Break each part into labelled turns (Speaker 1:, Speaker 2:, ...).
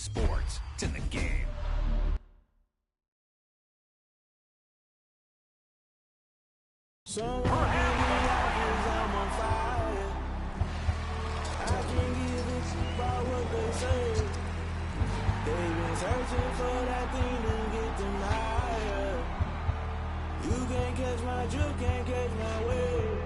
Speaker 1: sports. It's in the game.
Speaker 2: Someone give me life 'cause I'm on fire. I can't give a shit about what they say. They've been searching for that thing to get them higher. You can't catch my drift, can't catch my wave.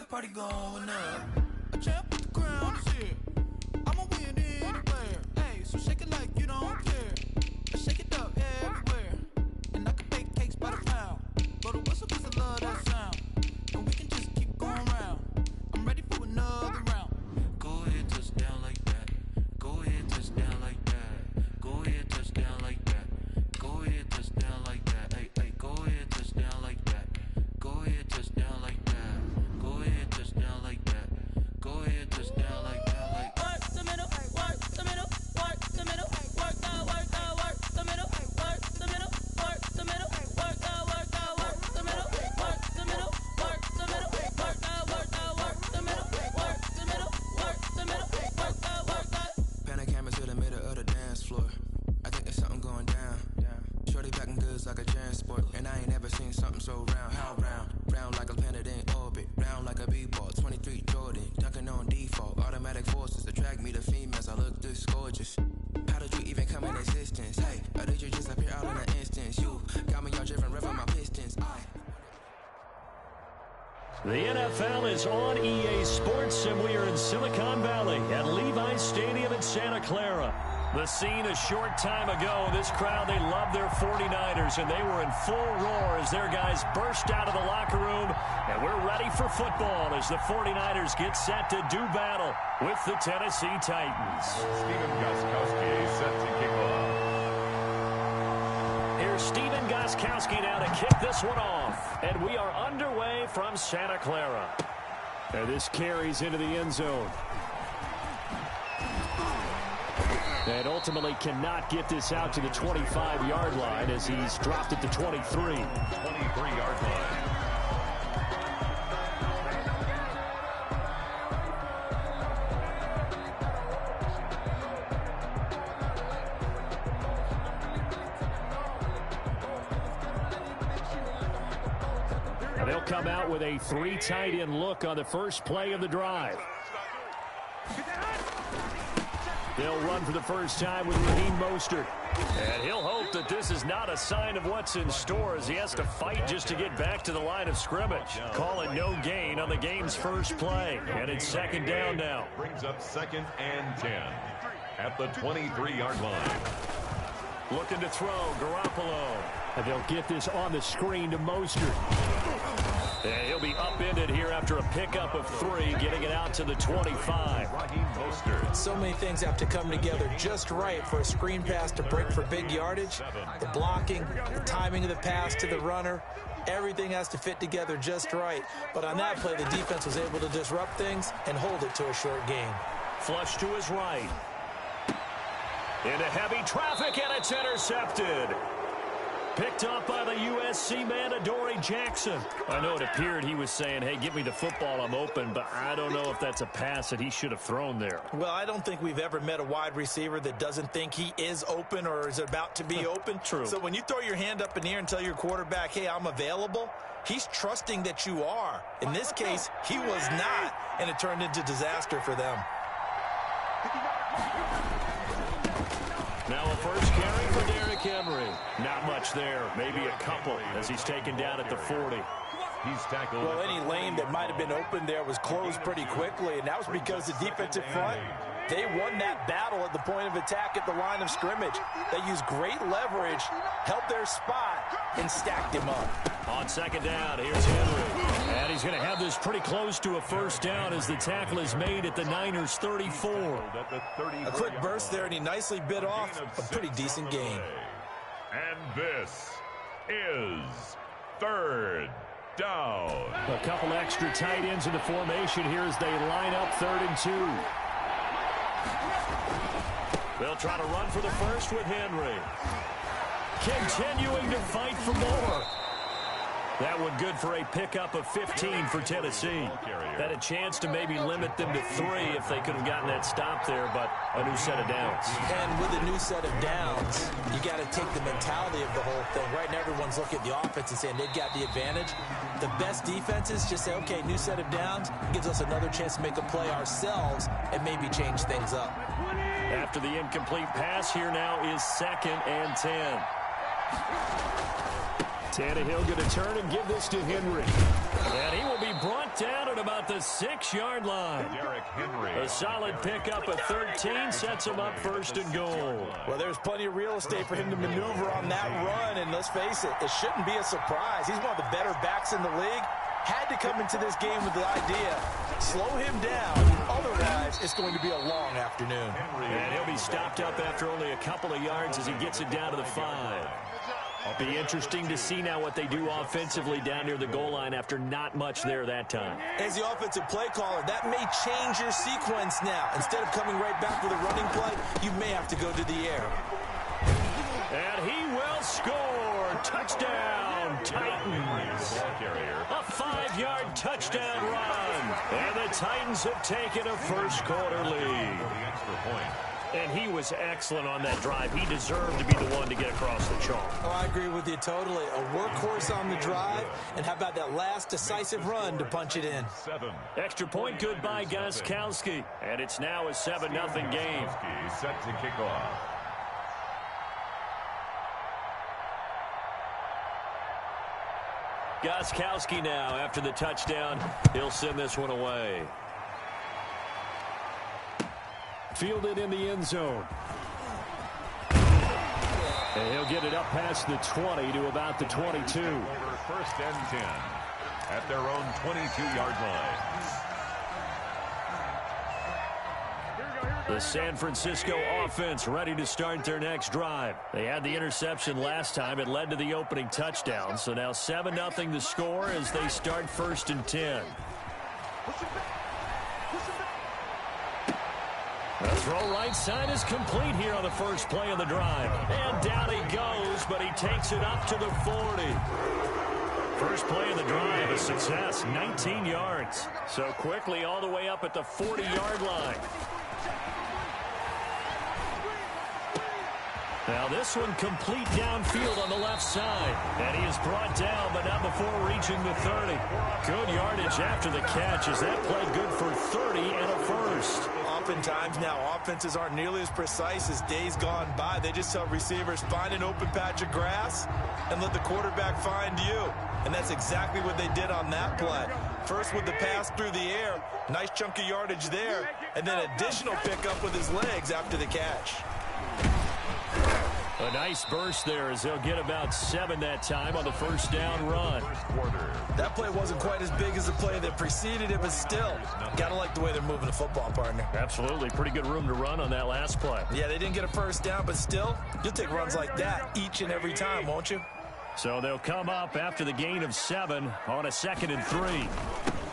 Speaker 2: Party going up. A champ with the crown is here. I'ma win anywhere. Hey, so shake it like you don't care. I shake it up everywhere. And I can bake cakes by the pound. But a whistle cause I love that sound. And we can just keep going round. I'm ready for another round. Go ahead, touch down like that. Go ahead, touch down like that. Go ahead, touch down like that. Go ahead, touch down like that. Hey, hey, go ahead, touch down like that. Go ahead, touch down like that. Go ahead, touch down like that. Go ahead, touch down like that. Like work the middle, work the middle, work the middle, work the middle, work the middle, work the middle, work the middle, work the middle, work the middle, work the middle, work the middle, work the middle, work the.
Speaker 3: Panic cameras to the middle of the dance floor. I think there's something going down. Shorty packing goods like a transport, and I ain't never seen something so round. How round? Round like a planet in orbit, round like a b-ball. 23 Jordan, dunking on default. Automatic forces attract me to females. I look this gorgeous. How did you even come in existence? Hey, or did you just appear out in an instance? You got me all driven, revving my pistons.
Speaker 4: The NFL is on EA Sports, and we are in Silicon Valley at Levi's Stadium in Santa Clara. The scene a short time ago, this crowd, they love their 49ers, and they were in full roar as their guys burst out of the locker room, and we're ready for football as the 49ers get set to do battle with the Tennessee Titans.
Speaker 5: Stephen Gostkowski set to kick off.
Speaker 4: Here's Stephen Gostkowski now to kick this one off, and we are underway from Santa Clara. And this carries into the end zone. And ultimately cannot get this out to the 25-yard line as he's dropped it to 23.
Speaker 5: 23-yard line.
Speaker 4: And they'll come out with a 3 tight end look on the first play of the drive. They'll run for the first time with Raheem Mostert. And he'll hope that this is not a sign of what's in store as he has to fight just to get back to the line of scrimmage. Call it no gain on the game's first play. And it's second down now.
Speaker 5: Brings up 2nd and 10 at the 23-yard line.
Speaker 4: Looking to throw, Garoppolo. And they'll get this on the screen to Mostert. And he'll be upended here after a pickup of 3, getting it out to the 25.
Speaker 5: Raheem Mostert.
Speaker 6: So many things have to come together just right for a screen pass to break for big yardage. The blocking, the timing of the pass to the runner, everything has to fit together just right. But on that play, the defense was able to disrupt things and hold it to a short gain.
Speaker 4: Flush to his right. Into heavy traffic, and it's intercepted. Picked up by the USC man, Adoree Jackson. I know it appeared he was saying, hey, give me the football, I'm open, but I don't know if that's a pass that he should have thrown there.
Speaker 6: Well, I don't think we've ever met a wide receiver that doesn't think he is open or is about to be open.
Speaker 4: True.
Speaker 6: So when you throw your hand up in the air and tell your quarterback, hey, I'm available, he's trusting that you are. In this case, he was not, and it turned into disaster for them.
Speaker 4: Now a first carry for Derrick Henry. Not much there, maybe a couple as he's taken down at the 40.
Speaker 5: He's tackled.
Speaker 6: Well, any lane that might have been open there was closed pretty quickly, and that was because the defensive front They won that battle at the point of attack at the line of scrimmage. They used great leverage, held their spot, and stacked him up.
Speaker 4: On second down, here's Henry. And he's going to have this pretty close to a first down as the tackle is made at the Niners' 34.
Speaker 6: A quick burst there, and he nicely bit off a pretty decent gain.
Speaker 5: And this is third down.
Speaker 4: A couple extra tight ends in the formation here as they line up 3rd and 2. They'll try to run for the first with Henry. Continuing to fight for more. That one good for a pickup of 15 for Tennessee. Had a chance to maybe limit them to 3 if they could have gotten that stop there, but a new set of downs.
Speaker 6: And with a new set of downs, you got to take the mentality of the whole thing. Right now, everyone's looking at the offense and saying they've got the advantage. The best defenses just say, okay, new set of downs. It gives us another chance to make a play ourselves and maybe change things up.
Speaker 4: After the incomplete pass, here now is 2nd and 10. Tannehill going to turn and give this to Henry. And he will be brought down at about the 6-yard line. A solid pickup of 13 sets him up 1st and goal.
Speaker 6: Well, there's plenty of real estate for him to maneuver on that run, and let's face it, it shouldn't be a surprise. He's one of the better backs in the league. Had to come into this game with the idea, slow him down, otherwise it's going to be a long afternoon.
Speaker 4: And he'll be stopped up after only a couple of yards as he gets it down to the 5. Be interesting to see now what they do offensively down near the goal line after not much there that time.
Speaker 6: As the offensive play caller, that may change your sequence now. Instead of coming right back with a running play, you may have to go to the air.
Speaker 4: And he will score. Touchdown, Titans. A 5-yard touchdown run. And the Titans have taken a first-quarter lead. And he was excellent on that drive. He deserved to be the one to get across the chalk.
Speaker 6: Oh, I agree with you totally. A workhorse on the drive. And how about that last decisive run to punch it in?
Speaker 4: Extra point good by Gostkowski. And it's now a 7-0 game.
Speaker 5: Set to kick off.
Speaker 4: Gostkowski now after the touchdown. He'll send this one away. Fielded in the end zone. And he'll get it up past the 20 to about the 22.
Speaker 5: 1st and 10 at their own 22-yard line.
Speaker 4: The San Francisco offense ready to start their next drive. They had the interception last time. It led to the opening touchdown. So now 7-0 the score as they start 1st and 10. The throw right side is complete here on the first play of the drive. And down he goes, but he takes it up to the 40. First play of the drive, a success, 19 yards. So quickly all the way up at the 40-yard line. Now this one complete downfield on the left side. And he is brought down, but not before reaching the 30. Good yardage after the catch as that play good for 30 and a first.
Speaker 6: Oftentimes now offenses aren't nearly as precise as days gone by. They just tell receivers, find an open patch of grass and let the quarterback find you. And that's exactly what they did on that play. First with the pass through the air, nice chunk of yardage there, and then additional pickup with his legs after the catch.
Speaker 4: A nice burst there as they'll get about 7 that time on the first down run.
Speaker 6: That play wasn't quite as big as the play that preceded it, but still, gotta like the way they're moving the football, partner.
Speaker 4: Absolutely. Pretty good room to run on that last play.
Speaker 6: Yeah, they didn't get a first down, but still, you'll take runs like that each and every time, won't you?
Speaker 4: So they'll come up after the gain of 7 on a 2nd and 3.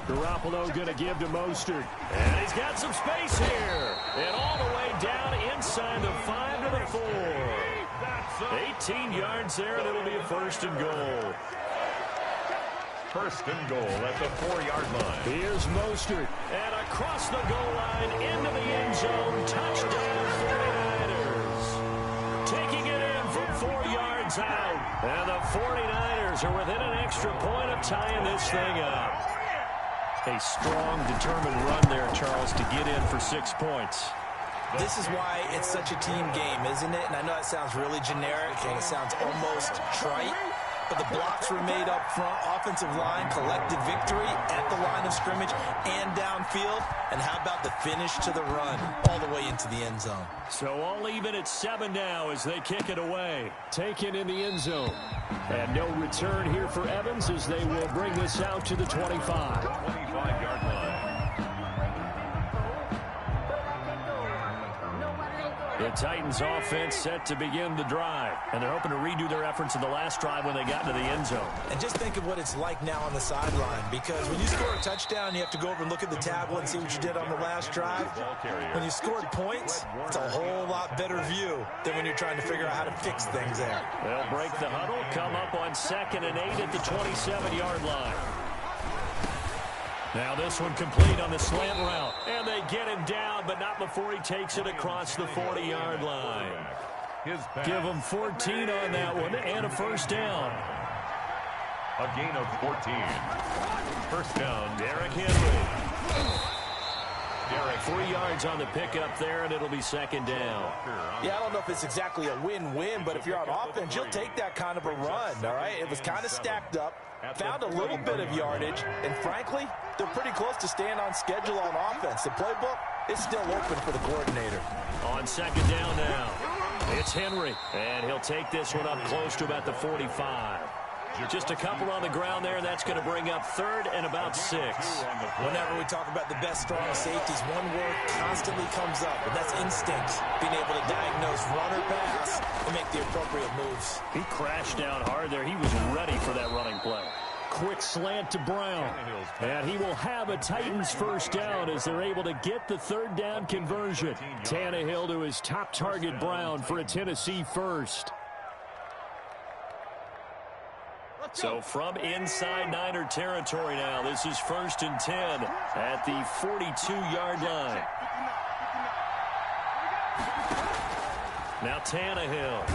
Speaker 4: Garoppolo going to give to Mostert. And he's got some space here. And all the way down inside the 5 to the 4. 18 yards there, and it'll be a 1st and goal.
Speaker 5: 1st and goal at the 4-yard line.
Speaker 4: Here's Mostert. And across the goal line into the end zone. Touchdown 49ers. Taking it in from 4 yards out. And the 49ers are within an extra point of tying this thing up. A strong, determined run there, Charles, to get in for 6 points.
Speaker 6: This is why it's such a team game, isn't it? And I know it sounds really generic and it sounds almost trite, but the blocks were made up front. Offensive line collected victory at the line of scrimmage and downfield. And how about the finish to the run all the way into the end zone?
Speaker 4: So all even at 7 now as they kick it away. Taken in the end zone. And no return here for Evans as they will bring this out to the 25.
Speaker 5: 25-yard line.
Speaker 4: The Titans offense set to begin the drive. And they're hoping to redo their efforts in the last drive when they got into the end zone.
Speaker 6: And just think of what it's like now on the sideline, because when you score a touchdown, you have to go over and look at the tablet and see what you did on the last drive. When you scored points, it's a whole lot better view than when you're trying to figure out how to fix things there.
Speaker 4: They'll break the huddle, come up on 2nd and 8 at the 27-yard line. Now this one complete on the slant route. And they get him down, but not before he takes it across the 40-yard line. Give him 14 on that one and a first down.
Speaker 5: A gain of 14. First down,
Speaker 4: Derrick Henry. 3 yards on the pickup there, and it'll be 2nd down.
Speaker 6: Yeah, I don't know if it's exactly a win-win, but if you're on offense, you'll take that kind of a run, all right? It was kind of stacked up, found a little bit of yardage, and frankly, they're pretty close to staying on schedule on offense. The playbook is still open for the coordinator.
Speaker 4: On 2nd down now, it's Henry, and he'll take this one up close to about the 45. Just a couple on the ground there, and that's going to bring up 3rd and about 6.
Speaker 6: Whenever we talk about the best strong safeties, one word constantly comes up, and that's instinct. Being able to diagnose run or pass and make the appropriate moves.
Speaker 4: He crashed down hard there. He was ready for that running play. Quick slant to Brown. And he will have a Titans first down as they're able to get the 3rd down conversion. Tannehill to his top target, Brown, for a Tennessee first. So from inside Niner territory now, this is 1st and 10 at the 42-yard line. Now Tannehill.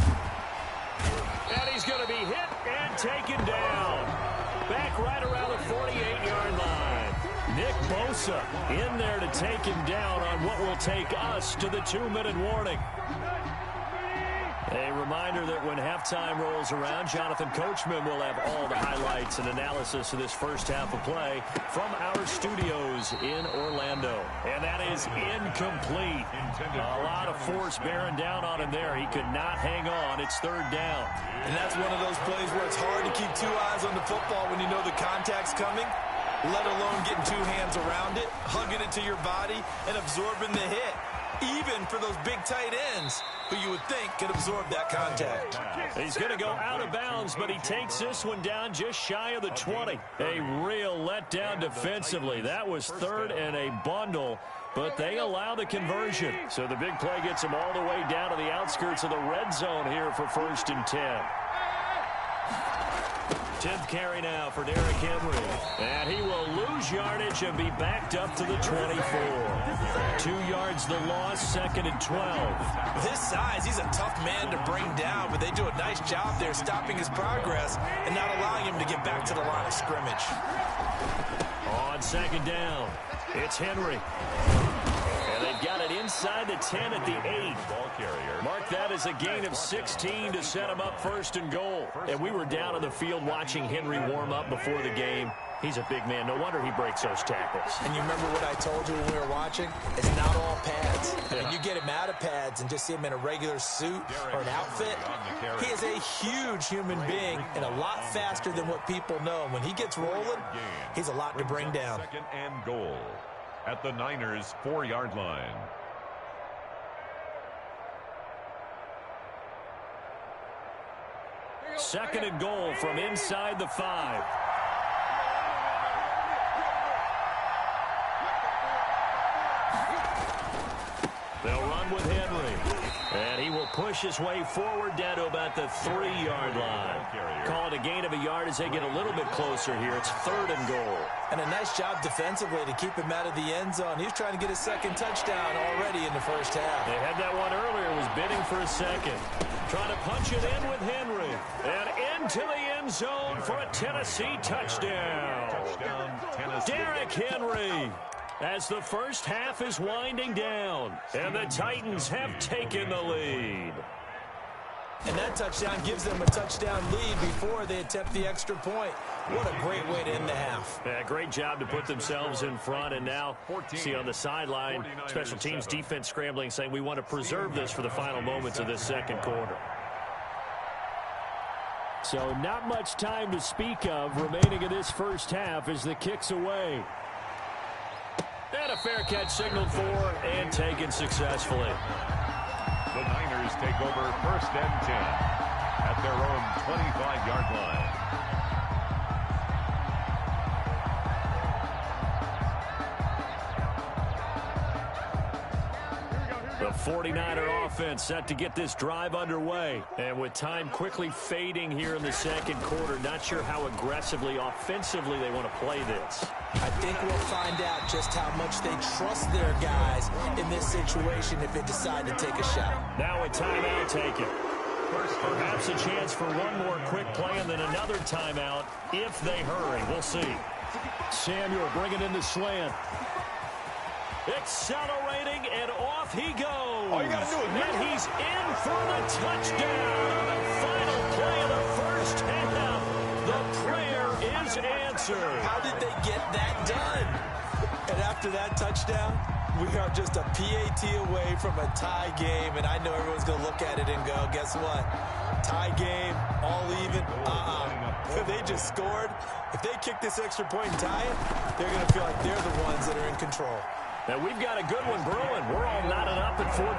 Speaker 4: And he's going to be hit and taken down. Back right around the 48-yard line. Nick Bosa in there to take him down on what will take us to the 2-minute warning. A reminder that when halftime rolls around, Jonathan Coachman will have all the highlights and analysis of this first half of play from our studios in Orlando. And that is incomplete. A lot of force bearing down on him there. He could not hang on. It's 3rd down.
Speaker 6: And that's one of those plays where it's hard to keep 2 eyes on the football when you know the contact's coming, let alone getting 2 hands around it, hugging it to your body, and absorbing the hit. Even for those big tight ends who you would think could absorb that contact.
Speaker 4: He's going to go out of bounds, but he takes this one down just shy of the 20. A real letdown defensively. That was 3rd and a bundle, but they allow the conversion. So the big play gets him all the way down to the outskirts of the red zone here for 1st and 10. 10th carry now for Derrick Henry. And he will lose yardage and be backed up to the 24. 2 yards the loss, 2nd and 12.
Speaker 6: With his size, he's a tough man to bring down, but they do a nice job there stopping his progress and not allowing him to get back to the line of scrimmage.
Speaker 4: On 2nd down, it's Henry. And they've got it inside the 10 at the 8. Mark that as a gain of 16 to set him up 1st and goal. And we were down on the field watching Henry warm up before the game. He's a big man. No wonder he breaks those tackles.
Speaker 6: And you remember what I told you when we were watching? It's not all pads. I mean, you get him out of pads and just see him in a regular suit or an outfit. He is a huge human being and a lot faster than what people know. When he gets rolling, he's a lot to bring down.
Speaker 5: 2nd and goal at the Niners' 4-yard line.
Speaker 4: Second and goal from inside the 5. They'll run with Henry. And he will push his way forward down to about the 3-yard line. Call it a gain of a yard as they get a little bit closer here. It's 3rd and goal.
Speaker 6: And a nice job defensively to keep him out of the end zone. He was trying to get his 2nd touchdown already in the first half.
Speaker 4: They had that one earlier. Was bidding for a 2nd. Trying to punch it in with Henry. And into the end zone for a Tennessee touchdown. Derrick Henry. As the first half is winding down, and the Titans have taken the lead.
Speaker 6: And that touchdown gives them a touchdown lead before they attempt the extra point. What a great way to end the half.
Speaker 4: Yeah, great job to put themselves in front. And now, see on the sideline, special teams defense scrambling, saying we want to preserve this for the final moments of this second quarter.
Speaker 7: So not much time to speak of remaining in this first half as the kick's away.
Speaker 4: And a fair catch signaled for and taken successfully.
Speaker 5: The Niners take over 1st and 10 at their own 25-yard line.
Speaker 4: The 49er offense set to get this drive underway. And with time quickly fading here in the second quarter, not sure how aggressively, offensively they want to play this.
Speaker 6: I think we'll find out just how much they trust their guys in this situation if they decide to take a shot.
Speaker 4: Now a timeout taken. Perhaps a chance for one more quick play and then another timeout if they hurry. We'll see.
Speaker 7: Samuel bringing in the slant.
Speaker 4: Accelerating, and off he goes.
Speaker 5: All you got to do is
Speaker 4: and he's in for the touchdown on the final play of the first half. The prayer is answered.
Speaker 6: How did they get that done? And after that touchdown, we are just a PAT away from a tie game, and I know everyone's going to look at it and go, guess what? Tie game, all even, They just scored. If they kick this extra point and tie it, they're going to feel like they're the ones that are in control.
Speaker 4: Now we've got a good one brewing. We're all knotted up at 14.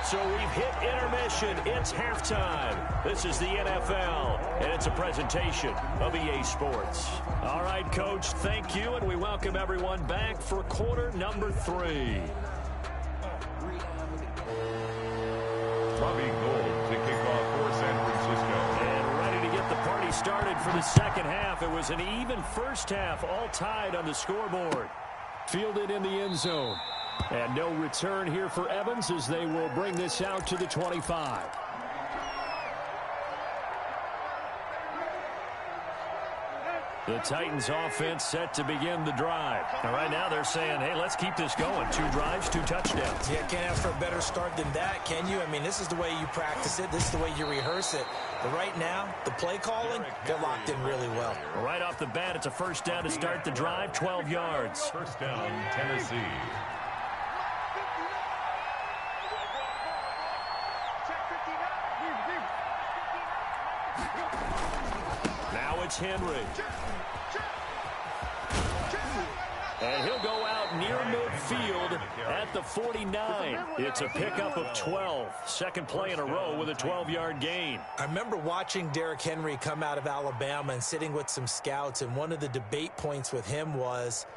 Speaker 4: So we've hit intermission. It's halftime. This is the NFL, and it's a presentation of EA Sports. All right, Coach, thank you, and we welcome everyone back for quarter number 3.
Speaker 5: Robbie Gould to kick off for San Francisco.
Speaker 4: And ready to get the party started for the second half. It was an even first half, all tied on the scoreboard.
Speaker 7: Fielded in the end zone. And no return here for Evans as they will bring this out to the 25.
Speaker 4: The Titans offense set to begin the drive. And right now they're saying, hey, let's keep this going. 2 drives, 2 touchdowns.
Speaker 6: Yeah, can't ask for a better start than that, can you? I mean, this is the way you practice it. This is the way you rehearse it. But right now, the play calling, they're locked in really well.
Speaker 4: Right off the bat, it's a first down to start the drive, 12 yards.
Speaker 5: First down, Tennessee.
Speaker 4: Now it's Henry. And he'll go out near midfield at the 49. It's a pickup of 12. Second play in a row with a 12-yard gain.
Speaker 6: I remember watching Derrick Henry come out of Alabama and sitting with some scouts, and one of the debate points with him was,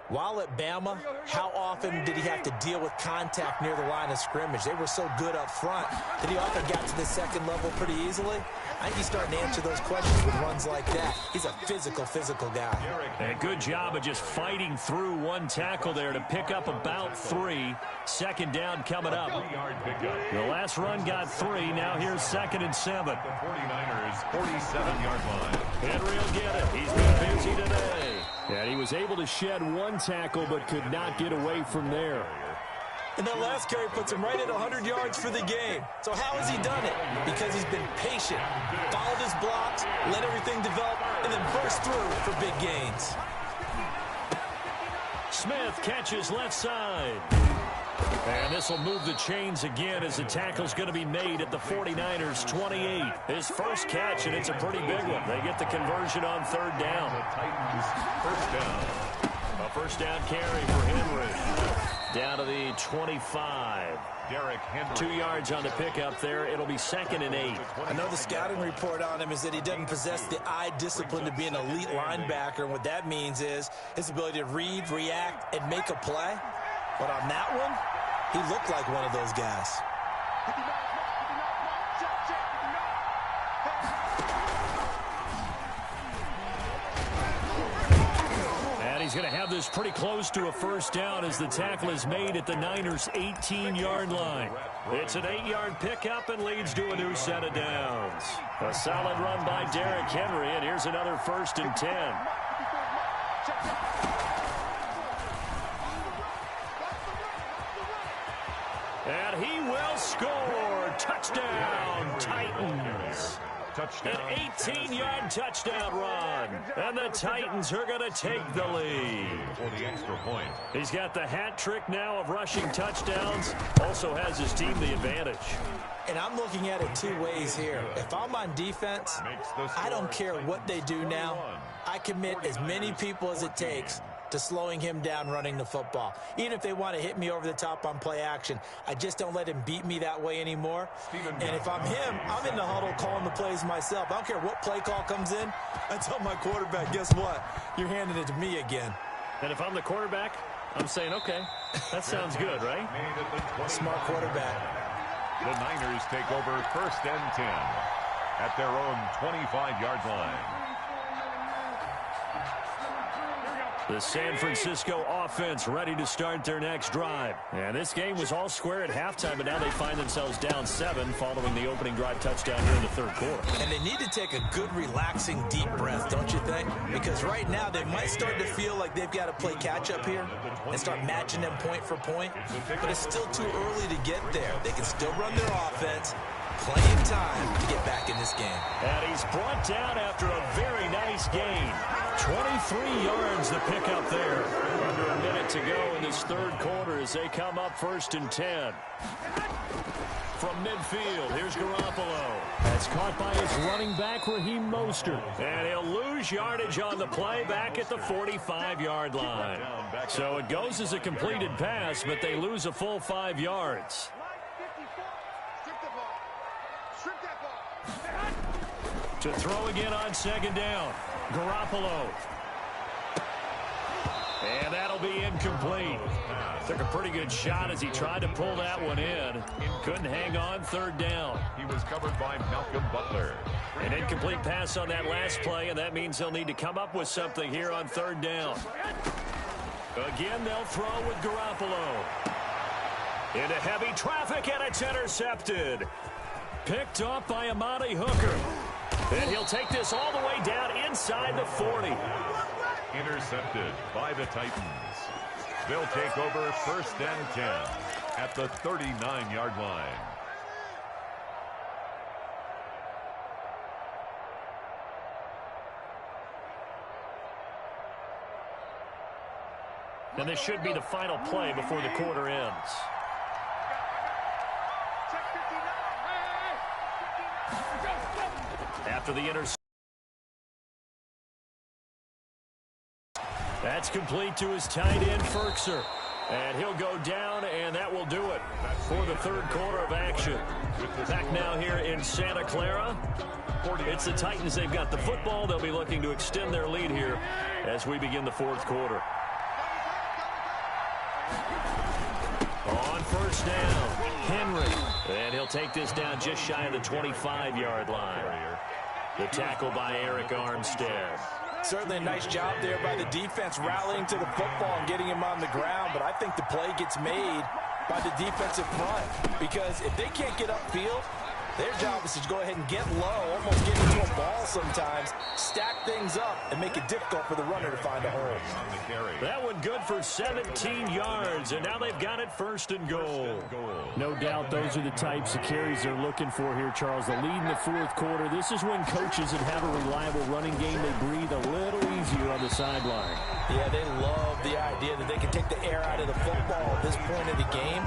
Speaker 6: while at Bama, how often did he have to deal with contact near the line of scrimmage? They were so good up front that he often got to the second level pretty easily. I think he's starting to answer those questions with runs like that. He's a physical guy.
Speaker 4: And a good job of just fighting through one tackle there to pick up about 3. Second down coming up. The last run got 3. Now here's 2nd and 7.
Speaker 5: The 49ers 47-yard line.
Speaker 4: Henry will get it. He's been busy today.
Speaker 7: And he was able to shed 1 tackle but could not get away from there.
Speaker 6: And that last carry puts him right at 100 yards for the game. So how has he done it? Because he's been patient, followed his blocks, let everything develop, and then burst through for big gains.
Speaker 4: Smith catches left side. And this will move the chains again as the tackle's going to be made at the 49ers 28. His first catch, and it's a pretty big one. They get the conversion on 3rd down.
Speaker 5: The Titans first down.
Speaker 4: A first down carry for Henry. Down to the 25.
Speaker 5: Derrick Henry.
Speaker 4: 2 yards on the pickup there. It'll be 2nd and 8.
Speaker 6: I know the scouting report on him is that he doesn't possess the eye discipline to be an elite linebacker. And what that means is his ability to read, react, and make a play. But on that one, he looked like one of those guys.
Speaker 4: And he's going to have this pretty close to a first down as the tackle is made at the Niners' 18-yard line. It's an 8-yard pickup and leads to a new set of downs. A solid run by Derrick Henry, and here's another 1st and 10. And he will score. Touchdown, Titans.
Speaker 5: Touchdown.
Speaker 4: An 18-yard touchdown run. And the Titans are going to take the lead.
Speaker 5: For the extra point.
Speaker 4: He's got the hat trick now of rushing touchdowns. Also has his team the advantage.
Speaker 6: And I'm looking at it two ways here. If I'm on defense, I don't care what they do now. I commit as many people as it takes to slowing him down running the football. Even if they want to hit me over the top on play action, I just don't let him beat me that way anymore. And if I'm him, I'm in the huddle calling the plays myself. I don't care what play call comes in. I tell my quarterback, guess what? You're handing it to me again.
Speaker 4: And if I'm the quarterback, I'm saying, okay, that sounds good, right?
Speaker 6: Smart quarterback.
Speaker 5: The Niners take over 1st and 10 at their own 25-yard line.
Speaker 4: The San Francisco offense ready to start their next drive. And this game was all square at halftime, but now they find themselves down 7 following the opening drive touchdown here in the third quarter.
Speaker 6: And they need to take a good, relaxing, deep breath, don't you think? Because right now they might start to feel like they've got to play catch-up here and start matching them point for point. But it's still too early to get there. They can still run their offense. Plenty of time to get back in this game.
Speaker 4: And he's brought down after a very nice gain. 23 yards the pickup there. Under a minute to go in this third quarter as they come up 1st and 10. From midfield, here's Garoppolo. That's caught by his running back, Raheem Mostert. And he'll lose yardage on the play back at the 45-yard line. So it goes as a completed pass, but they lose a full 5 yards. To throw again on 2nd down. Garoppolo. And that'll be incomplete. Took a pretty good shot as he tried to pull that one in. Couldn't hang on 3rd down.
Speaker 5: He was covered by Malcolm Butler.
Speaker 4: An incomplete pass on that last play, and that means they'll need to come up with something here on 3rd down. Again, they'll throw with Garoppolo. Into heavy traffic, and it's intercepted. Picked off by Amani Hooker. And he'll take this all the way down inside the 40.
Speaker 5: Intercepted by the Titans. They'll take over 1st and 10 at the 39-yard line.
Speaker 4: And this should be the final play before the quarter ends. After the interception. That's complete to his tight end, Ferkser. And he'll go down, and that will do it for the third quarter of action. Back now here in Santa Clara. It's the Titans. They've got the football. They'll be looking to extend their lead here as we begin the fourth quarter. On 1st down, Henry. And he'll take this down just shy of the 25-yard line. The tackle by Eric Armstead.
Speaker 6: Certainly a nice job there by the defense rallying to the football and getting him on the ground, but I think the play gets made by the defensive front because if they can't get upfield, their job is to go ahead and get low, almost get into a ball sometimes, stack things up, and make it difficult for the runner to find a hole.
Speaker 4: That one good for 17 yards, and now they've got it 1st and goal.
Speaker 7: No doubt those are the types of carries they're looking for here, Charles. The lead in the fourth quarter. This is when coaches that have a reliable running game, they breathe a little easier on the sideline.
Speaker 6: Yeah, they love the idea that they can take the air out of the football at this point of the game.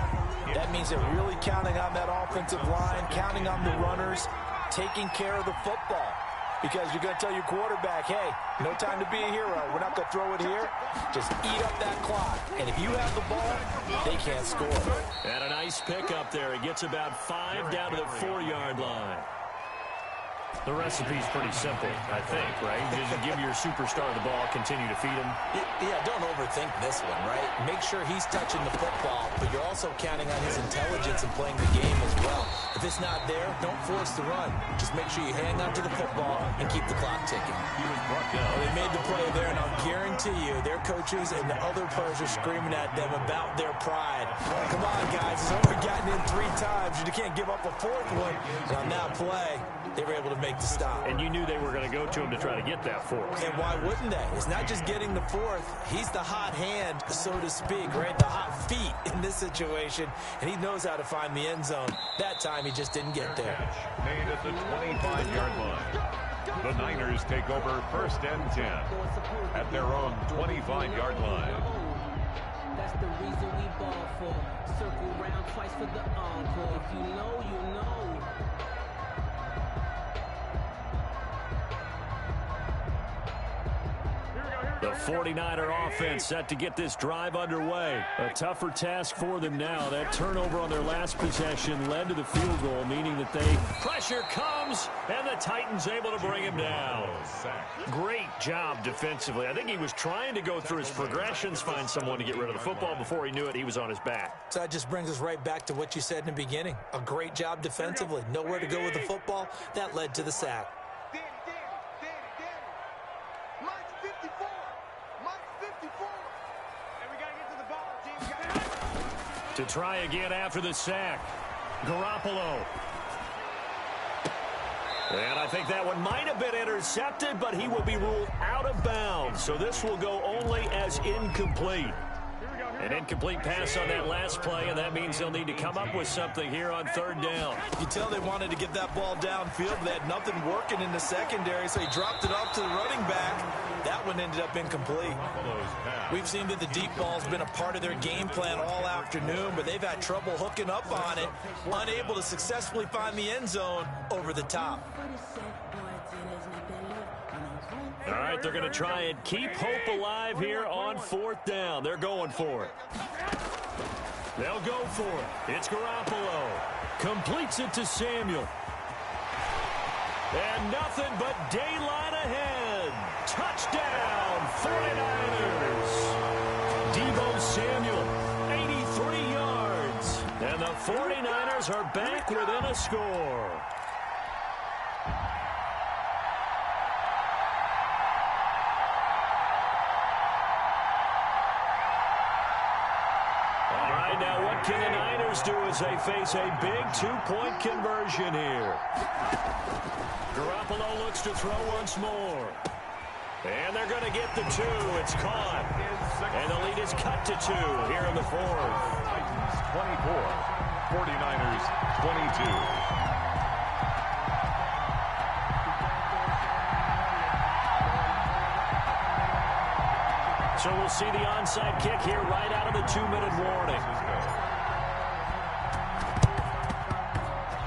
Speaker 6: That means they're really counting on that offensive line, counting on the runners, taking care of the football. Because you're going to tell your quarterback, hey, no time to be a hero. We're not going to throw it here. Just eat up that clock. And if you have the ball, they can't score.
Speaker 4: And a nice pickup there. He gets about 5 down to the 4-yard line. The recipe's pretty simple, I think, right? Just give your superstar the ball, continue to feed him.
Speaker 6: Yeah, don't overthink this one, right? Make sure he's touching the football, but you're also counting on his intelligence and playing the game as well. If it's not there, don't force the run. Just make sure you hang on to the football and keep the clock ticking. They made the play there, and I'll guarantee you their coaches and the other players are screaming at them about their pride. Come on, guys. It's only gotten in 3 times. You can't give up a 4th one. And on that play, they were able to make the stop.
Speaker 4: And you knew they were going to go to him to try to get that fourth.
Speaker 6: And why wouldn't they? It's not just getting the fourth. He's the hot hand, so to speak, right? The hot feet in this situation, and he knows how to find the end zone. That time, he just didn't get there.
Speaker 5: Made at the 25-yard line. The Niners take over 1st and 10 at their own 25-yard line.
Speaker 8: That's the reason we ball for. Circle round twice for the encore. If you know, you know.
Speaker 4: The 49er offense set to get this drive underway. A tougher task for them now. That turnover on their last possession led to the field goal, meaning that pressure comes, and the Titans able to bring him down. Great job defensively. I think he was trying to go through his progressions, find someone to get rid of the football. Before he knew it, he was on his back.
Speaker 6: So that just brings us right back to what you said in the beginning. A great job defensively. Nowhere to go with the football. That led to the sack.
Speaker 4: To try again after the sack. Garoppolo. And I think that one might have been intercepted, but he will be ruled out of bounds. So this will go only as incomplete. An incomplete pass on that last play, and that means they'll need to come up with something here on 3rd down.
Speaker 6: You tell they wanted to get that ball downfield, but they had nothing working in the secondary, so he dropped it off to the running back. That one ended up incomplete. We've seen that the deep ball's been a part of their game plan all afternoon, but they've had trouble hooking up on it, unable to successfully find the end zone over the top.
Speaker 4: All right, they're going to try and keep hope alive here on 4th down. They're going for it. They'll go for it. It's Garoppolo. Completes it to Samuel. And nothing but daylight ahead. Touchdown, 49ers. Deebo Samuel, 83 yards. And the 49ers are back within a score. Can the Niners do as they face a big 2-point conversion here? Garoppolo looks to throw once more. And they're going to get the 2. It's caught. And the lead is cut to 2 here in the 4th.
Speaker 5: Titans 24, 49ers 22.
Speaker 4: So we'll see the onside kick here right out of the 2-minute warning.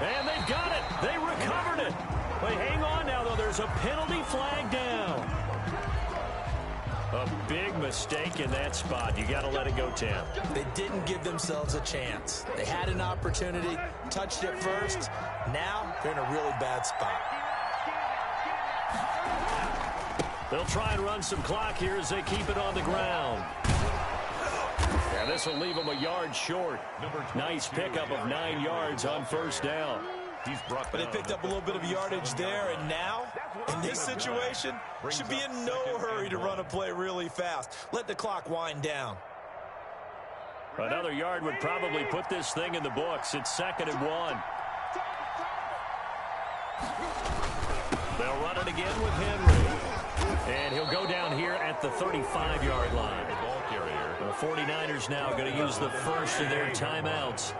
Speaker 4: And they've got it. They recovered it. Wait, hang on now, though. There's a penalty flag down. A big mistake in that spot. You got to let it go, Tim.
Speaker 6: They didn't give themselves a chance. They had an opportunity, touched it first. Now they're in a really bad spot.
Speaker 4: They'll try and run some clock here as they keep it on the ground. And this will leave them a yard short. Nice pickup of 9 yards on 1st down.
Speaker 6: But they picked up a little bit of yardage there, and now, in this situation, should be in no hurry to run a play really fast. Let the clock wind down.
Speaker 4: Another yard would probably put this thing in the books. It's 2nd and 1. They'll run it again with Henry. And he'll go down here at the 35-yard line. The 49ers now going to use the first of their timeouts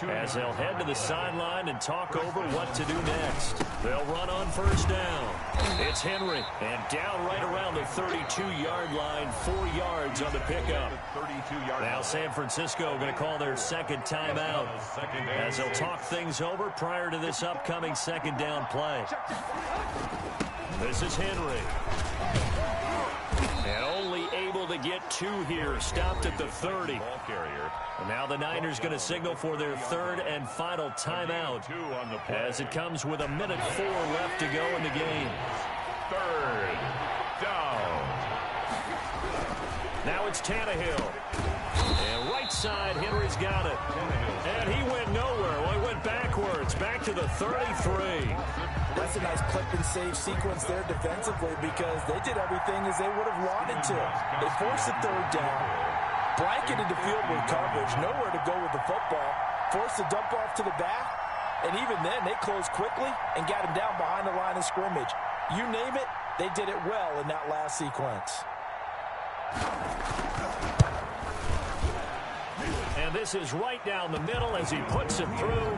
Speaker 4: as they'll head to the sideline and talk over what to do next. They'll run on 1st down. It's Henry, and down right around the 32-yard line, 4 yards on the pickup. Now San Francisco going to call their 2nd timeout as they'll talk things over prior to this upcoming 2nd down play. This is Henry. And only able to get 2 here. Stopped at the 30. And now the Niners going to signal for their 3rd and final timeout as it comes with 1:04 left to go in the game.
Speaker 5: 3rd down.
Speaker 4: Now it's Tannehill. And right side, Henry's got it. And he went nowhere. Well, he went backwards. Back to the 33.
Speaker 6: That's a nice clip and save sequence there defensively because they did everything as they would have wanted to. They forced the 3rd down, blanketed the field with coverage, nowhere to go with the football, forced the dump off to the back, And even then, they closed quickly and got him down behind the line of scrimmage. You name it, they did it well in that last sequence.
Speaker 4: And this is right down the middle as he puts it through.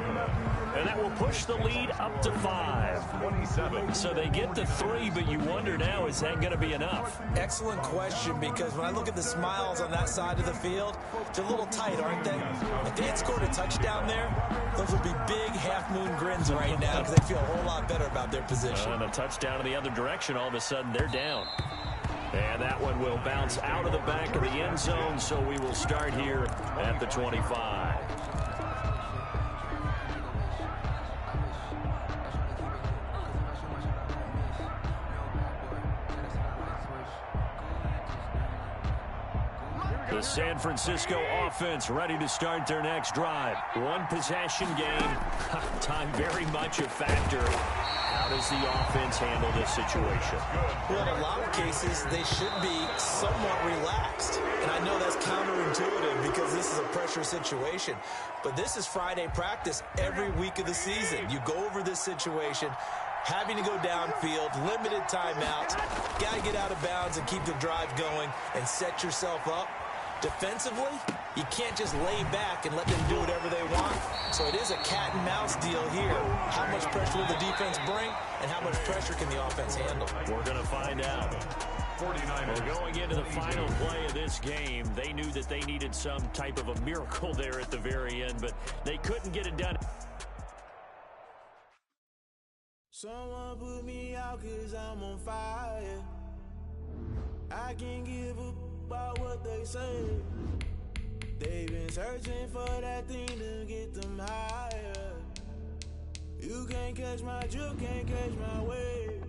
Speaker 4: And that will push the lead up to 5.
Speaker 5: 27.
Speaker 4: So they get to 3, but you wonder now, is that going to be enough?
Speaker 6: Excellent question, because when I look at the smiles on that side of the field, they're a little tight, aren't they? If they had scored a touchdown there, those would be big half-moon grins right now because they feel a whole lot better about their position.
Speaker 4: And a touchdown in the other direction, all of a sudden they're down. And that one will bounce out of the back of the end zone, so we will start here at the 25. The San Francisco offense ready to start their next drive. One possession game. Time very much a factor. How does the offense handle this situation?
Speaker 6: Well, in a lot of cases, they should be somewhat relaxed. And I know that's counterintuitive because this is a pressure situation. But this is Friday practice every week of the season. You go over this situation, having to go downfield, limited timeouts, got to get out of bounds and keep the drive going and set yourself up. Defensively, you can't just lay back and let them do whatever they want. So it is a cat and mouse deal here. How much pressure will the defense bring, and how much pressure can the offense handle?
Speaker 4: We're going to find out. 49. Well, going into the final play of this game, they knew that they needed some type of a miracle there at the very end, but they couldn't get it done.
Speaker 2: Someone put me out 'cause I'm on fire. I can't give up about what they say. They've been searching for that thing to get them higher. You can't catch my drift, can't catch my wave.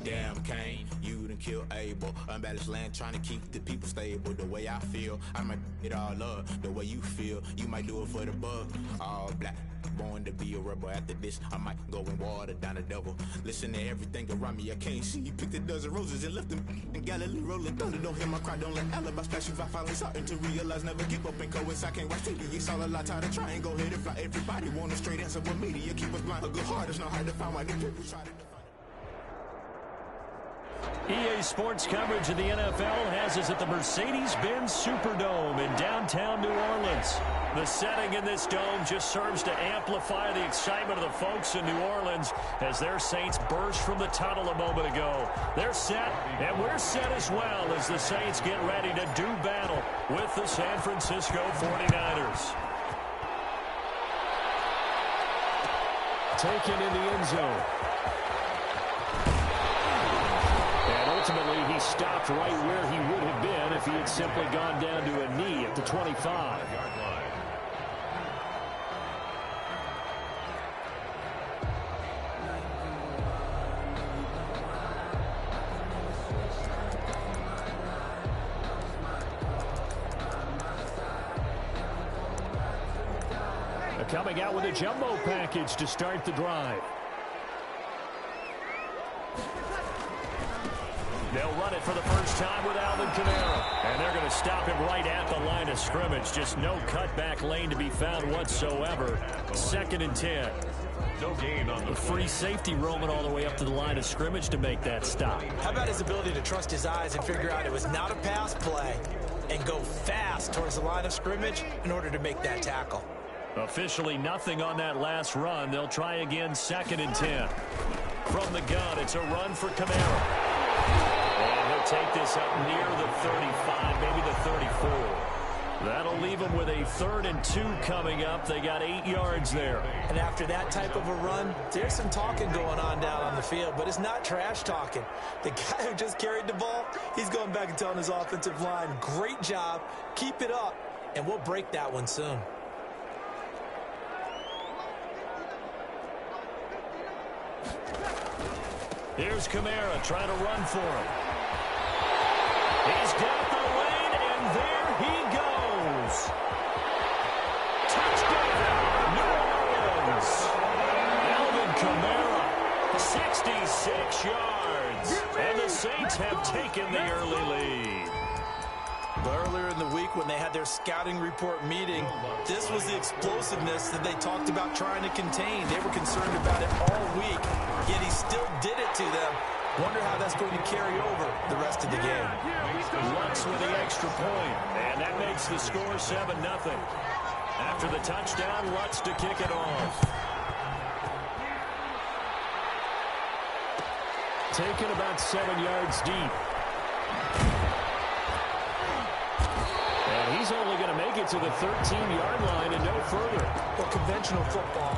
Speaker 2: Damn, Kane, you done killed Abel. Unbalanced land, trying to keep the people stable. The way I feel, I might it all up. The way you feel, you might do it for the bug. All black, born to be a rebel. After this, I might go and water down the devil. Listen to everything around me, I can't see. Picked a dozen roses and left them in Galilee rolling thunder. Don't hear my cry, don't let alibi splash. If I finally starting to realize, never give up and coincide. Can't watch TV, it's all a lot. Tired of trying, go ahead and fly. Everybody want a straight answer with media. Keep us blind, a good heart, it's not hard to find why the people try to.
Speaker 4: EA Sports coverage of the NFL has us at the Mercedes-Benz Superdome in downtown New Orleans. The setting in this dome just serves to amplify the excitement of the folks in New Orleans as their Saints burst from the tunnel a moment ago. They're set, and we're set as well as the Saints get ready to do battle with the San Francisco 49ers. Taken in the end zone. Ultimately, he stopped right where he would have been if he had simply gone down to a knee at the 25-yard line. Coming out with a jumbo package to start the drive. They'll run it for the first time with Alvin Kamara. And they're going to stop him right at the line of scrimmage. Just no cutback lane to be found whatsoever. 2nd and 10.
Speaker 5: No gain on the
Speaker 4: free safety roaming all the way up to the line of scrimmage to make that stop.
Speaker 6: How about his ability to trust his eyes and figure out it was not a pass play and go fast towards the line of scrimmage in order to make that tackle?
Speaker 4: Officially nothing on that last run. They'll try again, 2nd and 10. From the gun, it's a run for Kamara. And he'll take this up near the 35, maybe the 34. That'll leave them with a 3rd and 2 coming up. They got 8 yards there.
Speaker 6: And after that type of a run, there's some talking going on down on the field, but it's not trash talking. The guy who just carried the ball, he's going back and telling his offensive line, great job, keep it up, and we'll break that one soon.
Speaker 4: Here's Kamara trying to run for him. He's got the lane, and there he goes. Touchdown, New Orleans. Alvin Kamara, 66 yards. And the Saints have taken the early lead.
Speaker 6: But earlier in the week when they had their scouting report meeting, this was the explosiveness that they talked about trying to contain. They were concerned about it all week, yet he still did it to them. Wonder how that's going to carry over the rest of the game.
Speaker 4: Lutz with the extra point, and that makes the score 7-0. After the touchdown, Lutz to kick it off. Taken about 7 yards deep. And he's only going to make it to the 13-yard line and no further.
Speaker 6: Well, conventional football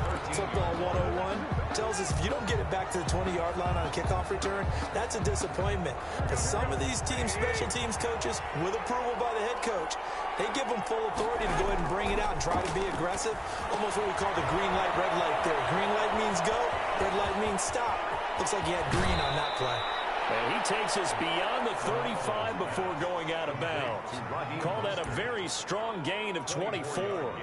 Speaker 6: 101, tells us if you don't get it back to the 20-yard line on a kickoff return, that's a disappointment. But some of these teams, special teams coaches, with approval by the head coach, they give them full authority to go ahead and bring it out and try to be aggressive. Almost what we call the green light, red light theory. Green light means go, red light means stop. Looks like he had green on that play.
Speaker 4: And he takes us beyond the 35 before going out of bounds. Call that a very strong gain of 24.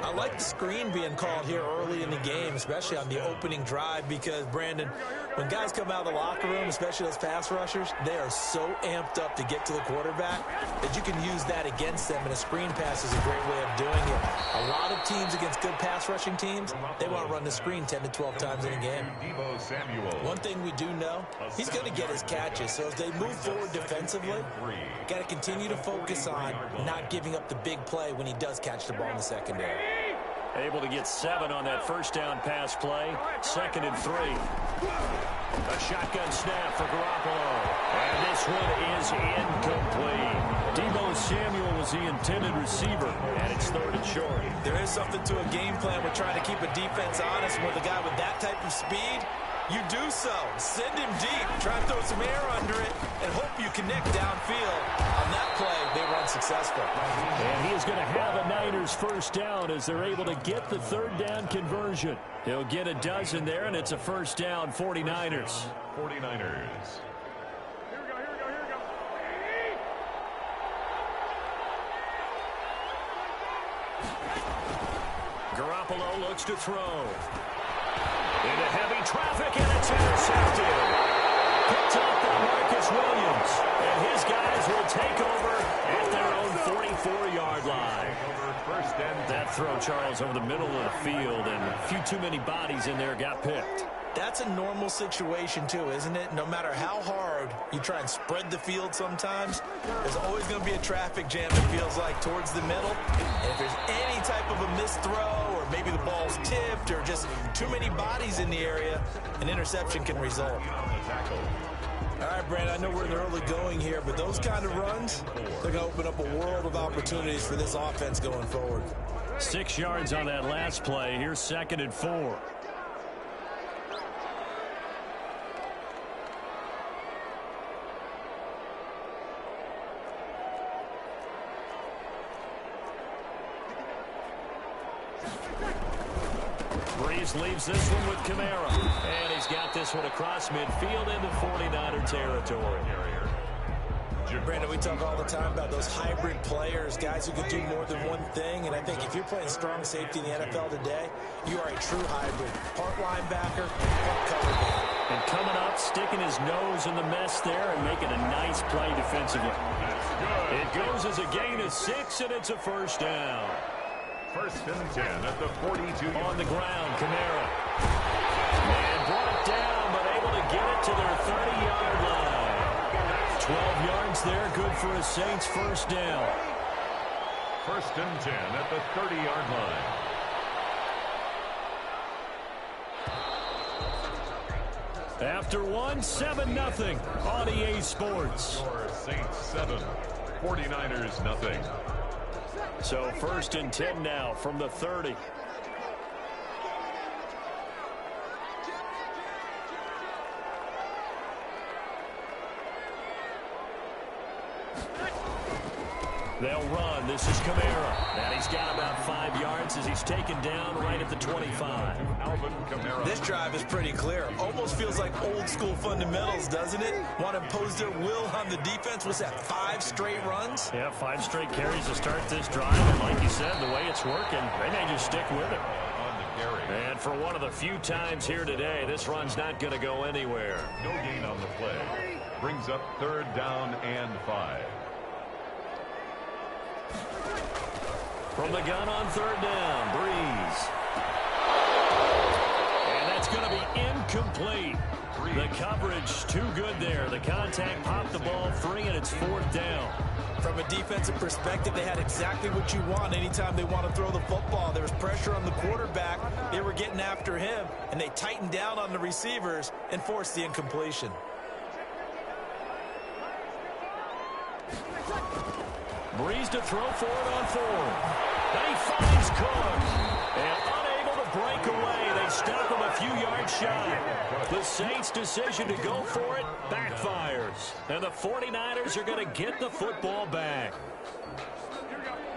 Speaker 6: I like the screen being called here early in the game, especially on the opening drive, because, Brandon, when guys come out of the locker room, especially those pass rushers, they are so amped up to get to the quarterback that you can use that against them, and a screen pass is a great way of doing it. A lot of teams against good pass rushing teams, they want to run the screen 10 to 12 times in a game. One thing we do know, he's going to get his catches, so as they move forward defensively, got to continue to focus on not giving up the big play when he does catch the ball in the secondary.
Speaker 4: Able to get 7 on that first down pass play. 2nd and 3. A shotgun snap for Garoppolo. And this one is incomplete. Deebo Samuel was the intended receiver, and it's 3rd and short.
Speaker 6: There is something to a game plan with trying to keep a defense honest. With a guy with that type of speed, you do so. Send him deep. Try to throw some air under it and hope you connect downfield. On that play, they run successful.
Speaker 4: And he is going to have a Niners first down as they're able to get the 3rd down conversion. He'll get a dozen there, and it's a first down, 49ers.
Speaker 5: 49ers.
Speaker 4: Garoppolo looks to throw. Into heavy traffic, and it's intercepted. Picked up by Marcus Williams. And his guys will take over at their own 44-yard line. That throw, Charles, over the middle of the field, and a few too many bodies in there got picked.
Speaker 6: That's a normal situation, too, isn't it? No matter how hard you try and spread the field sometimes, there's always going to be a traffic jam, it feels like, towards the middle. And if there's any type of a missed throw, or maybe the ball's tipped, or just too many bodies in the area, an interception can result. All right, Brandon, I know we're in the early going here, but those kind of runs, they're going to open up a world of opportunities for this offense going forward.
Speaker 4: 6 yards on that last play. Here's 2nd and 4. Breeze leaves this one with Kamara. And he's got this one across midfield into 49er territory.
Speaker 6: Brandon, we talk all the time about those hybrid players, guys who can do more than one thing. And I think if you're playing strong safety in the NFL today, you are a true hybrid. Part linebacker, part cover man.
Speaker 4: And coming up, sticking his nose in the mess there and making a nice play defensively. It goes as a gain of 6, and it's a first down.
Speaker 5: 1st and 10 at the 42.
Speaker 4: On the ground, Kamara. And brought down, but able to get it to their 30-yard line. 12 yards there, good for a Saints first down.
Speaker 5: 1st and 10 at the 30-yard line.
Speaker 4: After one, 7-0 on EA Sports.
Speaker 5: Saints 7, 49ers nothing.
Speaker 4: So 1st and 10 now from the 30. They'll run. This is Kamara. And he's got about 5 yards as he's taken down right at the 25.
Speaker 5: Alvin Kamara.
Speaker 6: This drive is pretty clear. Almost feels like old school fundamentals, doesn't it? Want to impose their will on the defense. What's that, 5 straight runs?
Speaker 4: Yeah, 5 straight carries to start this drive. And like you said, the way it's working, they may just stick with it. And for one of the few times here today, this run's not going to go anywhere.
Speaker 5: No gain on the play. Brings up 3rd down and 5.
Speaker 4: From the gun on third down, Breeze. And that's going to be incomplete. The coverage too good there. The contact popped the ball free, and it's fourth down.
Speaker 6: From a defensive perspective, they had exactly what you want anytime they want to throw the football. There was pressure on the quarterback. They were getting after him, and they tightened down on the receivers and forced the incompletion.
Speaker 4: Breeze to throw for it on fourth. And he finds Cook. And unable to break away. They stop him a few yards shy. The Saints' decision to go for it backfires. And the 49ers are going to get the football back.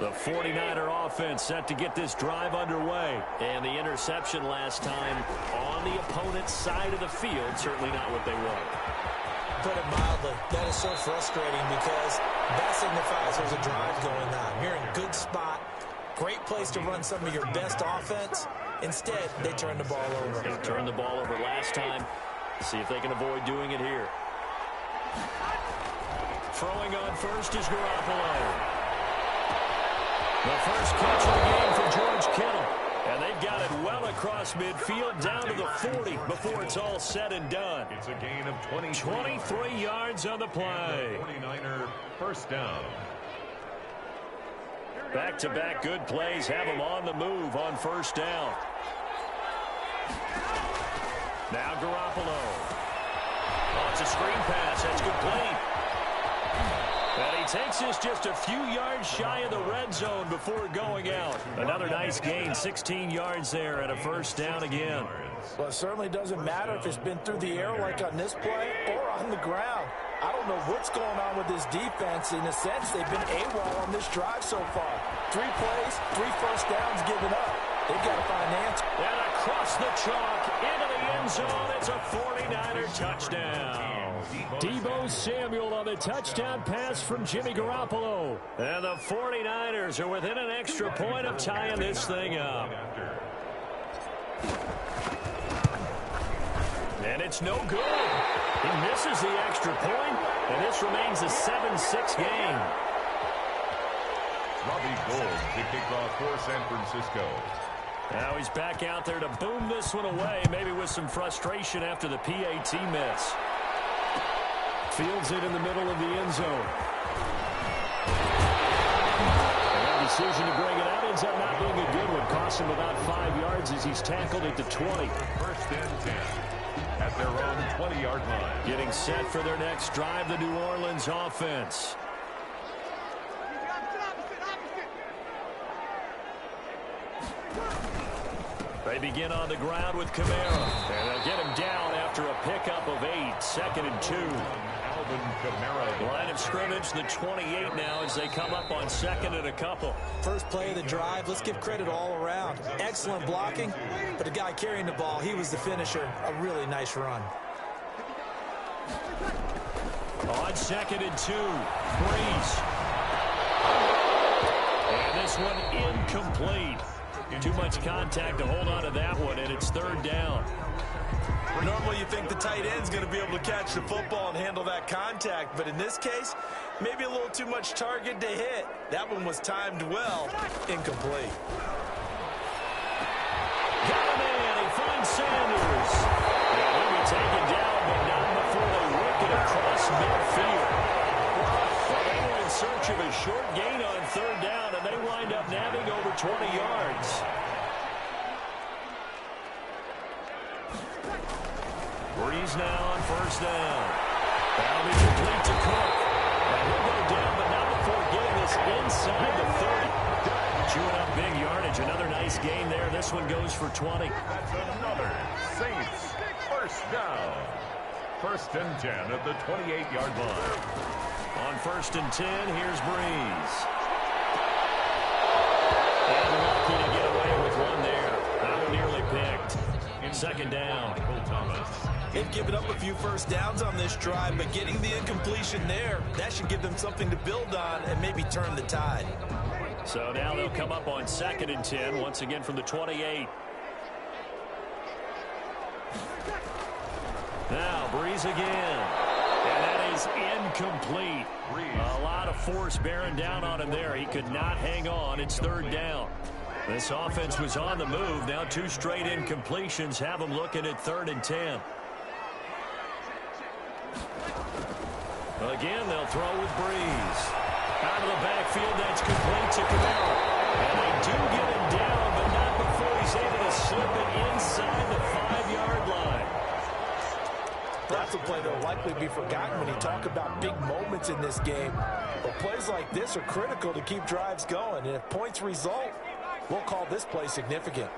Speaker 4: The 49er offense set to get this drive underway. And the interception last time on the opponent's side of the field. Certainly not what they want.
Speaker 6: Put it mildly, that is so frustrating because that signifies there's a drive going on. You're in a good spot, great place to run some of your best offense. Instead, they turn the ball over.
Speaker 4: They turned the ball over last time. See if they can avoid doing it here. Throwing on first is Garoppolo. The first catch of the game for George Kittle. And they've got it well across midfield down to the 40 before it's all said and done.
Speaker 5: It's a gain of
Speaker 4: 23 yards on the play.
Speaker 5: 49er first down.
Speaker 4: Back-to-back good plays have them on the move on first down. Now Garoppolo. Oh, it's a screen pass. That's complete. And he takes this just a few yards shy of the red zone before going out. Another nice gain, 16 yards there and a first down again.
Speaker 6: Well, it certainly doesn't matter if it's been through the air like on this play or on the ground. I don't know what's going on with this defense. In a sense, they've been AWOL on this drive so far. 3 plays, 3 first downs given up. They've got to find an answer.
Speaker 4: And across the chalk, into the end zone, it's a 49er touchdown. Deebo Samuel on the touchdown pass from Jimmy Garoppolo. And the 49ers are within an extra point of tying this thing up. And it's no good. He misses the extra point, and this remains a 7-6 game.
Speaker 5: Robbie Gould to kick off for San Francisco.
Speaker 4: Now he's back out there to boom this one away, maybe with some frustration after the PAT miss. Fields it in the middle of the end zone. And that decision to bring it out ends up not being a good one. Costs him about 5 yards as he's tackled at the 20.
Speaker 5: First and 10 at their own 20-yard line.
Speaker 4: Getting set for their next drive, the New Orleans offense. They begin on the ground with Kamara. And they'll get him down after a pickup of 8. 2nd and 2.
Speaker 5: Alvin Kamara.
Speaker 4: Line of scrimmage, the 28 now as they come up on 2nd and a couple.
Speaker 6: First play of the drive, let's give credit all around. Excellent blocking, but the guy carrying the ball, he was the finisher. A really nice run.
Speaker 4: On 2nd and 2, Breeze. And this one incomplete. Too much contact to hold on to that one, and it's 3rd down.
Speaker 6: Normally you think the tight end's going to be able to catch the football and handle that contact, but in this case, maybe a little too much target to hit. That one was timed well. Incomplete.
Speaker 4: Got him in. He finds Sanders. And he'll be taken down, but not before they whip it across midfield. Well, they were in search of a short gain on 3rd down, and they wind up nabbing over 20 yards. Breeze now on 1st down. That'll be complete to Cook. And he'll go down, but not before getting this inside the 30. Chewing up big yardage. Another nice gain there. This one goes for 20.
Speaker 5: That's another Saints first down. 1st and 10 at the 28-yard line.
Speaker 4: On 1st and 10, here's Breeze. And lucky to get away with one there. That one nearly picked. 2nd down.
Speaker 6: They've given up a few first downs on this drive, but getting the incompletion there, that should give them something to build on and maybe turn the tide.
Speaker 4: So now they'll come up on 2nd and 10, once again from the 28. Now Breeze again. And that is incomplete. A lot of force bearing down on him there. He could not hang on. It's third down. This offense was on the move. Now 2 straight incompletions have them looking at 3rd and 10. Again, they'll throw with Breeze. Out of the backfield, that's complete to Camara. And they do get him down, but not before he's able to slip it inside the 5-yard line.
Speaker 6: That's a play that will likely be forgotten when you talk about big moments in this game. But plays like this are critical to keep drives going. And if points result, we'll call this play significant.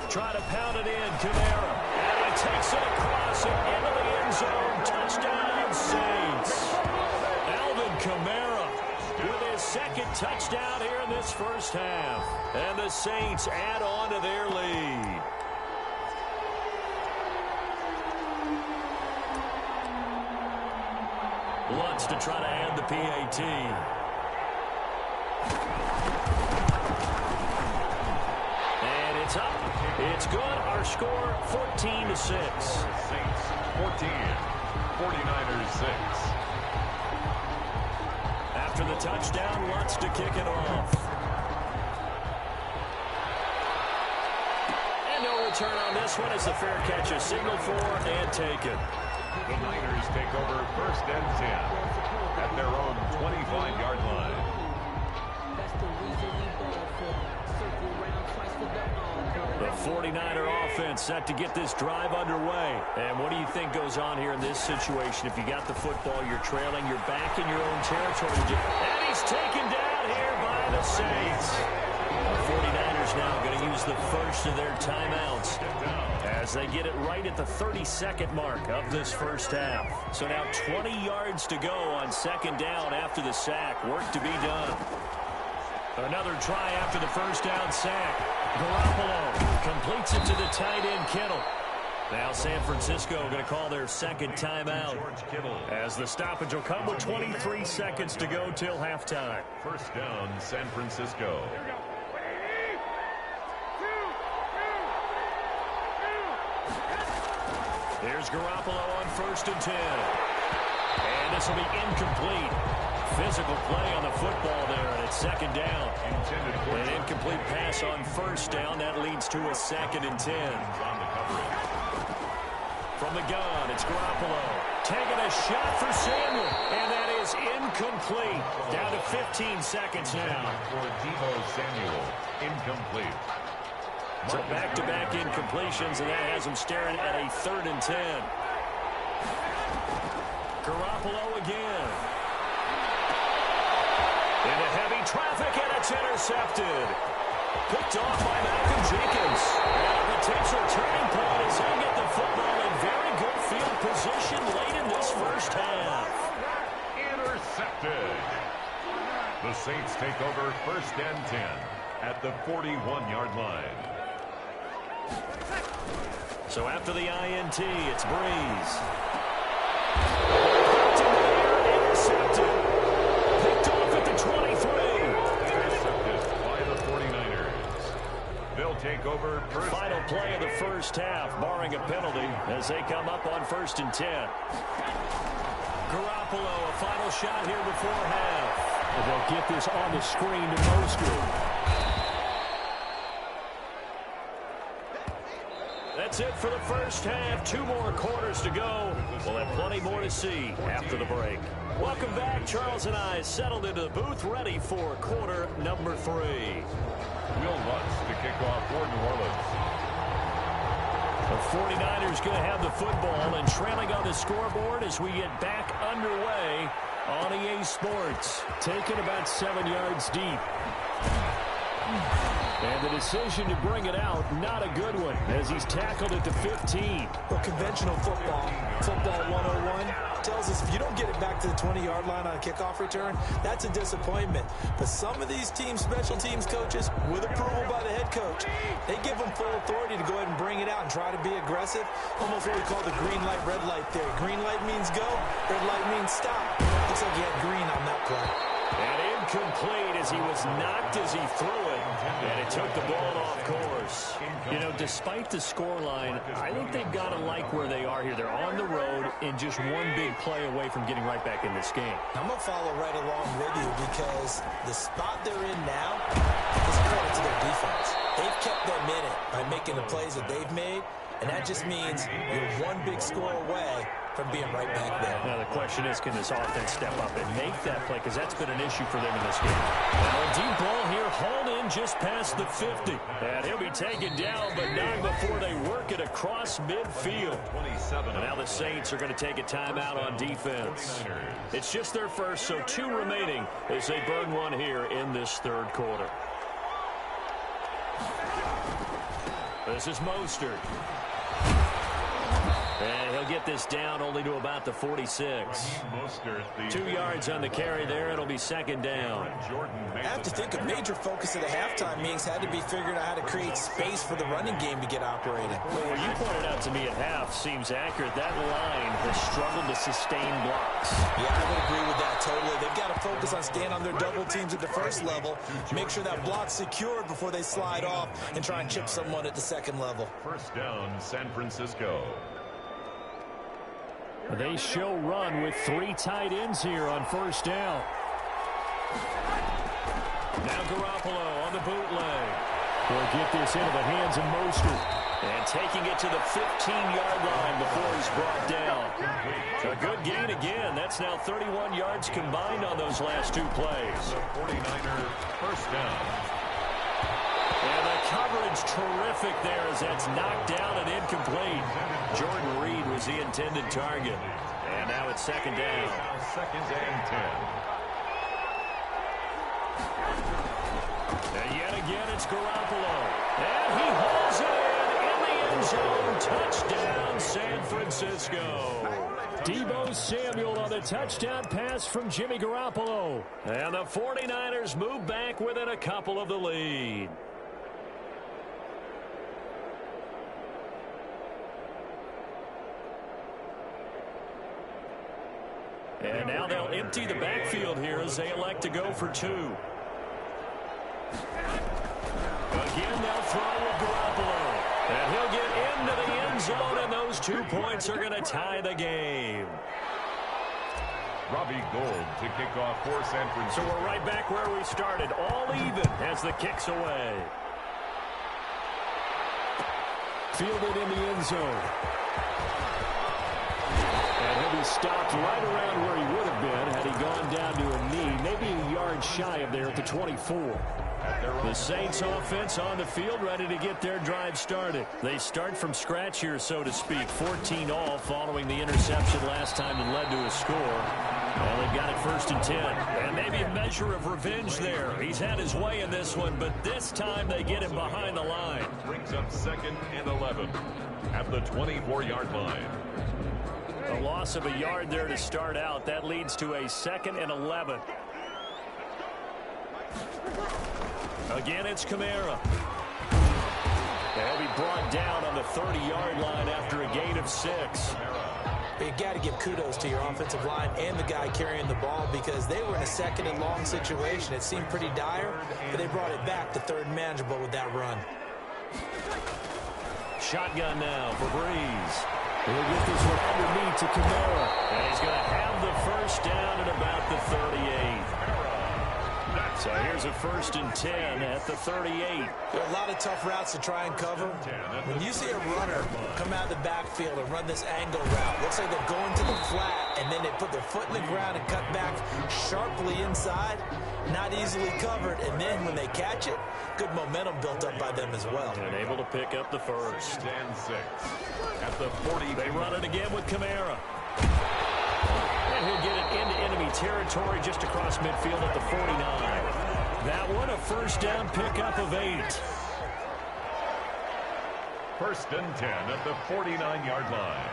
Speaker 4: Try to pound it in, Camara. And he takes it across and into the end zone. Touchdown, Saints. Alvin Kamara with his 2nd touchdown here in this first half. And the Saints add on to their lead. Lutz to try to add the PAT. And it's up. It's good. Our score, 14-6.
Speaker 5: Saints 14, 49ers 6.
Speaker 4: After the touchdown, Lutz to kick it off. And no return on this one as the fair catch is signaled for and taken.
Speaker 5: The Niners take over 1st and 10 at their own 25-yard line.
Speaker 8: That's the reason we ball for. Circle round twice for the encore.
Speaker 4: The 49er offense set to get this drive underway. And what do you think goes on here in this situation? If you got the football, you're trailing, you're back in your own territory. And he's taken down here by the Saints. The 49ers now going to use the first of their timeouts as they get it right at the 32nd mark of this first half. So now 20 yards to go on 2nd down after the sack. Work to be done. Another try after the first down sack. Garoppolo completes it to the tight end Kittle. Now San Francisco going to call their 2nd timeout as the stoppage will come with 23 seconds to go till halftime.
Speaker 5: First down, San Francisco.
Speaker 4: Here's Garoppolo on 1st and 10. And this will be incomplete. Physical play on the football there, and it's 2nd down. An incomplete pass on 1st down. That leads to a 2nd and 10. From the gun, it's Garoppolo. Taking a shot for Samuel, and that is incomplete. Down to 15 seconds now.
Speaker 5: For Deebo Samuel, incomplete.
Speaker 4: So back-to-back incompletions, and that has him staring at a 3rd and 10. Garoppolo again. Into heavy traffic, and it's intercepted. Picked off by Malcolm Jenkins. And a potential turning point as he'll get the football in very good field position late in this first half.
Speaker 5: Intercepted. The Saints take over 1st and 10 at the 41-yard line.
Speaker 4: So after the INT, it's Breeze. Intercepted. Picked off at the 23.
Speaker 5: Intercepted by the 49ers. They'll take over first.
Speaker 4: Final play of the first half, barring a penalty, as they come up on 1st and 10. Garoppolo, a final shot here before half.
Speaker 7: And they'll get this on the screen to Mostert.
Speaker 4: That's it for the first half. 2 more quarters to go. We'll have plenty more to see after the break. Welcome back. Charles and I settled into the booth, ready for quarter number 3.
Speaker 5: Will Lutz to kick off for New Orleans.
Speaker 4: The 49ers going to have the football and trailing on the scoreboard as we get back underway on EA Sports.
Speaker 7: Taken about 7 yards deep. And the decision to bring it out, not a good one, as he's tackled at the 15.
Speaker 6: Well, conventional football 101, tells us if you don't get it back to the 20-yard line on a kickoff return, that's a disappointment. But some of these teams, special teams coaches, with approval by the head coach, they give them full authority to go ahead and bring it out and try to be aggressive. Almost what we call the green light, red light theory. Green light means go, red light means stop. Looks like he had green on that play.
Speaker 4: And incomplete as he was knocked as he threw it, and it took the ball off course.
Speaker 7: You know, despite the scoreline, I think they've got to like where they are here. They're on the road and just one big play away from getting right back in this game.
Speaker 6: I'm going to follow right along with you because the spot they're in now is credit to their defense. They've kept them in it by making the plays that they've made, and that just means you're one big score away from being right back there.
Speaker 7: Now the question is, can this offense step up and make that play? Because that's been an issue for them in this game. Now a deep ball here, hauled in just past the 50. And he'll be taken down, but not before they work it across midfield. And now the Saints are going to take a timeout on defense. It's just their first, so 2 remaining as they burn one here in this third quarter. This is Mostert. And he'll get this down only to about the 46. 2 yards on the carry there. It'll be second down.
Speaker 6: I have to think a major focus of the halftime meetings had to be figuring out how to create space for the running game to get operating.
Speaker 7: Well, what you pointed out to me at half seems accurate. That line has struggled to sustain blocks.
Speaker 6: Yeah, I would agree with that totally. They've got to focus on staying on their double teams at the first level, make sure that block's secured before they slide off and try and chip someone at the second level.
Speaker 5: First down, San Francisco.
Speaker 7: They show run with 3 tight ends here on first down. Now Garoppolo on the bootleg. Will get this into the hands of Mostert. And taking it to the 15-yard line before he's brought down. A good gain again. That's now 31 yards combined on those last 2 plays.
Speaker 5: The 49ers first down.
Speaker 4: And the coverage terrific there as that's knocked down and incomplete. Jordan Reed was the intended target. And now it's second down.
Speaker 5: Second and 10.
Speaker 4: And yet again it's Garoppolo. And he hauls it in the end zone. Touchdown, San Francisco.
Speaker 7: Deebo Samuel on the touchdown pass from Jimmy Garoppolo.
Speaker 4: And the 49ers move back within a couple of the lead. And now they'll empty the backfield here as they elect to go for 2. Again, they'll throw with Garoppolo. And he'll get into the end zone, and those 2 points are going to tie the game.
Speaker 5: Robbie Gould to kick off for San Francisco.
Speaker 4: So we're right back where we started, all even as the kick's away.
Speaker 7: Fielded in the end zone. And he'll be stopped right around where he would have been had he gone down to a knee, maybe a yard shy of there at the 24.
Speaker 4: The Saints offense on the field, ready to get their drive started. They start from scratch here, so to speak. 14 all following the interception last time that led to a score. Well, they've got it first and 10. And maybe a measure of revenge there. He's had his way in this one, but this time they get him behind the line.
Speaker 5: Brings up second and 11 at the 24-yard line.
Speaker 4: A loss of a yard there to start out. That leads to a second and 11. Again, it's Kamara. They'll be brought down on the 30-yard line after a gain of 6.
Speaker 6: You got to give kudos to your offensive line and the guy carrying the ball because they were in a second and long situation. It seemed pretty dire, but they brought it back to third and manageable with that run.
Speaker 4: Shotgun now for Breeze.
Speaker 7: He'll get this one underneath to Kamara.
Speaker 4: And he's going to have the first down at about the 38. So here's a first and 10 at the 38.
Speaker 6: There are a lot of tough routes to try and cover. When you see a runner come out of the backfield and run this angle route, looks like they're going to the flat, and then they put their foot in the ground and cut back sharply inside. Not easily covered, and then when they catch it, good momentum built up by them as well.
Speaker 4: And able to pick up the first.
Speaker 5: And 6 at the 40.
Speaker 4: They run it again with Kamara. And he'll get it into enemy territory just across midfield at the 49. That one, a first down pickup of 8.
Speaker 5: First and 10 at the 49-yard line.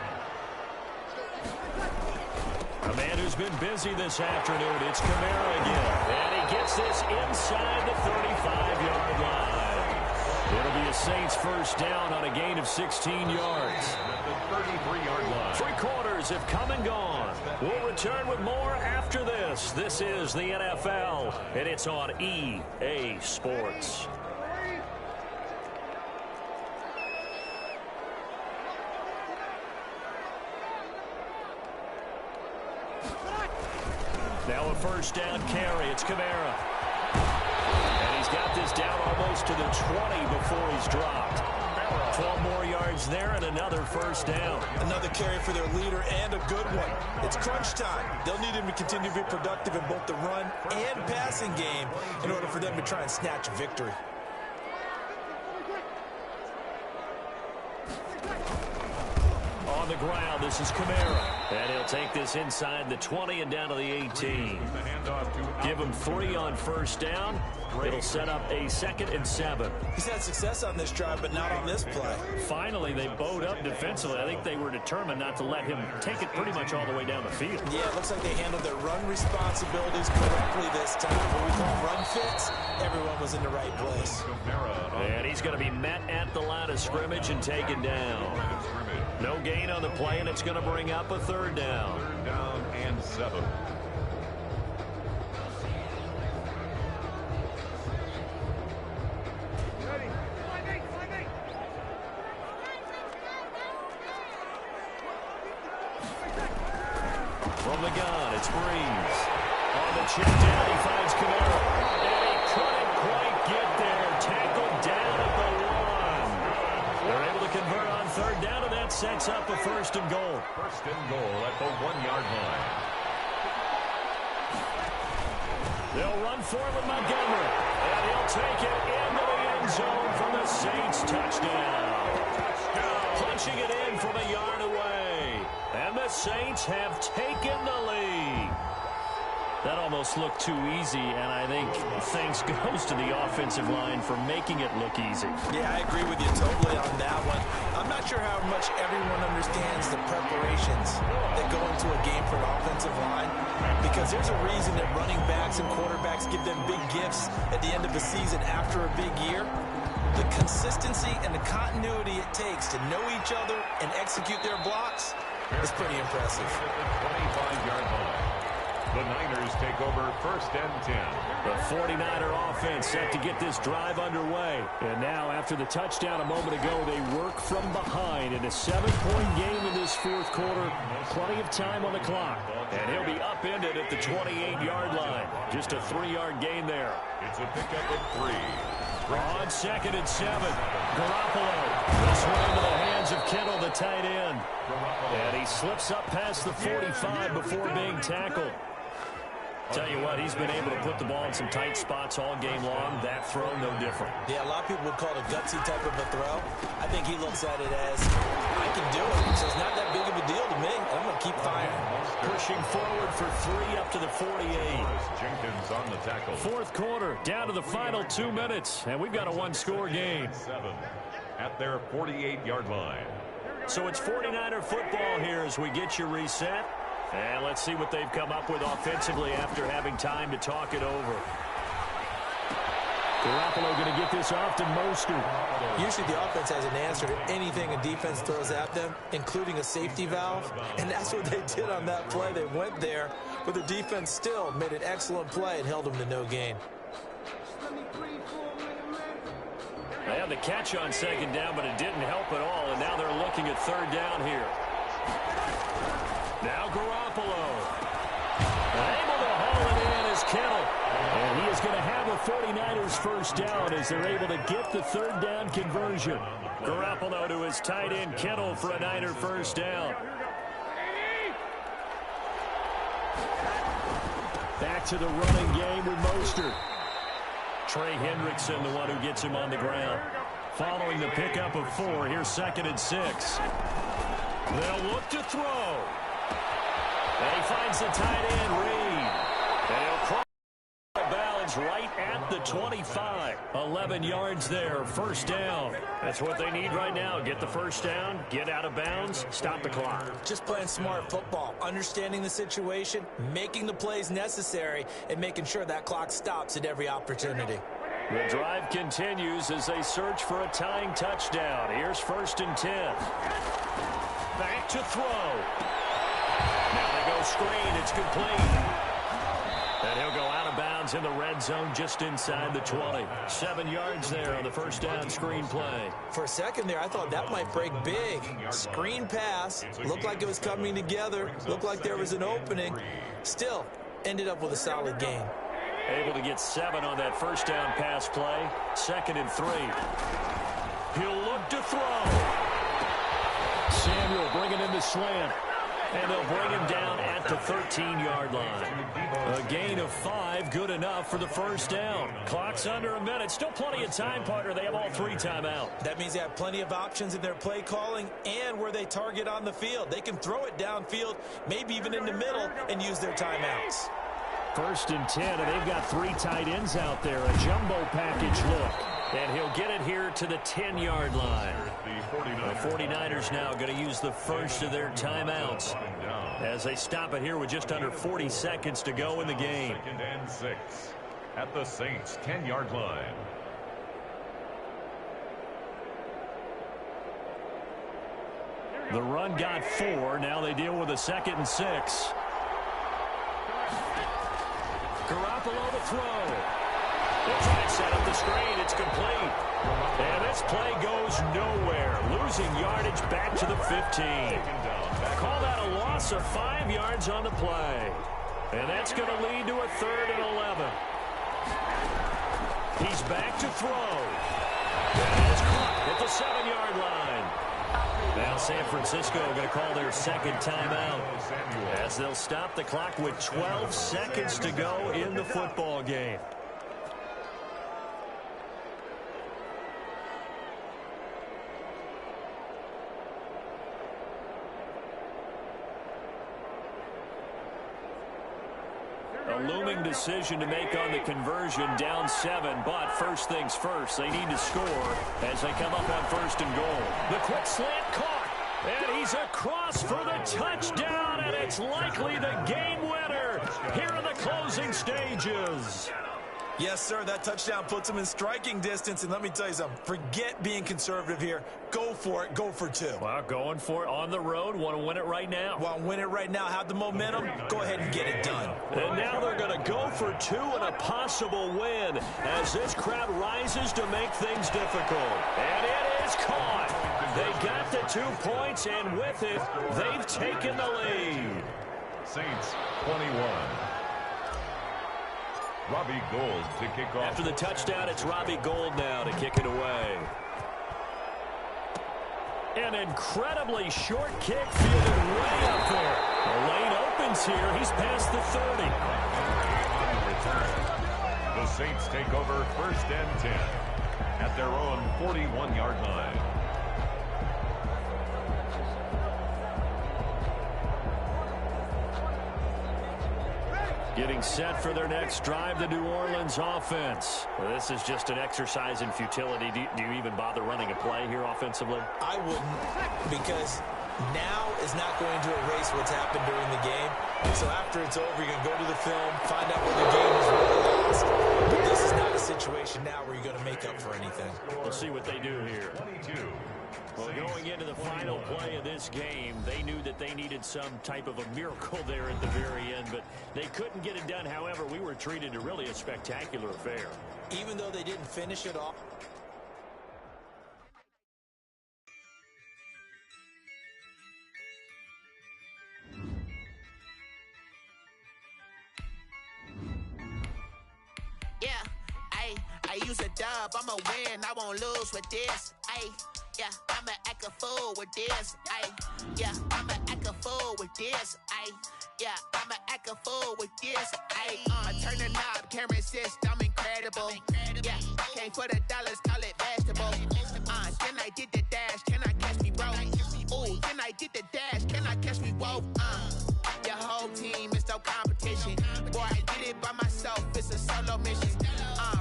Speaker 4: A man who's been busy this afternoon, it's Kamara again. And he gets this inside the 35-yard line. It'll be a Saints first down on a gain of 16 yards.
Speaker 5: At the 33-yard line.
Speaker 4: 3 quarters have come and gone. We'll return with more after this. This is the NFL, and it's on EA Sports. Now a first down carry. It's Kamara. And he's got this down almost to the 20 before he's dropped. 12 more yards there and another first down.
Speaker 6: Another carry for their leader and a good one. It's crunch time. They'll need him to continue to be productive in both the run and passing game in order for them to try and snatch a victory.
Speaker 4: On the ground, this is Kamara. And he'll take this inside the 20 and down to the 18. Give him 3 on first down. It'll set up a 2nd and 7.
Speaker 6: He's had success on this drive, but not on this play.
Speaker 4: Finally, they bowed up defensively. I think they were determined not to let him take it pretty much all the way down the field.
Speaker 6: Yeah, it looks like they handled their run responsibilities correctly this time. What we call run fits, everyone was in the right place.
Speaker 4: And he's going to be met at the line of scrimmage and taken down. No gain on the play, and it's going to bring up a 3rd down.
Speaker 5: 3rd down and 7.
Speaker 4: From the gun, it's Breeze. On the check down, he finds Kamara. And he couldn't quite get there. Tackled down at the 1. They're able to convert on 3rd down, and that sets up a 1st and goal.
Speaker 5: 1st and goal at the 1-yard line.
Speaker 4: They'll run forward with Montgomery. And he'll take it into the end zone for the Saints touchdown. Punching it in from a yard away. And the Saints have taken the lead. That almost looked too easy, and I think thanks goes to the offensive line for making it look easy.
Speaker 6: Yeah, I agree with you totally on that one. I'm not sure how much everyone understands the preparations that go into a game for an offensive line, because there's a reason that running backs and quarterbacks give them big gifts at the end of the season after a big year. The consistency and the continuity it takes to know each other and execute their blocks is pretty impressive.
Speaker 5: 25-yard line. The Niners take over 1st and 10.
Speaker 4: The 49er offense set to get this drive underway. And now, after the touchdown a moment ago, they work from behind in a 7-point game in this 4th quarter. Plenty of time on the clock. And he'll be upended at the 28-yard line. Just a 3-yard gain there.
Speaker 5: It's a pickup of 3.
Speaker 4: On 2nd and 7, Garoppolo. This one into the hands of Kittle, the tight end. And he slips up past the 45 before being tackled. Tell you what, he's been able to put the ball in some tight spots all game long. That throw, no different.
Speaker 6: Yeah, a lot of people would call it a gutsy type of a throw. I think he looks at it as, I can do it, so it's not that big of a deal to me. I'm going to keep firing.
Speaker 4: Pushing forward for 3 up to the 48.
Speaker 5: Jenkins on the tackle.
Speaker 4: 4th quarter, down to the final 2 minutes, and we've got a 1-score game.
Speaker 5: 7 at their 48-yard line.
Speaker 4: So it's 49er football here as we get you reset. And let's see what they've come up with offensively after having time to talk it over. Garoppolo going to get this off to Mostert.
Speaker 6: Usually the offense has an answer to anything a defense throws at them, including a safety valve. And that's what they did on that play. They went there, but the defense still made an excellent play and held them to no gain.
Speaker 4: They had the catch on 2nd down, but it didn't help at all. And now they're looking at 3rd down here. Now Garoppolo. Able to haul it in is Kittle. And he is going to have a 49ers first down as they're able to get the 3rd down conversion. Garoppolo to his tight end Kittle for a Niner first down. Back to the running game with Mostert. Trey Hendrickson, the one who gets him on the ground. Following the pickup of 4, here's 2nd and 6. They'll look to throw. And he finds the tight end, Reed. And he'll cross the bounds right at the 25. 11 yards there, first down. That's what they need right now. Get the first down, get out of bounds, stop the clock.
Speaker 6: Just playing smart football, understanding the situation, making the plays necessary, and making sure that clock stops at every opportunity.
Speaker 4: The drive continues as they search for a tying touchdown. Here's 1st and 10. Back to throw. Now they go screen. It's complete. And he'll go out of bounds in the red zone just inside the 20. 7 yards there on the first down screen play.
Speaker 6: For a second there, I thought that might break big. Screen pass. Looked like it was coming together. Looked like there was an opening. Still, ended up with a solid gain.
Speaker 4: Able to get 7 on that first down pass play. 2nd and 3. He'll look to throw. Samuel bringing in the slant. And they'll bring him down at the 13-yard line. A gain of 5, good enough for the first down. Clock's under a minute. Still plenty of time, partner. They have all 3 timeouts.
Speaker 6: That means they have plenty of options in their play calling and where they target on the field. They can throw it downfield, maybe even in the middle, and use their timeouts.
Speaker 4: 1st and 10, and they've got 3 tight ends out there. A jumbo package look. And he'll get it here to the 10-yard line. The 49ers now going to use the first of their timeouts as they stop it here with just under 40 seconds to go in the game.
Speaker 5: 2nd and 6 at the Saints' 10-yard line.
Speaker 4: The run got 4. Now they deal with a 2nd and 6. Garoppolo to throw. They'll try to set up the screen. It's complete. And this play goes nowhere. Losing yardage back to the 15. Call that a loss of 5 yards on the play. And that's going to lead to a 3rd and 11. He's back to throw. And it's caught at the 7-yard line. Now San Francisco going to call their 2nd timeout as they'll stop the clock with 12 seconds to go in the football game. A looming decision to make on the conversion, down 7, but first things first, they need to score as they come up on 1st and goal. The quick slant caught, and he's across for the touchdown, and it's likely the game winner here in the closing stages.
Speaker 6: Yes, sir, that touchdown puts them in striking distance, and let me tell you something, forget being conservative here. Go for it, go for 2.
Speaker 4: Well, going for it on the road, want to win it right now.
Speaker 6: Want to win it right now, have the momentum, go ahead and get it done.
Speaker 4: And now they're going to go for 2 and a possible win as this crowd rises to make things difficult. And it is caught. They got the 2 points, and with it, they've taken the lead.
Speaker 5: Saints 21. Robbie Gould to kick off.
Speaker 4: After the touchdown, it's Robbie Gould now to kick it away. An incredibly short kick fielded way up there. The lane opens here. He's past the 30.
Speaker 5: The Saints take over 1st and 10 at their own 41-yard line.
Speaker 4: Getting set for their next drive, the New Orleans offense. Well, this is just an exercise in futility. Do you even bother running a play here offensively?
Speaker 6: I wouldn't, because now is not going to erase what's happened during the game. So after it's over, you're going to go to the film, find out where the game was really lost. But this is not a situation now where you're going to make up for anything.
Speaker 4: We'll see what they do here.
Speaker 5: 22.
Speaker 4: Well, going into the final play of this game, they knew that they needed some type of a miracle there at the very end, but they couldn't get it done. However, we were treated to really a spectacular affair.
Speaker 6: Even though they didn't finish it off.
Speaker 9: Yeah, I use a dub, I'ma win, I won't lose with this. Yeah, I'ma act a fool with this. Yeah, I'ma act a fool with this. Yeah, I'ma act a fool with this. I turn the knob, camera assist, I'm incredible. Yeah, came for the dollars, call it vegetable. Then I did the dash, can I catch me, bro? Ooh, then I did the dash, can I catch me, whoa? Your whole team is no competition. Boy, I did it by myself, it's a solo mission.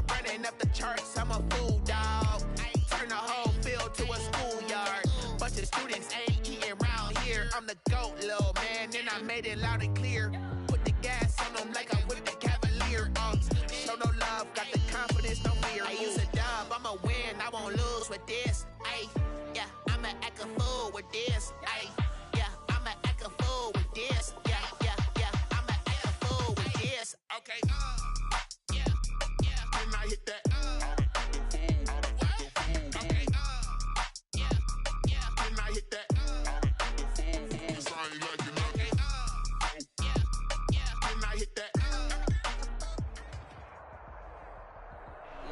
Speaker 9: Running up the charts, I'm a fool, dog. Turn the whole field to a schoolyard. Bunch of students ain't eating around here. I'm the GOAT, little man, and I made it loud and clear. Put the gas on them like I'm with the Cavalier. Show no love, got the confidence, no fear. I use a dub, I'ma win, I won't lose with this. Yeah, I'ma act a fool with this. Yeah, I'ma act a fool with this. Yeah.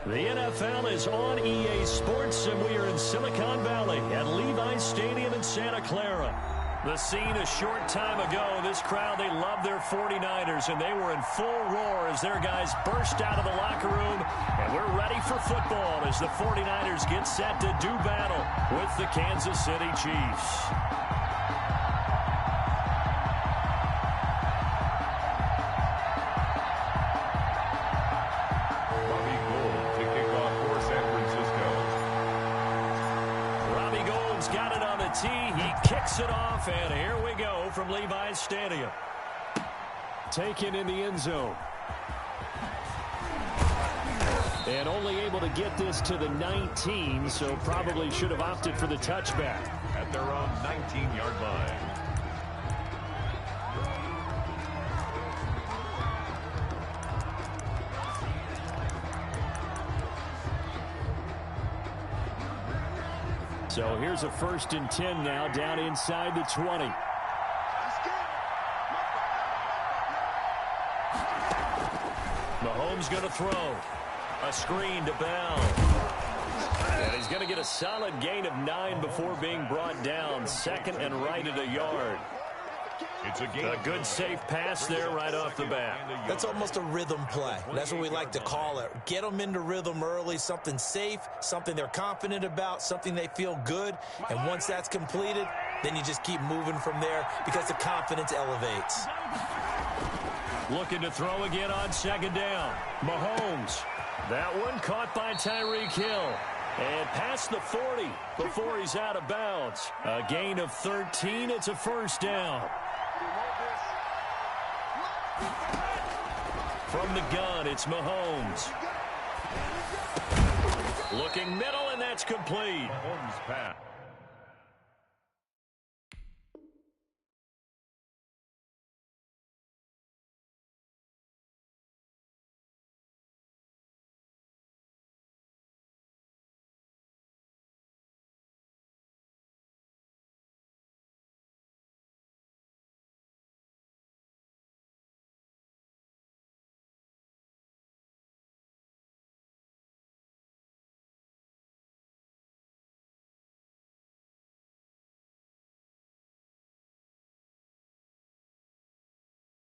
Speaker 4: The NFL is on EA Sports, and we are in Silicon Valley at Levi's Stadium in Santa Clara. The scene a short time ago, this crowd, they love their 49ers, and they were in full roar as their guys burst out of the locker room. And we're ready for football as the 49ers get set to do battle with the Kansas City Chiefs. He kicks it off, and here we go from Levi's Stadium. Taken in the end zone. And only able to get this to the 19, so probably should have opted for the touchback.
Speaker 5: At their own 19-yard line.
Speaker 4: So here's a 1st and 10 now, down inside the 20. Mahomes going to throw. A screen to Bell. And he's going to get a solid gain of 9 before being brought down. 2nd and right at a yard.
Speaker 5: It's a
Speaker 4: good safe pass there right off the bat.
Speaker 6: That's almost a rhythm play. That's what we like to call it. Get them into rhythm early, something safe, something they're confident about, something they feel good. And once that's completed, then you just keep moving from there because the confidence elevates.
Speaker 4: Looking to throw again on 2nd down. Mahomes. That one caught by Tyreek Hill. And past the 40 before he's out of bounds. A gain of 13. It's a 1st down. From the gun, it's Mahomes. Looking middle, and that's complete.
Speaker 5: Mahomes pass.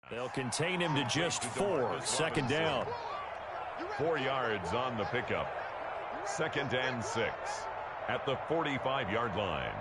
Speaker 4: They'll contain him to just 4. 2nd down.
Speaker 5: 4 yards on the pickup. 2nd and 6 at the 45-yard line.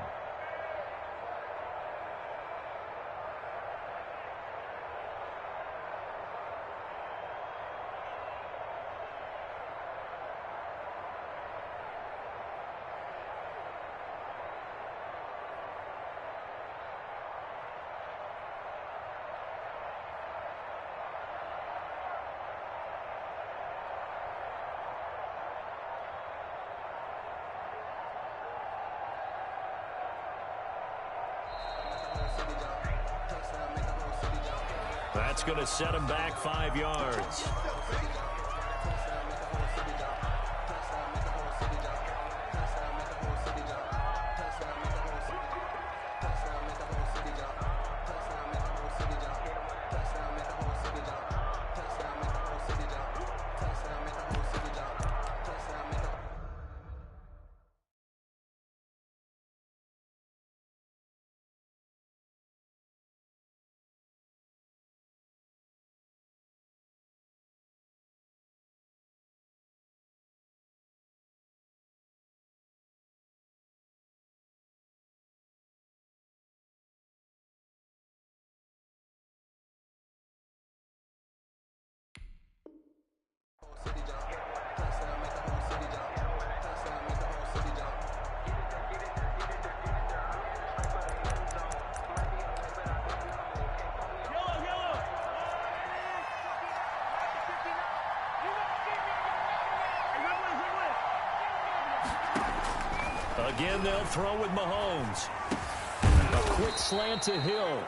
Speaker 4: That's going to set him back 5 yards. Again, they'll throw with Mahomes. A quick slant to Hill.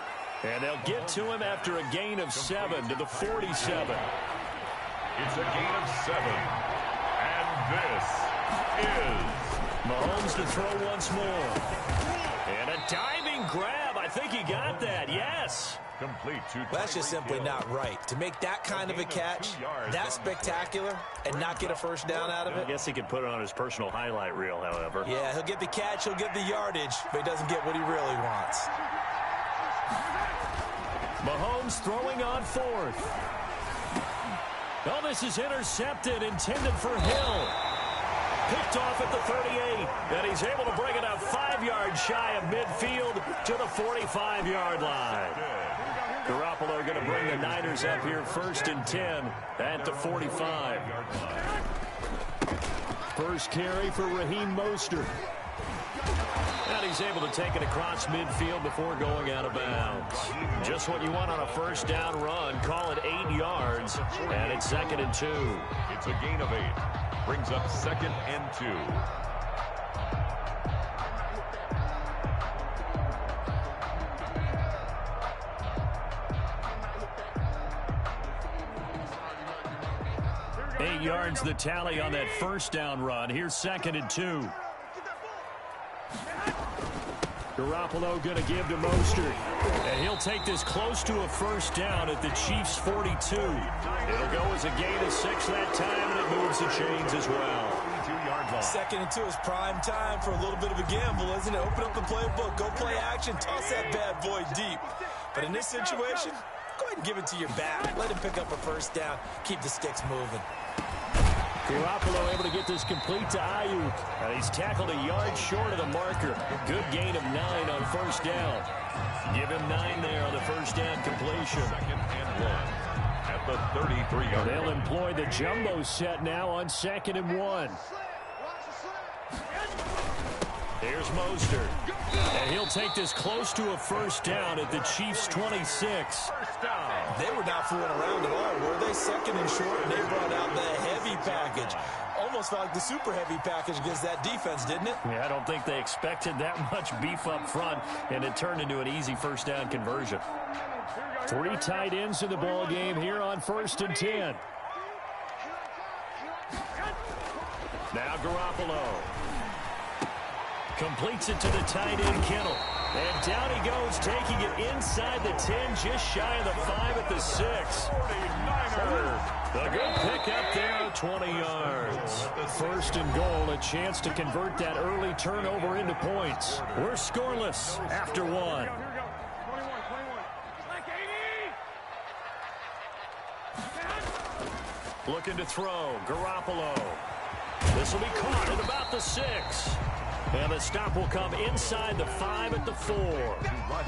Speaker 4: And they'll get to him after a gain of 7 to the 47.
Speaker 5: It's a gain of 7. And this is
Speaker 4: Mahomes to throw once more. And a diving grab. I think he got that, yes.
Speaker 5: Complete to
Speaker 6: Well, that's just simply not right. To make that kind of a catch, that spectacular, and not get a first down out of it.
Speaker 7: I guess he could put it on his personal highlight reel, however.
Speaker 6: Yeah, he'll get the catch, he'll get the yardage, but he doesn't get what he really wants.
Speaker 4: Mahomes throwing on fourth. Oh, this is intercepted, intended for Hill. Picked off at the 38, and he's able to bring it up 5 yards shy of midfield to the 45-yard line. Garoppolo going to bring the Niners up here 1st and 10 at the 45. First carry for Raheem Mostert. And he's able to take it across midfield before going out of bounds. Just what you want on a first down run. Call it 8 yards, and it's 2nd and 2.
Speaker 5: It's a gain of 8. Brings up 2nd and 2.
Speaker 4: Eight yards the tally on that first down run. Here's 2nd and 2. Garoppolo going to give to Mostert. And he'll take this close to a first down at the Chiefs' 42. It'll go as a gain of 6 that time, and it moves the chains as well.
Speaker 6: 2nd and 2 is prime time for a little bit of a gamble, isn't it? Open up the playbook, go play action, toss that bad boy deep. But in this situation, go ahead and give it to your back. Let him pick up a first down. Keep the sticks moving.
Speaker 4: Garoppolo able to get this complete to Ayuk. And he's tackled a yard short of the marker. Good gain of 9 on first down. Give him 9 there on the first down completion.
Speaker 5: 2nd and 1 at the 33-yard line.
Speaker 4: They'll employ the jumbo set now on 2nd and 1. Here's Mostert. And he'll take this close to a first down at the Chiefs' 26.
Speaker 6: They were not fooling around at all, were they? 2nd and short, and they brought out the heavy package. Almost felt like the super heavy package against that defense, didn't it?
Speaker 4: Yeah, I don't think they expected that much beef up front, and it turned into an easy first down conversion. 3 tight ends in the ball game here on 1st and 10. Now Garoppolo completes it to the tight end, Kittle. And down he goes, taking it inside the 10, just shy of the 5 at the 6. The good pick up there, 20 yards. 1st and goal, a chance to convert that early turnover into points. We're scoreless after 1. Looking to throw, Garoppolo. This will be caught at about the 6. And the stop will come inside the 5 at the 4.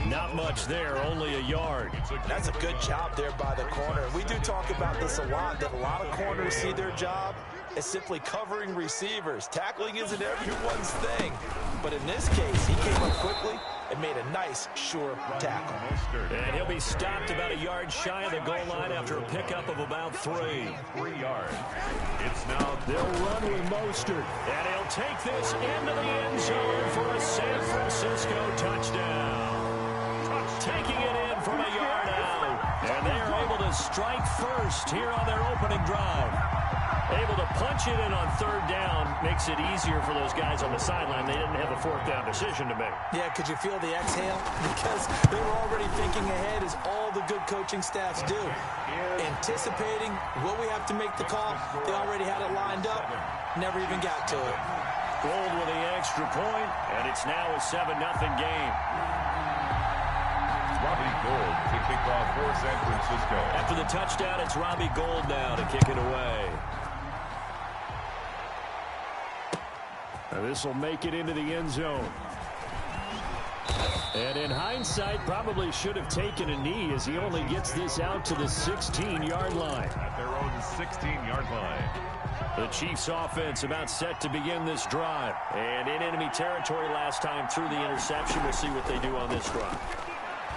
Speaker 4: Not much there, only a yard.
Speaker 6: That's a good job there by the corner. We do talk about this a lot, that a lot of corners see their job as simply covering receivers. Tackling isn't everyone's thing. But in this case, he came up quickly and made a nice, sure tackle.
Speaker 4: And he'll be stopped about a yard shy of the goal line after a pickup of about 3.
Speaker 5: 3 yards. It's now
Speaker 4: they'll run with Mostert. And he'll take this into the end zone for a San Francisco touchdown. Taking it in from a yard out. And they are able to strike first here on their opening drive. Able to punch it in on 3rd down. Makes it easier for those guys on the sideline. They didn't have a 4th down decision to make.
Speaker 6: Yeah, could you feel the exhale? Because they were already thinking ahead, as all the good coaching staffs do. Anticipating what we have to make the call. They already had it lined up. Never even got to it.
Speaker 4: Gold with the extra point, and it's now a 7-0 game.
Speaker 5: Robbie Gould to kick off for San Francisco.
Speaker 4: After the touchdown, it's Robbie Gould now to kick it away. This will make it into the end zone. And in hindsight, probably should have taken a knee, as he only gets this out to the 16-yard line.
Speaker 5: At their own 16-yard line.
Speaker 4: The Chiefs offense about set to begin this drive. And in enemy territory last time through the interception. We'll see what they do on this drive.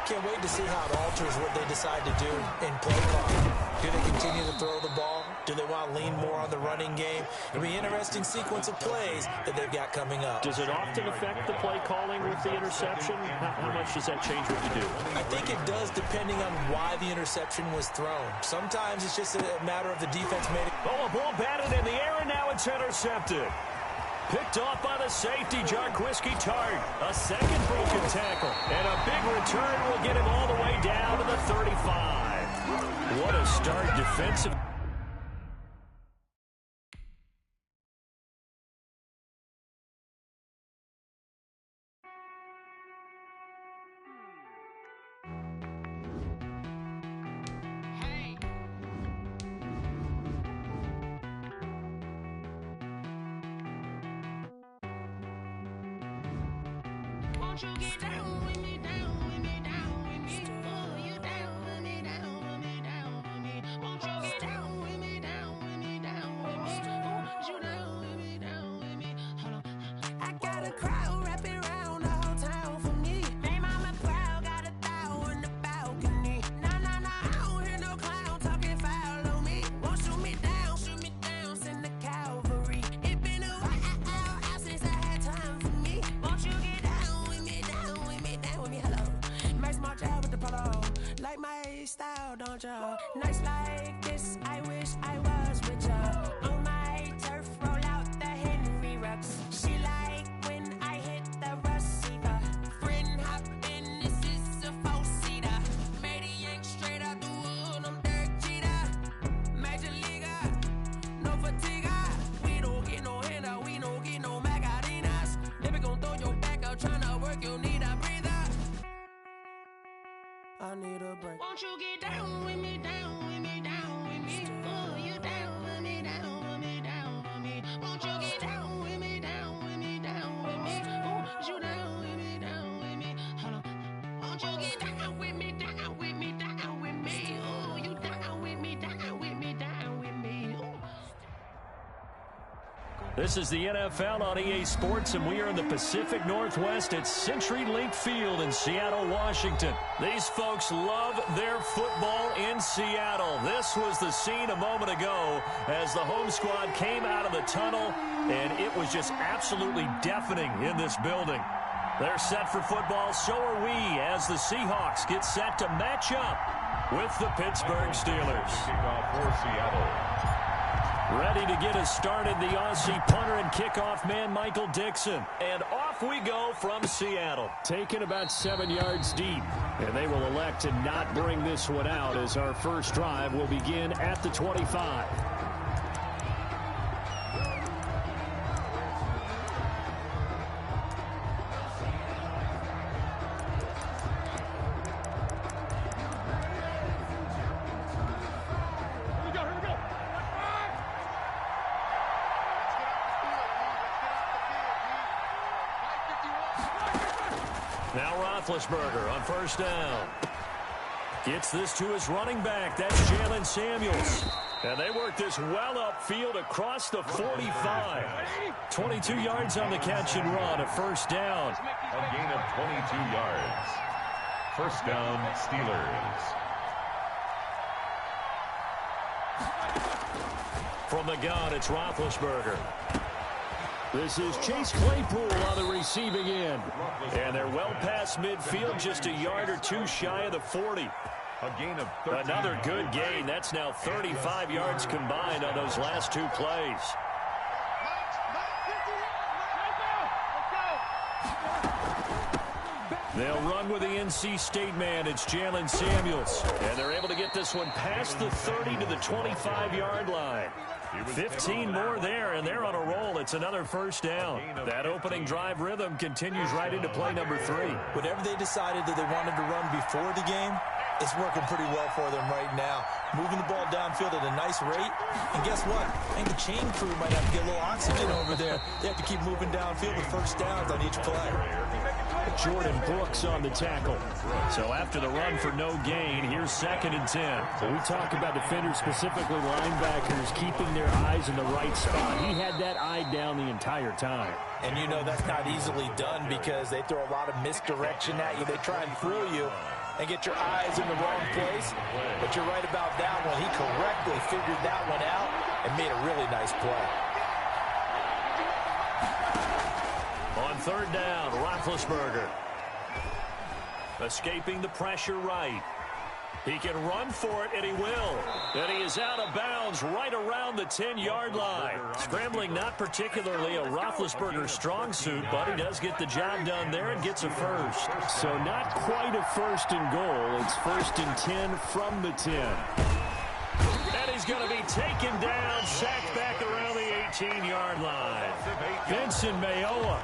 Speaker 6: Can't wait to see how it alters what they decide to do in play calling. Do they continue to throw the ball? Do they want to lean more on the running game? It'll be an interesting sequence of plays that they've got coming up.
Speaker 4: Does it often affect the play calling with the interception? How much does that change what you do?
Speaker 6: I think it does, depending on why the interception was thrown. Sometimes it's just a matter of the defense made it.
Speaker 4: Oh, a ball batted in the air, and now it's intercepted. Picked off by the safety, Jarquiski Tart. A second broken tackle. And a big return will get him all the way down to the 35. What a start defensive.
Speaker 10: Won't you get down with me, down with me, down with me? Oh, you down with me, down with me, down with me. Won't you get down with me, down with me, down with me? Oh, you down with me, down with me? Hold on. I got a crowd wrapping around the whole town for me. Hey, mama proud, got a thou in the balcony. Nah, nah, nah, I don't hear no clown talking foul on me. Won't shoot me down, send the cavalry. It been a while since I had time for me. Won't you get down with me, down with me, down with me? Hello. Max March out with the polo. Like my style, don't ya? Nights like this, I wish I was with ya. On my turf, roll out the Henry Rux. She like when I hit the receiver. Friend hop in, this is a four-seater. Made a yank straight out the wood, I'm Derek Jeter. Major leaguer, no fatigue. We don't get no handout, we don't get no Magarinas. Never gon' throw your back out, tryna work, you need a breather. I need a break. Won't you get down with me, down with me, down with me? Oh, you down with me, down with me, down with me? Won't you get down with me, down with me, down with me? Oh, you down with me, down with me? Hold on. Won't you get down with me, down with me, down with me? Oh, you down with me, down with me, down with me? Ooh.
Speaker 4: This is the NFL on EA Sports, and we are in the Pacific Northwest at CenturyLink Field in Seattle, Washington. These folks love their football in Seattle. This was the scene a moment ago as the home squad came out of the tunnel, and it was just absolutely deafening in this building. They're set for football, so are we, as the Seahawks get set to match up with the Pittsburgh Steelers.
Speaker 5: Kickoff for Seattle.
Speaker 4: Ready to get us started, the Aussie punter and kickoff man, Michael Dixon. And off we go from Seattle. Taken about 7 yards deep. And they will elect to not bring this one out as our first drive will begin at the 25. Now Roethlisberger on first down. Gets this to his running back. That's Jalen Samuels. And they work this well upfield across the 45. 22 yards on the catch and run. A first down.
Speaker 5: A gain of 22 yards. First down, Steelers.
Speaker 4: From the gun, it's Roethlisberger. This is Chase Claypool on the receiving end. And they're well past midfield, just a yard or two shy of the 40.
Speaker 5: A gain of 13.
Speaker 4: Another good gain. That's now 35 yards combined on those last two plays. They'll run with the NC State man. It's Jalen Samuels. And they're able to get this one past the 30 to the 25-yard line. 15 more there, and they're on a roll. It's another first down. That opening drive rhythm continues right into play number 3.
Speaker 6: Whatever they decided that they wanted to run before the game, it's working pretty well for them right now. Moving the ball downfield at a nice rate. And guess what? I think the chain crew might have to get a little oxygen over there. They have to keep moving downfield with first downs on each play.
Speaker 4: Jordan Brooks on the tackle. So after the run for no gain, here's 2nd and 10.
Speaker 7: When we talk about defenders, specifically linebackers, keeping their eyes in the right spot, he had that eye down the entire time.
Speaker 6: And you know that's not easily done because they throw a lot of misdirection at you. They try and fool you and get your eyes in the wrong place. But you're right about that one. He correctly figured that one out and made a really nice play.
Speaker 4: On third down, Roethlisberger. Escaping the pressure right. He can run for it, and he will. And he is out of bounds right around the 10-yard line. Scrambling not particularly a Roethlisberger strong suit, but he does get the job done there and gets a first.
Speaker 7: So not quite a first and goal. It's 1st and 10 from the 10.
Speaker 4: And he's going to be taken down, sacked back around the 18-yard line. Vincent Mayoa.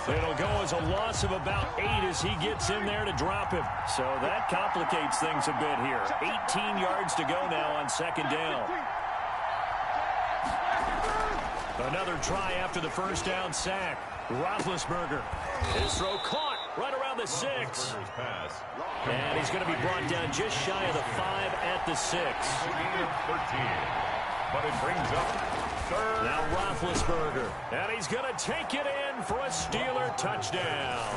Speaker 4: It'll go as a loss of about 8 as he gets in there to drop him. So that complicates things a bit here. 18 yards to go now on 2nd down. Another try after the first down sack. Roethlisberger. His throw caught right around the 6. And he's going to be brought down just shy of the 5 at the 6.
Speaker 5: But it brings up 3rd.
Speaker 4: Now Roethlisberger. And he's going to take it in for a Steeler touchdown.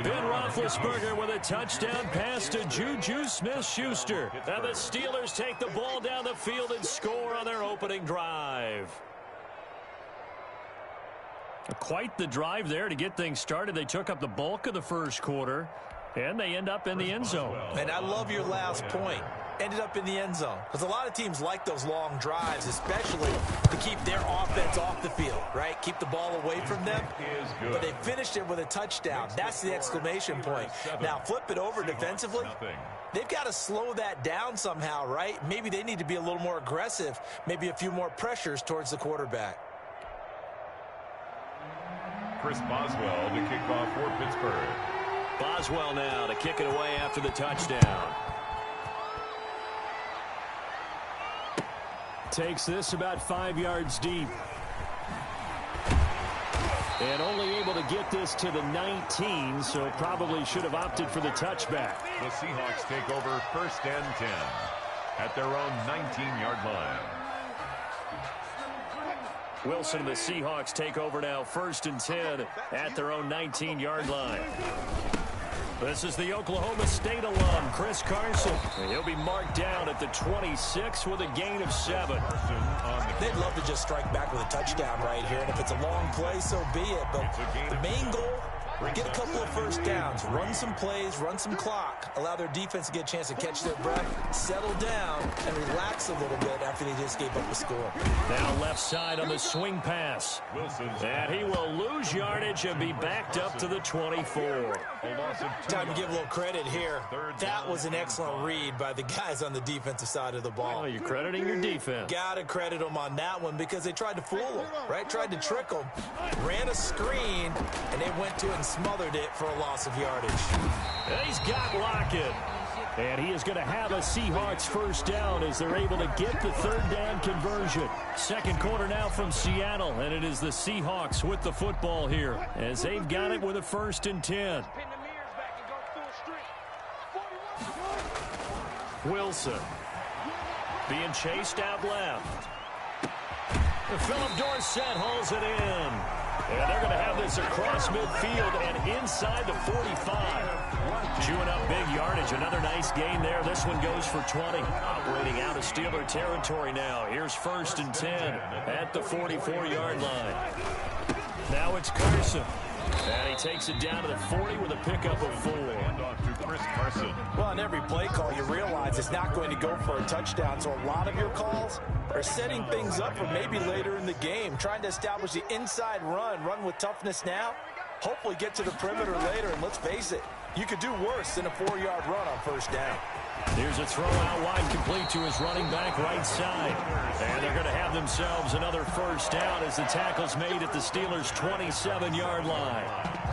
Speaker 4: Ben Roethlisberger with a touchdown pass to Juju Smith-Schuster. And the Steelers take the ball down the field and score on their opening drive. Quite the drive there to get things started. They took up the bulk of the first quarter, and they end up in the end zone.
Speaker 6: And I love your last point. Ended up in the end zone. Because a lot of teams like those long drives, especially to keep their offense off the field, right? Keep the ball away from them. But they finished it with a touchdown. That's the exclamation point. Now, flip it over defensively. They've got to slow that down somehow, right? Maybe they need to be a little more aggressive. Maybe a few more pressures towards the quarterback.
Speaker 5: Chris Boswell to kick off for Pittsburgh.
Speaker 4: Boswell now to kick it away after the touchdown.
Speaker 7: Takes this about 5 yards deep. And only able to get this to the 19, so probably should have opted for the touchback.
Speaker 5: The Seahawks take over 1st and 10 at their own 19-yard line.
Speaker 4: Wilson and the Seahawks take over now 1st and 10 at their own 19-yard line. This is the Oklahoma State alum, Chris Carson. He'll be marked down at the 26 with a gain of 7.
Speaker 6: They'd love to just strike back with a touchdown right here. And if it's a long play, so be it. But the main goal, get a couple of first downs, run some plays, run some clock, allow their defense to get a chance to catch their breath, settle down, and relax a little bit after they just gave up a score.
Speaker 4: Now left side on the swing pass. And he will lose yardage and be backed up to the 24.
Speaker 6: Time to give a little credit here. That was an excellent read by the guys on the defensive side of the ball.
Speaker 4: Oh, you're crediting your defense.
Speaker 6: Got to credit them on that one because they tried to fool them, right? Tried to trick them. Ran a screen, and they went to it and smothered it for a loss of yardage.
Speaker 4: And he's got Lockett. And he is going to have a Seahawks first down as they're able to get the 3rd down conversion. Second quarter now from Seattle, and it is the Seahawks with the football here as they've got it with a 1st and 10. Wilson being chased out left. Philip Dorsett hauls it in. And they're going to have this across midfield and inside the 45. Chewing up big yardage. Another nice gain there. This one goes for 20. Operating out of Steeler territory now. Here's 1st and 10 at the 44-yard line. Now it's Carson. And he takes it down to the 40 with a pickup of 4.
Speaker 6: Well, on every play call, you realize it's not going to go for a touchdown. So a lot of your calls are setting things up for maybe later in the game, trying to establish the inside run with toughness now, hopefully get to the perimeter later. And let's face it, you could do worse than a 4-yard run on 1st down.
Speaker 4: Here's a throw out wide complete to his running back right side. And they're going to have themselves another first down as the tackle's made at the Steelers' 27-yard line.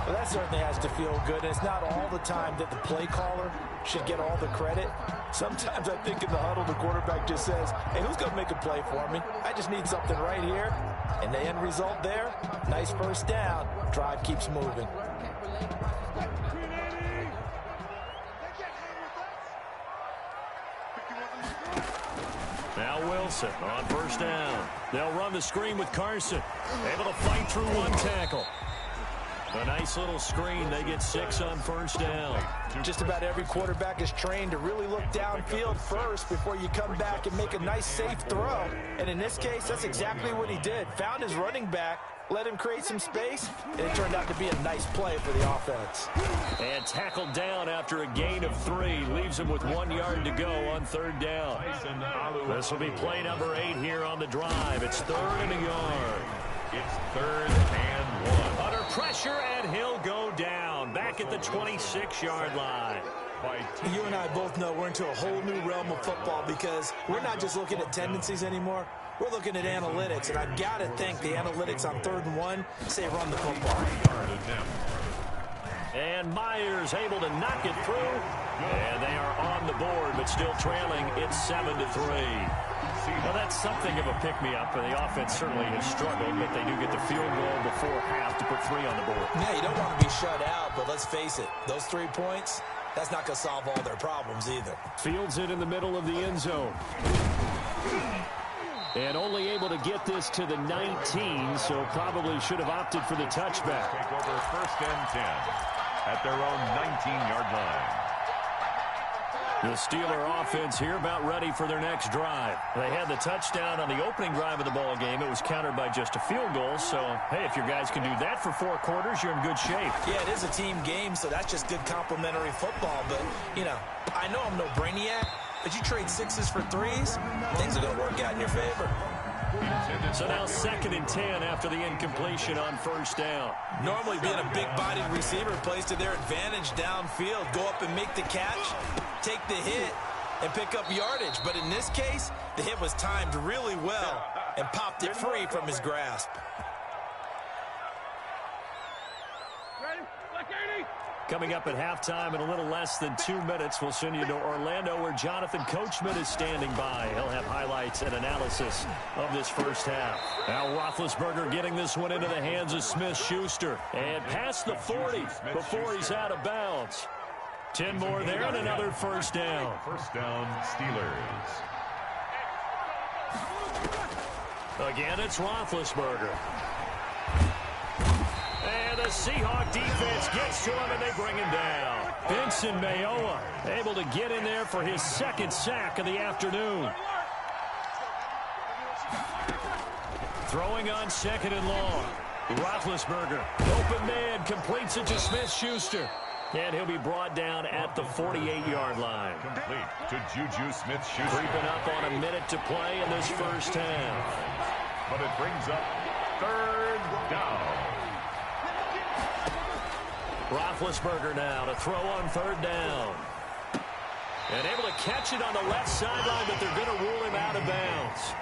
Speaker 6: Well, that certainly has to feel good. It's not all the time that the play caller should get all the credit. Sometimes I think in the huddle, the quarterback just says, hey, who's going to make a play for me? I just need something right here. And the end result there, nice first down. Drive keeps moving.
Speaker 4: Now Wilson on 1st down. They'll run the screen with Carson. Able to fight through one tackle. A nice little screen. They get 6 on first down.
Speaker 6: Just about every quarterback is trained to really look downfield first before you come back and make a nice, safe throw. And in this case, that's exactly what he did. Found his running back, let him create some space, and it turned out to be a nice play for the offense.
Speaker 4: And tackled down after a gain of 3. Leaves him with 1 yard to go on third down. This will be play number 8 here on the drive. It's 3rd and a yard.
Speaker 5: It's 3rd and 1.
Speaker 4: Under pressure, and he'll go down. Back at the 26-yard line.
Speaker 6: You and I both know we're into a whole new realm of football because we're not just looking at tendencies anymore. We're looking at analytics, and I've got to think the analytics on 3rd and 1 say run the football.
Speaker 4: And Myers able to knock it through. And they are on the board, but still trailing. It's 7-3. Well, that's something of a pick-me-up, and the offense certainly has struggled, but they do get the field goal before half to put 3 on the board.
Speaker 6: Yeah, you don't want to be shut out, but let's face it, those 3 points, that's not going to solve all their problems either.
Speaker 4: Fields it in the middle of the end zone. And only able to get this to the 19, so probably should have opted for the touchback.
Speaker 5: Take over 1st and 10 at their own 19-yard line.
Speaker 4: The Steeler offense here about ready for their next drive. They had the touchdown on the opening drive of the ball game. It was countered by just a field goal. So, hey, if your guys can do that for 4 quarters, you're in good shape.
Speaker 6: Yeah, it is a team game, so that's just good complementary football. But, you know, I know I'm no brainiac, but you trade 6s for 3s, things are going to work out in your favor.
Speaker 4: So now 2nd and 10 after the incompletion on first down.
Speaker 6: Normally being a big-bodied receiver plays to their advantage downfield. Go up and make the catch, take the hit, and pick up yardage. But in this case, the hit was timed really well and popped it free from his grasp.
Speaker 4: Coming up at halftime in a little less than 2 minutes, we'll send you to Orlando where Jonathan Coachman is standing by. He'll have highlights and analysis of this first half. Now Roethlisberger getting this one into the hands of Smith-Schuster. And past the 40 before he's out of bounds. 10 more there and another first down.
Speaker 5: First down, Steelers.
Speaker 4: Again, it's Roethlisberger. And the Seahawk defense gets to him, and they bring him down. Benson Mayowa able to get in there for his 2nd sack of the afternoon. Throwing on 2nd and long. Roethlisberger, open man, completes it to Smith-Schuster. And he'll be brought down at the 48-yard line.
Speaker 5: Complete to Juju Smith-Schuster.
Speaker 4: Creeping up on a minute to play in this first half.
Speaker 5: But it brings up 3rd down.
Speaker 4: Roethlisberger now to throw on 3rd down. And able to catch it on the left sideline, but they're going to rule him out of bounds.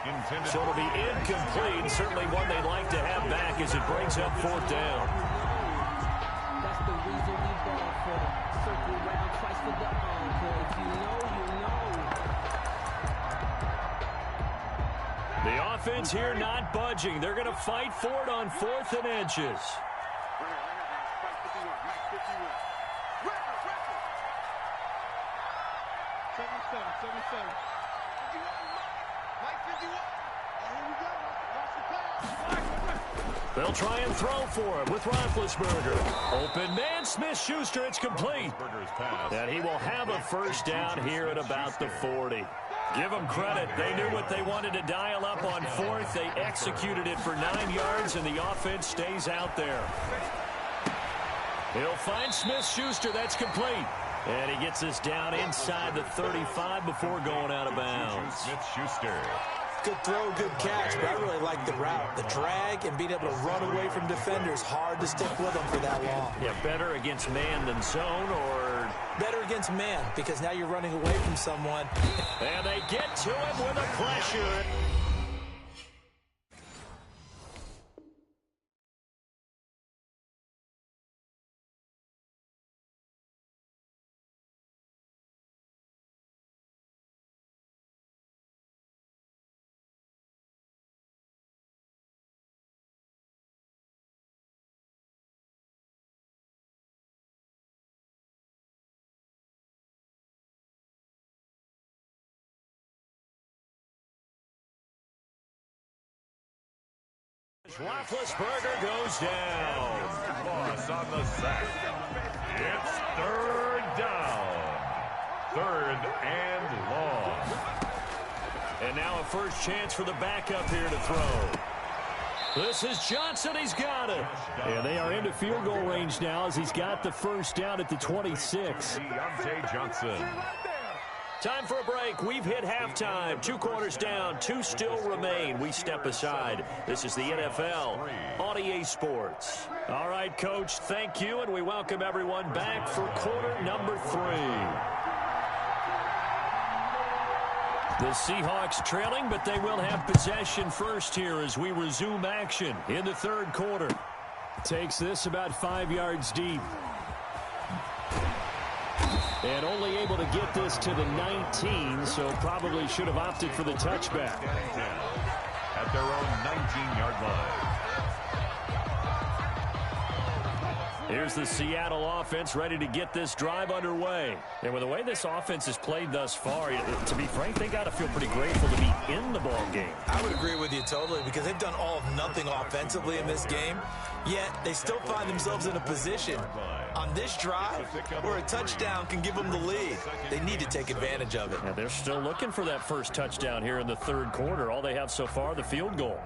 Speaker 4: So it'll be incomplete. Certainly one they'd like to have back as it brings up 4th down.
Speaker 8: That's the reason we ball for. Circle round twice for the encore. If you know, you know.
Speaker 4: The offense here not budging. They're going to fight for it on 4th and inches. They'll try and throw for him with Roethlisberger. Open man, Smith-Schuster, it's complete. And he will have a first down here at about the 40. Give them credit. They knew what they wanted to dial up on 4th. They executed it for 9 yards, and the offense stays out there. He'll find Smith-Schuster. That's complete. And he gets us down inside the 35 before going out of bounds.
Speaker 5: Smith-Schuster.
Speaker 6: Good throw, good catch, but I really like the route. The drag and being able to run away from defenders, hard to stick with them for that long.
Speaker 4: Yeah, better against man than zone, or
Speaker 6: better against man, because now you're running away from someone.
Speaker 4: And they get to him with a pressure. Roethlisberger goes down.
Speaker 5: Moss on the sack. It's third down. Third and long.
Speaker 4: And now a first chance for the backup here to throw. This is Johnson. He's got it. And they are into field goal range now as he's got the first down at the 26.
Speaker 5: Deontay Johnson.
Speaker 4: Time for a break. We've hit halftime. 2 quarters down. 2 still remain. We step aside. This is the NFL on EA Sports. All right, Coach, thank you, and we welcome everyone back for quarter number 3. The Seahawks trailing, but they will have possession first here as we resume action in the third quarter. Takes this about 5 yards deep. And only able to get this to the 19, so probably should have opted for the touchback.
Speaker 5: At their own 19-yard line.
Speaker 4: Here's the Seattle offense ready to get this drive underway. And with the way this offense has played thus far, to be frank, they got to feel pretty grateful to be in the ball game.
Speaker 6: I would agree with you totally because they've done all of nothing offensively in this game, yet they still find themselves in a position on this drive where a touchdown can give them the lead. They need to take advantage of it.
Speaker 4: And they're still looking for that first touchdown here in the third quarter. All they have so far, the field goal.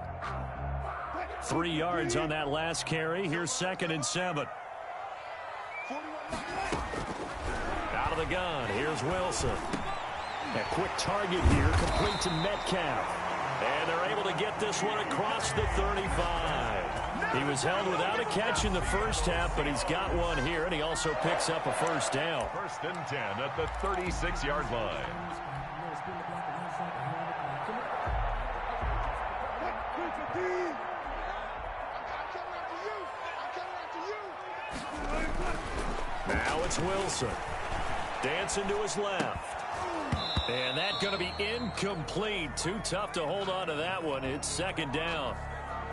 Speaker 4: 3 yards on that last carry. Here's 2nd and 7. Out of the gun, here's Wilson. A quick target here, complete to Metcalf. And they're able to get this one across the 35. He was held without a catch in the first half, but he's got one here, and he also picks up a first down.
Speaker 5: 1st and 10 at the 36-yard line.
Speaker 4: Now it's Wilson. Dancing to his left. And that's going to be incomplete. Too tough to hold on to that one. It's 2nd down.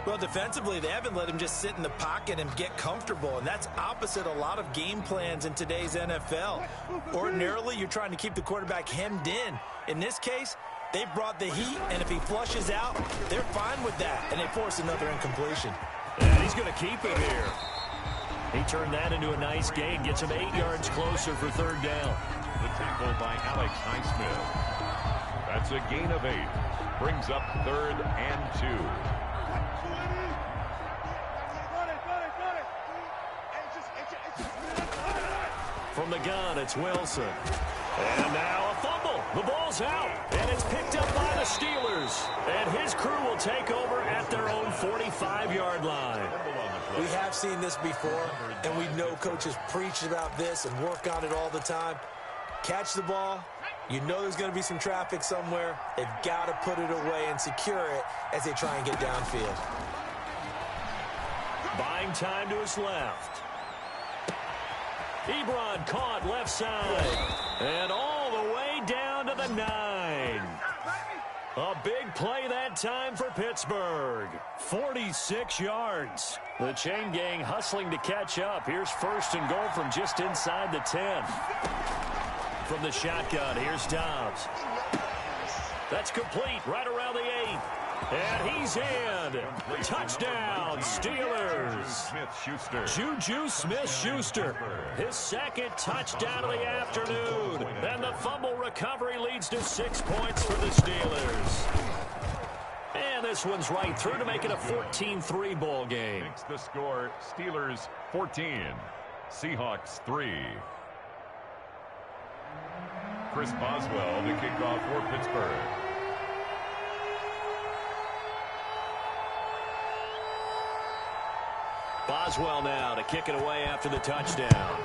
Speaker 6: Well, defensively, they haven't let him just sit in the pocket and get comfortable, and that's opposite a lot of game plans in today's NFL. Ordinarily, you're trying to keep the quarterback hemmed in. In this case, they brought the heat, and if he flushes out, they're fine with that, and they force another incompletion.
Speaker 4: And he's going to keep it here. He turned that into a nice gain, gets him 8 yards closer for 3rd down.
Speaker 5: The tackle by Alex Highsmith. That's a gain of 8. Brings up 3rd and 2.
Speaker 4: From the gun, it's Wilson. And now a fumble. The ball's out, and it's picked up by the Steelers. And his crew will take over at their own 45-yard line.
Speaker 6: We have seen this before, and we know coaches preach about this and work on it all the time. Catch the ball. You know there's going to be some traffic somewhere. They've got to put it away and secure it as they try and get downfield.
Speaker 4: Buying time to his left. Ebron caught left side. And all the way down to the 9. A big play that time for Pittsburgh. 46 yards. The chain gang hustling to catch up. Here's 1st and goal from just inside the 10. From the shotgun, here's Dobbs. That's complete right around the 8. And he's in. Touchdown, Steelers. Juju Smith-Schuster. His 2nd touchdown of the afternoon. And the fumble recovery leads to 6 points for the Steelers. And this one's right through to make it a 14-3 ball game.
Speaker 5: Makes the score Steelers 14, Seahawks 3. Chris Boswell, the kickoff for Pittsburgh.
Speaker 4: Boswell now to kick it away after the touchdown.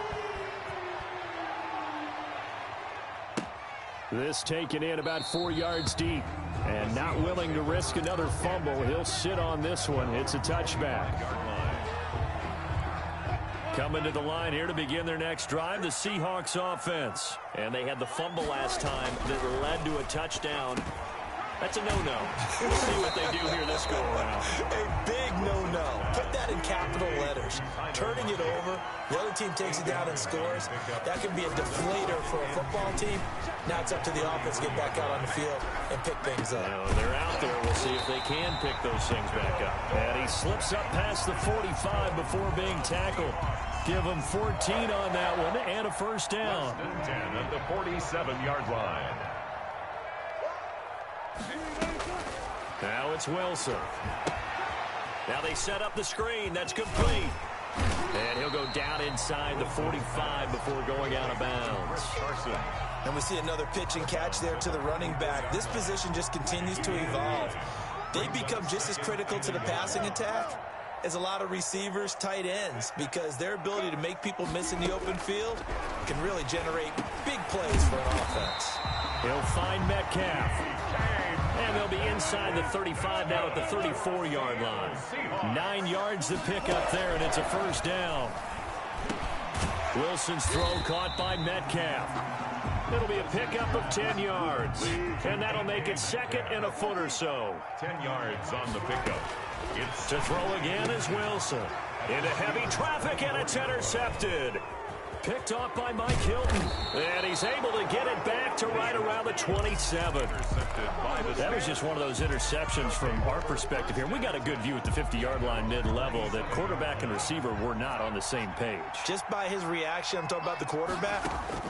Speaker 4: This taken in about 4 yards deep. And not willing to risk another fumble. He'll sit on this one. It's a touchback. Coming to the line here to begin their next drive, the Seahawks offense. And they had the fumble last time that led to a touchdown. That's a no-no. We'll see what they do here this go-around.
Speaker 6: A big no-no. Put that in capital letters. Turning it over, the other team takes it down and scores. That can be a deflator for a football team. Now it's up to the offense to get back out on the field and pick things up.
Speaker 4: Well, they're out there. We'll see if they can pick those things back up. And he slips up past the 45 before being tackled. Give him 14 on that one and a first down.
Speaker 5: 10 at the 47-yard line.
Speaker 4: Now it's Wilson. Now they set up the screen. That's complete. And he'll go down inside the 45 before going out of bounds.
Speaker 6: And we see another pitch and catch there to the running back. This position just continues to evolve. They become just as critical to the passing attack as a lot of receivers, tight ends, because their ability to make people miss in the open field can really generate big plays for an offense.
Speaker 4: He'll find Metcalf. And they'll be inside the 35 now at the 34-yard line. 9 yards to pick up there, and it's a first down. Wilson's throw caught by Metcalf. It'll be a pickup of 10 yards. And that'll make it second and a foot or so.
Speaker 5: 10 yards on the pickup. It's
Speaker 4: to throw again is Wilson. Into heavy traffic, and it's intercepted. Picked off by Mike Hilton. And he's able to get it back to right around the 27. That was just one of those interceptions from our perspective here. We got a good view at the 50-yard line mid-level that quarterback and receiver were not on the same page.
Speaker 6: Just by his reaction, I'm talking about the quarterback,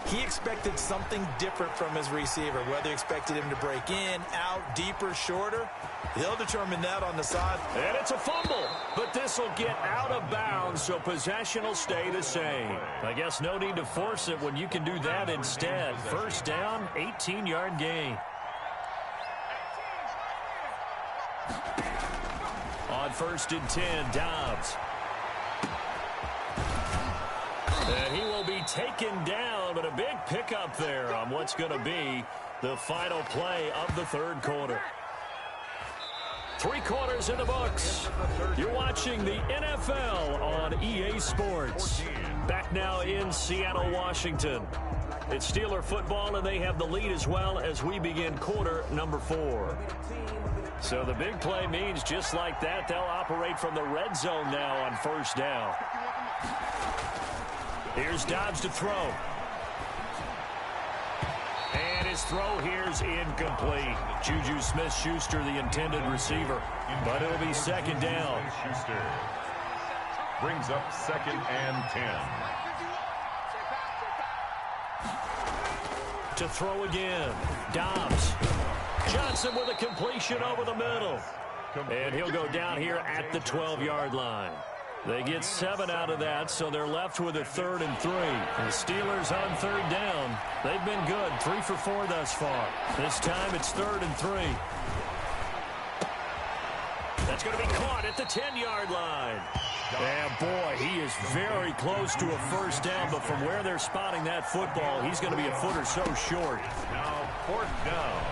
Speaker 6: he expected something different from his receiver, whether he expected him to break in, out, deeper, shorter. They'll determine that on the side.
Speaker 4: And it's a fumble, but this will get out of bounds, so possession will stay the same. I guess no need to force it when you can do that instead. First down, 18-yard gain. On 1st and 10, Dobbs. And he will be taken down, but a big pickup there on what's going to be the final play of the third quarter. 3 quarters in the books. You're watching the NFL on EA Sports. Back now in Seattle, Washington. It's Steeler football, and they have the lead as well as we begin quarter number 4. So the big play means just like that, they'll operate from the red zone now on first down. Here's Dobbs to throw. And his throw here's incomplete. Juju Smith-Schuster, the intended receiver. But it'll be second down.
Speaker 5: Schuster brings up 2nd and 10.
Speaker 4: To throw again. Dobbs. Johnson with a completion over the middle. And he'll go down here at the 12-yard line. They get 7 out of that, so they're left with a 3rd and 3. The Steelers on 3rd down. They've been good, 3 for 4 thus far. This time it's 3rd and 3. That's going to be caught at the 10-yard line. And boy, he is very close to a first down, but from where they're spotting that football, he's going to be a foot or so short.
Speaker 5: Now 4th down.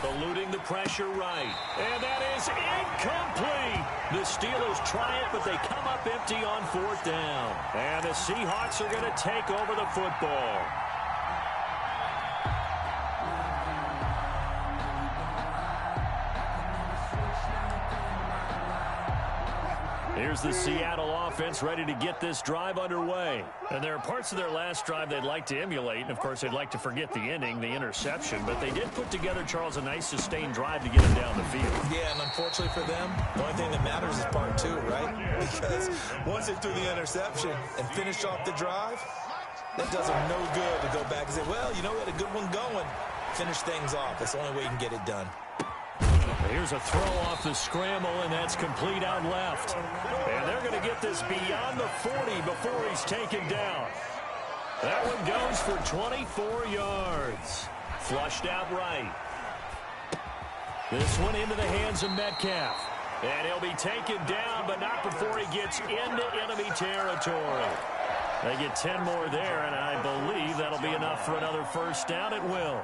Speaker 4: Eluding the pressure right. And that is incomplete. The Steelers try it, but they come up empty on 4th down. And the Seahawks are going to take over the football. Here's the Seattle offense ready to get this drive underway. And there are parts of their last drive they'd like to emulate. And, of course, they'd like to forget the ending, the interception. But they did put together, Charles, a nice sustained drive to get them down the field.
Speaker 6: Yeah, and unfortunately for them, the only thing that matters is part 2, right? Because once they threw the interception and finished off the drive, that does them no good to go back and say, well, you know, we had a good one going. Finish things off. That's the only way you can get it done.
Speaker 4: Here's a throw off the scramble, and that's complete out left. And they're going to get this beyond the 40 before he's taken down. That one goes for 24 yards. Flushed out right. This one into the hands of Metcalf. And he'll be taken down, but not before he gets into enemy territory. They get 10 more there, and I believe that'll be enough for another first down. It will.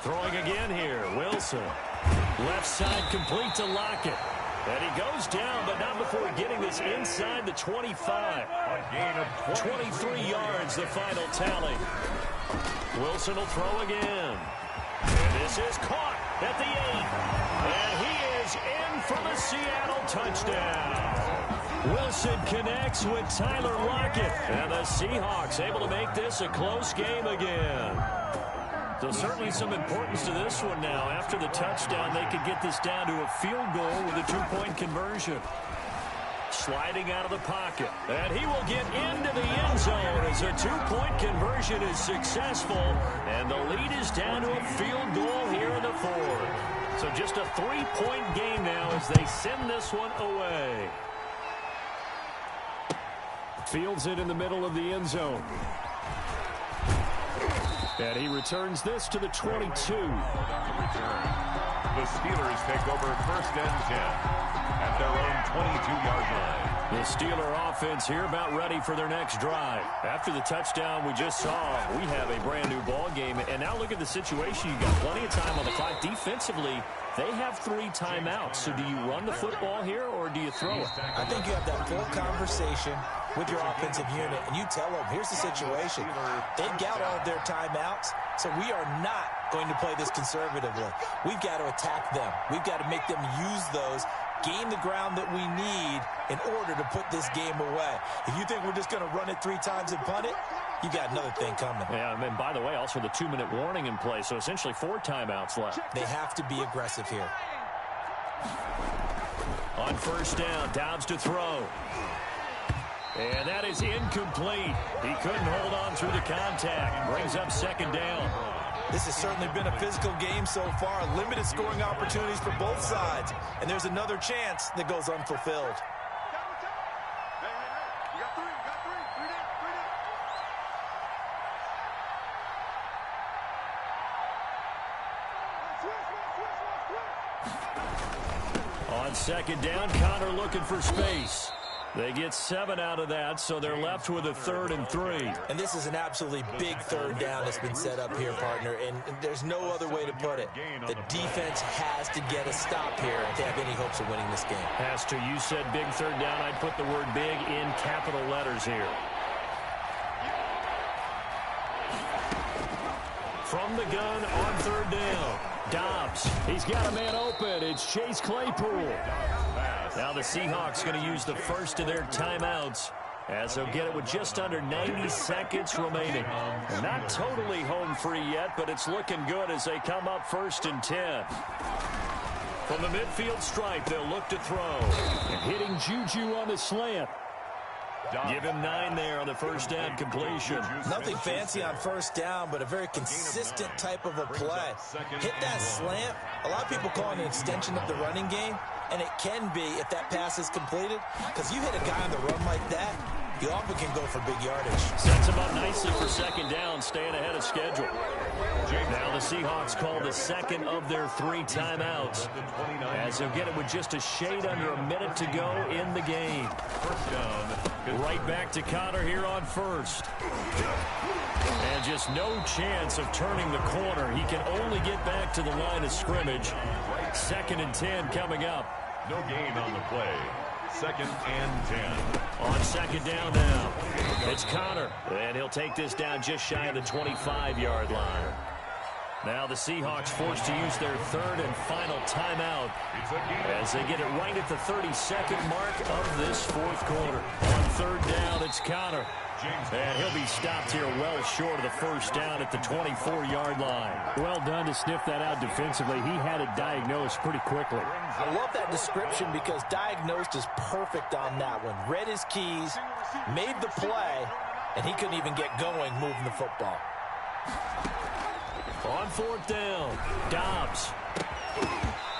Speaker 4: Throwing again here, Wilson. Left side complete to Lockett. And he goes down, but not before getting this inside the 25.
Speaker 5: A gain of
Speaker 4: 23 yards, the final tally. Wilson will throw again. And this is caught at the 8. And he is in for the Seattle touchdown. Wilson connects with Tyler Lockett. And the Seahawks able to make this a close game again. So certainly some importance to this one now. After the touchdown, they could get this down to a field goal with a two-point conversion. Sliding out of the pocket. And he will get into the end zone as a two-point conversion is successful. And the lead is down to a field goal here in the fourth. So just a three-point game now as they send this one away. Fields it in the middle of the end zone. And he returns this to the 22.
Speaker 5: The Steelers take over first and 10 at their own 22-yard line.
Speaker 4: The Steeler offense here about ready for their next drive. After the touchdown we just saw, we have a brand-new ball game. And now look at the situation. You've got plenty of time on the clock. Defensively, they have 3 timeouts. So do you run the football here or do you throw it?
Speaker 6: I think you have that full conversation with your offensive unit, and you tell them, here's the situation. They've got all of their timeouts, so we are not going to play this conservatively. We've got to attack them. We've got to make them use those, gain the ground that we need in order to put this game away. If you think we're just going to run it 3 times and punt it, you got another thing coming.
Speaker 4: Yeah, and by the way, also the 2-minute warning in play, so essentially 4 timeouts left.
Speaker 6: They have to be aggressive here.
Speaker 4: On first down, Dobbs to throw. And that is incomplete. He couldn't hold on through the contact. Brings up second down.
Speaker 6: This has certainly been a physical game so far. Limited scoring opportunities for both sides. And there's another chance that goes unfulfilled.
Speaker 4: On second down, Connor looking for space. They get 7 out of that, so they're left with a 3rd and 3.
Speaker 6: And this is an absolutely big third down that's been set up here, partner, and there's no other way to put it. The defense has to get a stop here if they have any hopes of winning this game.
Speaker 4: Has to. You said big third down. I'd put the word big in capital letters here. From the gun on third down. Dobbs. He's got a man open. It's Chase Claypool. Now the Seahawks going to use the first of their timeouts as they'll get it with just under 90 seconds remaining. They're not totally home free yet, but it's looking good as they come up first and 10. From the midfield stripe, they'll look to throw. And hitting Juju on the slant. Give him 9 there on the first down completion.
Speaker 6: Nothing fancy on first down, but a very consistent type of a play. Hit that slant. A lot of people call it an extension of the running game, and it can be if that pass is completed, because you hit a guy on the run like that, you often can go for big yardage.
Speaker 4: Sets him up nicely for second down, staying ahead of schedule. Now the Seahawks call the second of their 3 timeouts as they'll get it with just a shade under a minute to go in the game.
Speaker 5: First down.
Speaker 4: Right back to Connor here on first. And just no chance of turning the corner. He can only get back to the line of scrimmage. Second and 10 coming up.
Speaker 5: No gain on the play. Second and 10.
Speaker 4: On second down now, it's Connor. And he'll take this down just shy of the 25-yard line. Now the Seahawks forced to use their 3rd and final timeout as they get it right at the 32nd mark of this 4th quarter. On third down, it's Connor. And he'll be stopped here well short of the first down at the 24-yard line.
Speaker 7: Well done to sniff that out defensively. He had it diagnosed pretty quickly.
Speaker 6: I love that description because diagnosed is perfect on that one. Read his keys, made the play, and he couldn't even get going moving the football.
Speaker 4: On fourth down, Dobbs.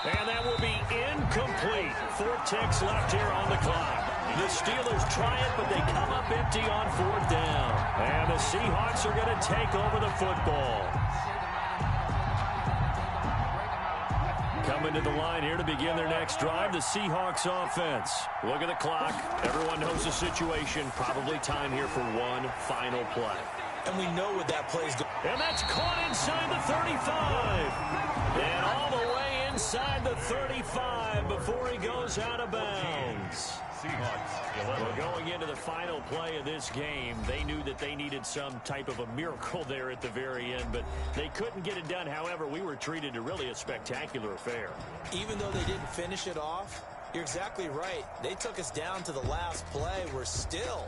Speaker 4: And that will be incomplete. 4 ticks left here on the clock. The Steelers try it, but they come up empty on fourth down. And the Seahawks are going to take over the football. Coming to the line here to begin their next drive, the Seahawks offense. Look at the clock. Everyone knows the situation. Probably time here for one final play.
Speaker 6: And we know what that play's going.
Speaker 4: And that's caught inside the 35. And all the way inside the 35 before he goes out of bounds. Well, going into the final play of this game, they knew that they needed some type of a miracle there at the very end, but they couldn't get it done. However, we were treated to really a spectacular affair.
Speaker 6: Even though they didn't finish it off, you're exactly right. They took us down to the last play. We're still...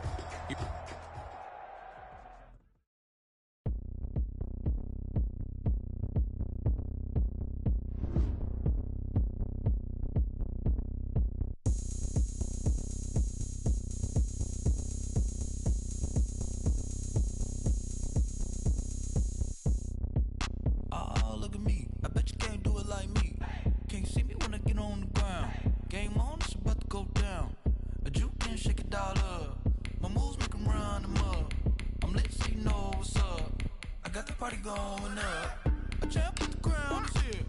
Speaker 2: party going up. A champ with the crown is here.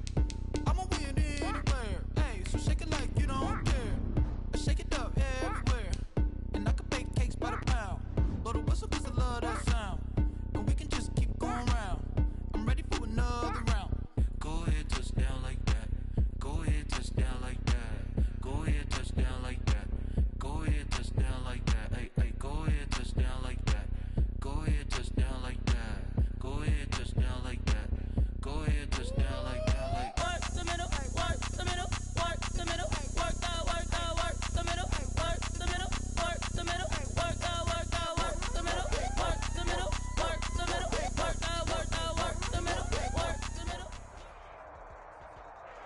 Speaker 2: I'ma win anywhere. Hey, so shake it like you don't care. I shake it up everywhere. And I can bake cakes by the pound. Blow the whistle 'cause I love that sound. And we can just keep going round. I'm ready for another round. Go ahead, touch down like that. Go ahead, touch down like that. Go ahead, touch down like that. Go ahead, touch down like that. Hey, hey, go ahead, touch down like that. Go ahead, touch down like that. Go ahead, touch down like that. Go ahead, touch down like that. Like work the middle, work the middle, work the middle, work the middle, work the middle, work the middle, work the middle, work the middle, work the middle, work the middle, work the middle, work the middle.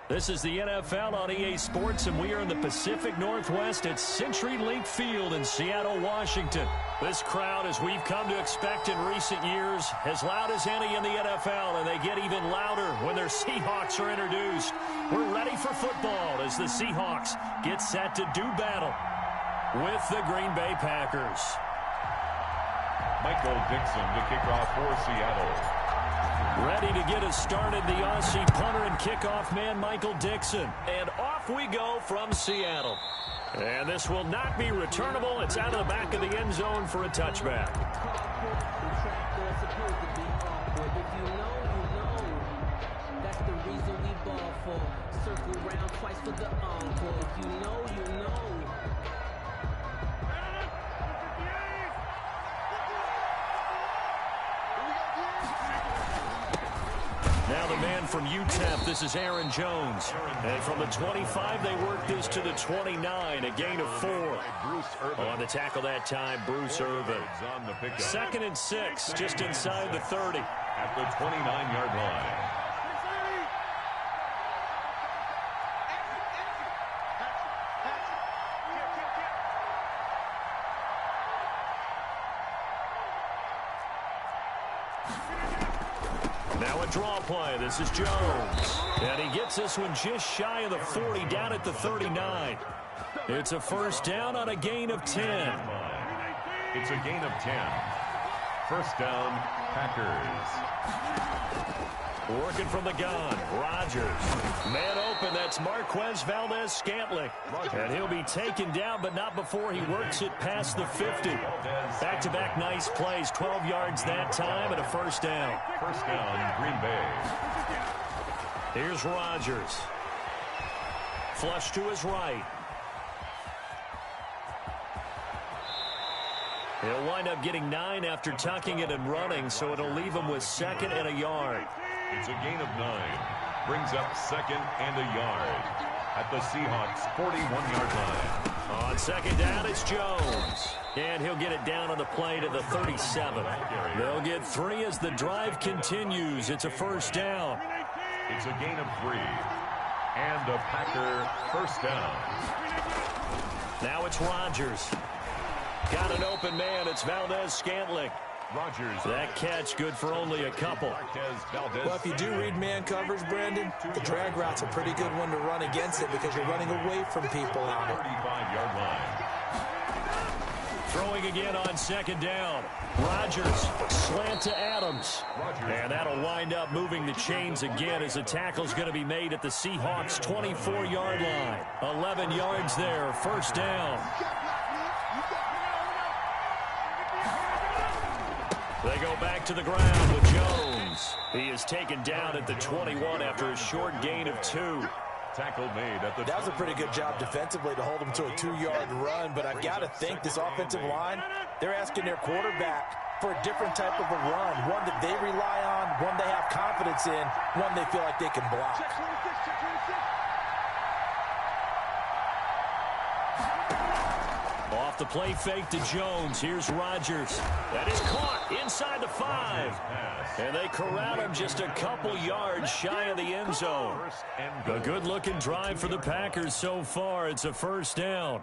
Speaker 4: This is the NFL on EA Sports, and we are in the Pacific Northwest at CenturyLink Field in Seattle, Washington. This crowd, as we've come to expect in recent years, as loud as any in the NFL, and they get even louder when their Seahawks are introduced. We're ready for football as the Seahawks get set to do battle with the Green Bay Packers.
Speaker 5: Michael Dixon to kick off for Seattle.
Speaker 4: Ready to get us started, the Aussie punter and kickoff man, Michael Dixon. And off we go from Seattle. And this will not be returnable. It's out of the back of the end zone for a touchback.
Speaker 8: That's the reason we ball for. Circle round twice for the encore. If you know, you know.
Speaker 4: Now the man from UTEP, this is Aaron Jones. And from the 25, they work this to the 29, a gain of 4. On the tackle that time, Bruce Irvin. 2nd and 6, just inside the 30.
Speaker 5: At the 29-yard line.
Speaker 4: Now a draw play. This is Jones. And he gets this one just shy of the 40, down at the 39. It's a first down on a gain of 10.
Speaker 5: It's a gain of 10. First down, Packers.
Speaker 4: Working from the gun, Rodgers. Man open, that's Marquez Valdez-Scantling. And he'll be taken down, but not before he works it past the 50. Back-to-back nice plays, 12 yards that time, and a first down.
Speaker 5: First down, Green Bay.
Speaker 4: Here's Rodgers. Flush to his right. He'll wind up getting 9 after tucking it and running, so it'll leave him with 2nd and a yard.
Speaker 5: It's a gain of 9. Brings up 2nd and a yard at the Seahawks' 41-yard line.
Speaker 4: On 2nd down, it's Jones. And he'll get it down on the play to the 37. They'll get 3 as the drive continues. It's a first down.
Speaker 5: It's a gain of 3. And a Packer first down.
Speaker 4: Now it's Rodgers. Got an open man. It's Valdez-Scantling.
Speaker 5: Rodgers.
Speaker 4: That catch good for only a couple.
Speaker 6: Well, if you do read man coverage, Brandon, the drag route's a pretty good one to run against it because you're running away from people on it.
Speaker 5: 35-yard line.
Speaker 4: Throwing again on 2nd down. Rodgers, slant to Adams. And that'll wind up moving the chains again as the tackle's going to be made at the Seahawks' 24-yard line. 11 yards there, first down. They go back to the ground with Jones. He is taken down at the 21 after a short gain of 2.
Speaker 5: Tackle made at the.
Speaker 6: That was a pretty good job defensively to hold him to a 2-yard run, but I've got to think this offensive line, they're asking their quarterback for a different type of a run, one that they rely on, one they have confidence in, one they feel like they can block.
Speaker 4: Off the play fake to Jones. Here's Rodgers. That is caught inside the 5. And they corral him just a couple yards shy of the end zone. A good-looking drive for the Packers so far. It's a first down.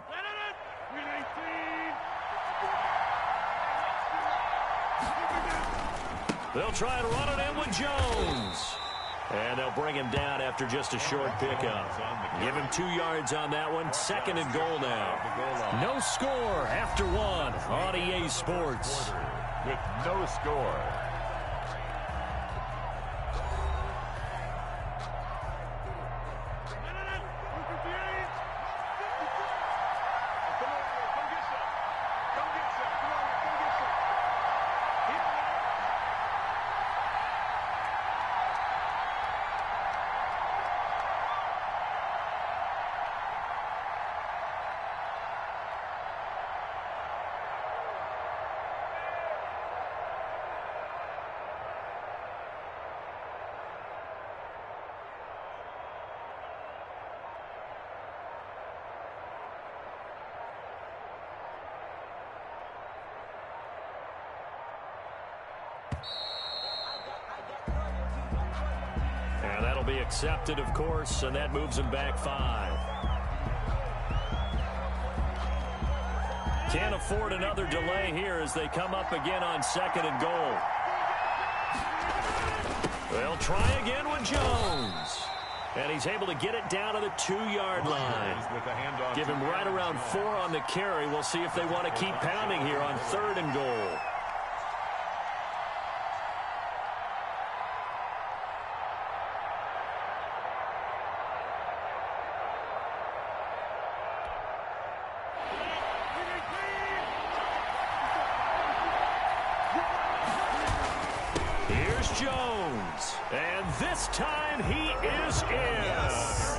Speaker 4: They'll try and run it in with Jones. And they'll bring him down after just a short pickup. Give him 2 yards on that one. 2nd and goal now. No score after 1 on EA Sports.
Speaker 5: With no score.
Speaker 4: be accepted, of course, and that moves him back 5. Can't afford another delay here as they come up again on 2nd and goal. They'll try again with Jones. And he's able to get it down to the 2-yard line. Give him right around 4 on the carry. We'll see if they want to keep pounding here on 3rd and goal. Here's Jones. And this time he is in. Yes.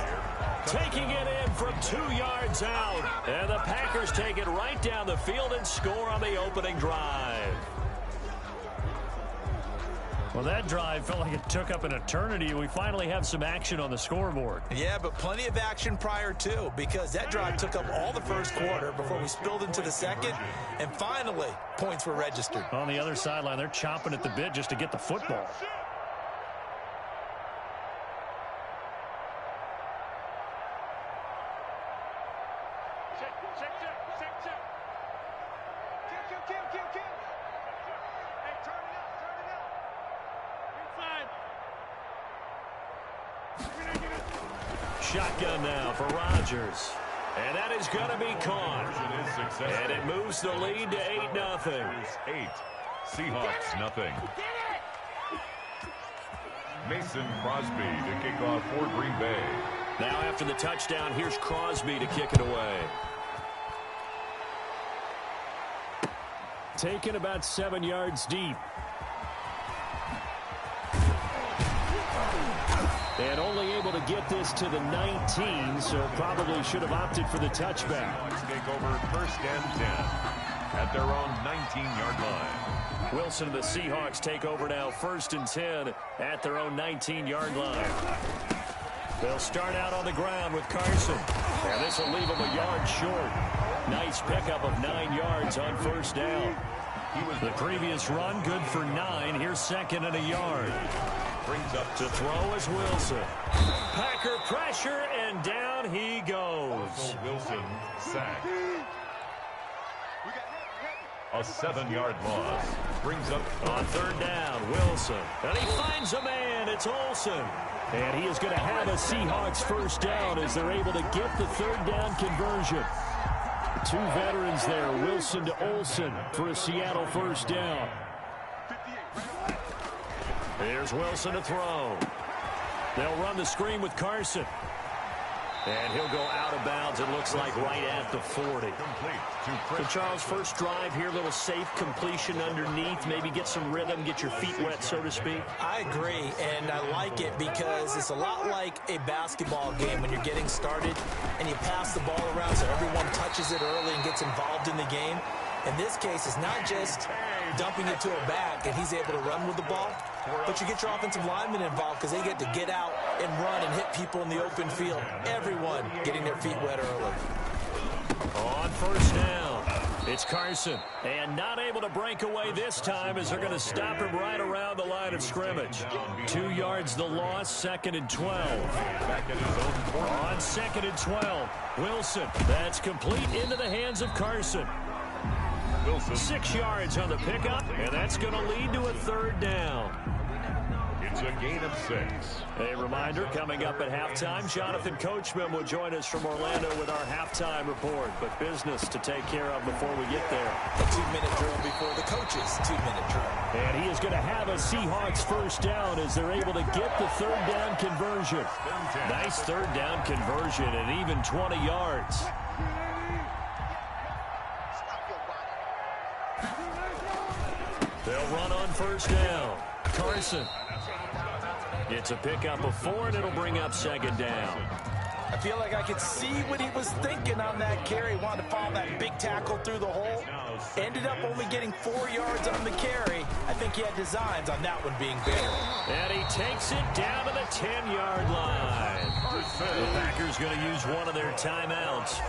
Speaker 4: Taking it in from 2 yards out. And the Packers take it right down the field and score on the opening drive. Well, that drive felt like it took up an eternity. We finally have some action on the scoreboard.
Speaker 6: Yeah, but plenty of action prior to, because that drive took up all the first quarter before we spilled into the second, and finally, points were registered.
Speaker 4: On the other sideline, they're chomping at the bit just to get the football. Shotgun now for Rodgers. And that is going to be caught. And it moves the lead to 8-0.
Speaker 5: 8. Seahawks, nothing. Mason Crosby to kick off for Green Bay.
Speaker 4: Now after the touchdown, here's Crosby to kick it away. Taken about 7 yards deep. And only able to get this to the 19, so probably should have opted for the touchback.
Speaker 5: Seahawks take over 1st and 10 at their own 19-yard line.
Speaker 4: Wilson and the Seahawks take over now 1st and 10 at their own 19-yard line. They'll start out on the ground with Carson. And this will leave them a yard short. Nice pickup of 9 yards on 1st down. The previous run good for 9. Here's 2nd and a yard.
Speaker 5: Brings up
Speaker 4: to throw is Wilson. Packer pressure, and down he goes.
Speaker 5: Wilson sacked. A 7-yard loss. Brings up
Speaker 4: on 3rd down, Wilson. And he finds a man. It's Olsen. And he is going to have a Seahawks 1st down as they're able to get the 3rd down conversion. 2 veterans there, Wilson to Olsen for a Seattle 1st down. Here's Wilson to throw. They'll run the screen with Carson. And he'll go out of bounds, it looks like, right at the 40. So, Charles, first drive here, little safe completion underneath. Maybe get some rhythm, get your feet wet, so to speak.
Speaker 6: I agree, and I like it because it's a lot like a basketball game when you're getting started and you pass the ball around so everyone touches it early and gets involved in the game. In this case, it's not just dumping it to a back and he's able to run with the ball, but you get your offensive linemen involved because they get to get out and run and hit people in the open field. Everyone getting their feet wet early.
Speaker 4: On 1st down, it's Carson. And not able to break away this time as they're going to stop him right around the line of scrimmage. 2 yards the loss, 2nd and 12. On 2nd and 12, Wilson. That's complete into the hands of Carson.
Speaker 5: Wilson.
Speaker 4: 6 yards on the pickup, and that's going to lead to a 3rd down.
Speaker 5: It's a gain of 6.
Speaker 4: A reminder, coming up at halftime, Jonathan Coachman will join us from Orlando with our halftime report. But business to take care of before we get there.
Speaker 6: A 2-minute drill before the coaches' 2-minute drill.
Speaker 4: And he is going to have a Seahawks 1st down as they're able to get the 3rd down conversion. Nice 3rd down conversion and even 20 yards. They'll run on 1st down. Carson. It's a pickup of 4, and it'll bring up 2nd down.
Speaker 6: I feel like I could see what he was thinking on that carry. Wanted to follow that big tackle through the hole. Ended up only getting 4 yards on the carry. I think he had designs on that one being bigger.
Speaker 4: And he takes it down to the 10-yard line. The Packers going to use one of their timeouts.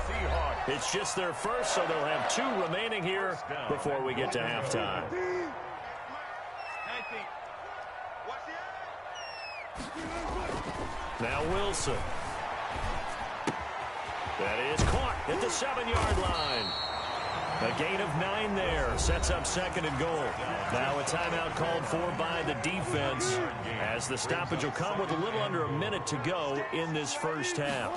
Speaker 4: It's just their first, so they'll have 2 remaining here before we get to halftime. Now Wilson. That is caught at the 7-yard line. A gain of 9 there. Sets up 2nd and goal. Now a timeout called for by the defense as the stoppage will come with a little under a minute to go in this first half.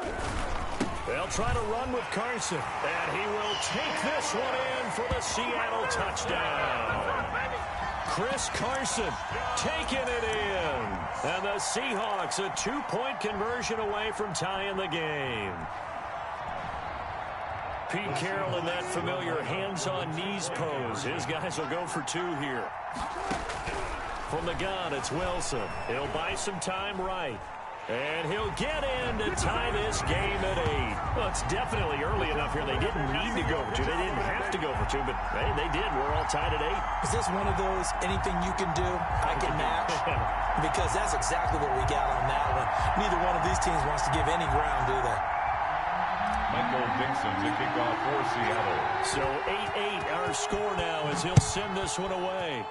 Speaker 4: They'll try to run with Carson, and he will take this one in for the Seattle touchdown. Chris Carson taking it in. And the Seahawks a 2-point conversion away from tying the game. Pete Carroll in that familiar hands-on-knees pose. His guys will go for 2 here. From the gun, it's Wilson. He'll buy some time right. And he'll get in to tie this game at 8. Well, it's definitely early enough here. They didn't need to go for 2. They didn't have to go for 2, but hey, they did. We're all tied at 8.
Speaker 6: Is this one of those anything you can do, I can match? Because that's exactly what we got on that one. Neither one of these teams wants to give any ground, do they?
Speaker 5: Michael Dixon to kick off for Seattle.
Speaker 4: So 8-8 our score now as he'll send this one away.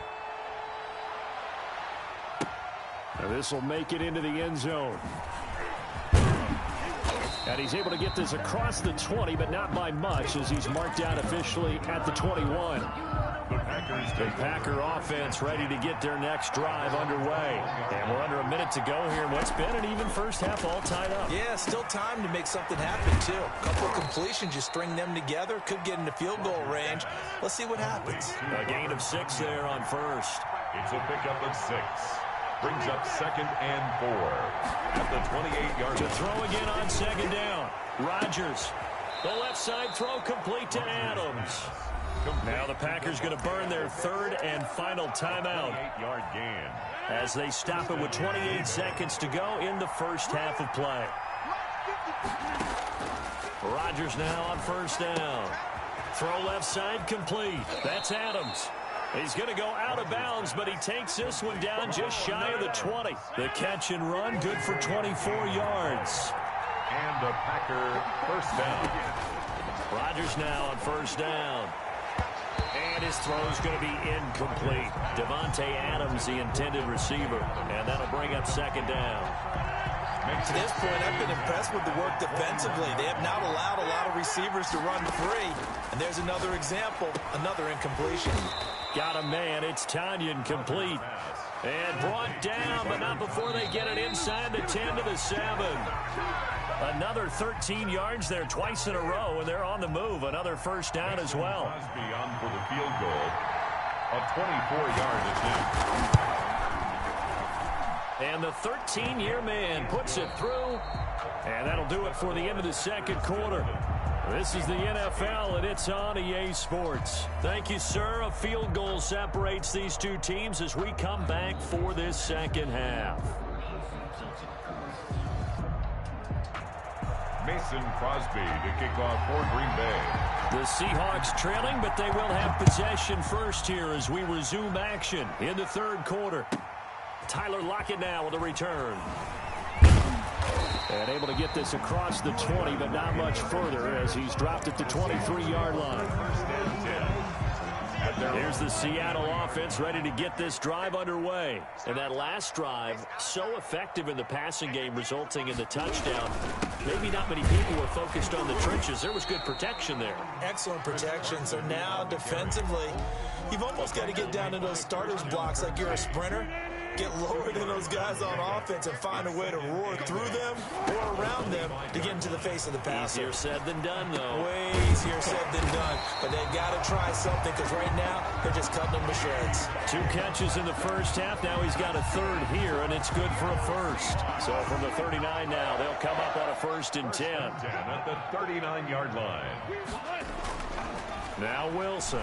Speaker 4: Now this will make it into the end zone. And he's able to get this across the 20, but not by much as he's marked out officially at the 21. The Packer offense ready to get their next drive underway. And we're under a minute to go here in what's been an even first half all tied up.
Speaker 6: Yeah, still time to make something happen, too. A couple of completions, you string them together, could get into field goal range. Let's see what happens.
Speaker 4: A gain of 6 there on first.
Speaker 5: It's a pickup of 6. Brings up 2nd and 4 at the 28-yard line.
Speaker 4: To throw again on 2nd down. Rodgers. The left side throw complete to Adams. Now the Packers going to burn their 3rd and final timeout.
Speaker 5: 8-yard gain.
Speaker 4: As they stop it with 28 seconds to go in the first half of play. Rodgers now on 1st down. Throw left side complete. That's Adams. He's going to go out of bounds, but he takes this one down just shy of the 20. The catch and run, good for 24 yards.
Speaker 5: And a Packer 1st down.
Speaker 4: Rodgers now on 1st down. And his throw's going to be incomplete. Devontae Adams, the intended receiver. And that'll bring up 2nd down.
Speaker 6: To this point, I've been impressed with the work defensively. They have not allowed a lot of receivers to run free. And there's another example, another incompletion.
Speaker 4: Got a man. It's Tanyan complete. And brought down, but not before they get it inside the 10 to the 7. Another 13 yards there twice in a row, and they're on the move. Another 1st down as well.
Speaker 5: Beyond for the field goal. A 24-yard attempt.
Speaker 4: And the 13-year man puts it through. And that'll do it for the end of the 2nd quarter. This is the NFL, and it's on EA Sports. Thank you, sir. A field goal separates these two teams as we come back for this 2nd half.
Speaker 5: Mason Crosby to kick off for Green Bay.
Speaker 4: The Seahawks trailing, but they will have possession first here as we resume action in the 3rd quarter. Tyler Lockett now with a return. And able to get this across the 20, but not much further as he's dropped at the 23-yard line. Here's the Seattle offense ready to get this drive underway. And that last drive, so effective in the passing game, resulting in the touchdown. Maybe not many people were focused on the trenches. There was good protection there.
Speaker 6: Excellent protection. So now defensively, you've almost got to get down to those starters blocks like you're a sprinter. Get lower than those guys on offense and find a way to roar through them or around them to get into the face of the passer.
Speaker 4: Easier said than done, though.
Speaker 6: Way easier said than done. But they've got to try something because right now they're just cutting them to shreds.
Speaker 4: 2 catches in the first half. Now he's got a 3rd here, and it's good for a 1st. So from the 39 now, they'll come up on a 1st and 10.
Speaker 5: At the 39-yard line.
Speaker 4: Now Wilson.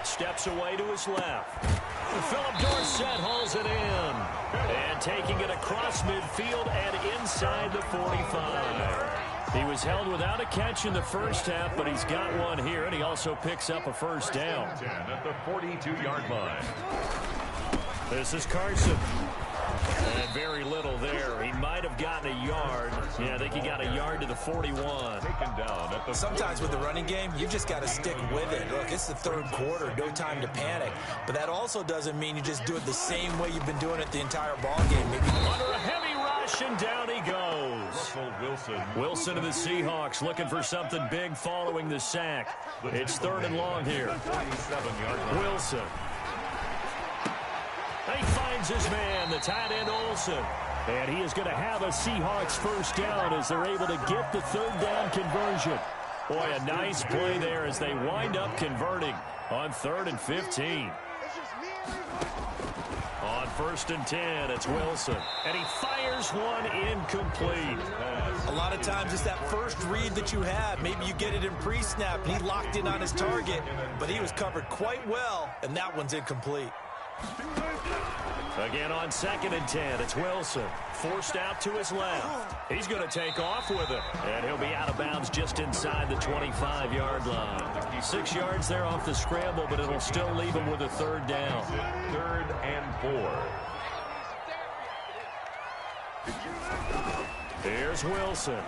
Speaker 4: Steps away to his left. Philip Dorsett hauls it in. And taking it across midfield and inside the 45. He was held without a catch in the first half, but he's got one here, and he also picks up a 1st down.
Speaker 5: At the 42-yard line.
Speaker 4: This is Carson. And very little there. He might have gotten a yard. Yeah, I think he got a yard to the 41.
Speaker 5: Taken down at the
Speaker 6: Sometimes with the running game, you've just got to stick with it. Look, it's the 3rd quarter, no time to panic. But that also doesn't mean you just do it the same way you've been doing it the entire ball game. Maybe
Speaker 4: under a heavy rush, and down he goes.
Speaker 5: Russell Wilson.
Speaker 4: Wilson of the Seahawks looking for something big following the sack. It's 3rd and long here.
Speaker 5: 27-yard line.
Speaker 4: Wilson. He finds his man, the tight end Olsen. And he is going to have a Seahawks first down as they're able to get the 3rd down conversion. Boy, a nice play there as they wind up converting on 3rd and 15. On 1st and 10, it's Wilson. And he fires one incomplete.
Speaker 6: A lot of times it's that first read that you have. Maybe you get it in pre-snap, and he locked in on his target, but he was covered quite well, and that one's incomplete.
Speaker 4: Again on 2nd and 10, it's Wilson. Forced out to his left. He's going to take off with it. And he'll be out of bounds just inside the 25-yard line. 6 yards there off the scramble, but it'll still leave him with a 3rd down.
Speaker 5: 3rd and 4.
Speaker 4: Here's Wilson.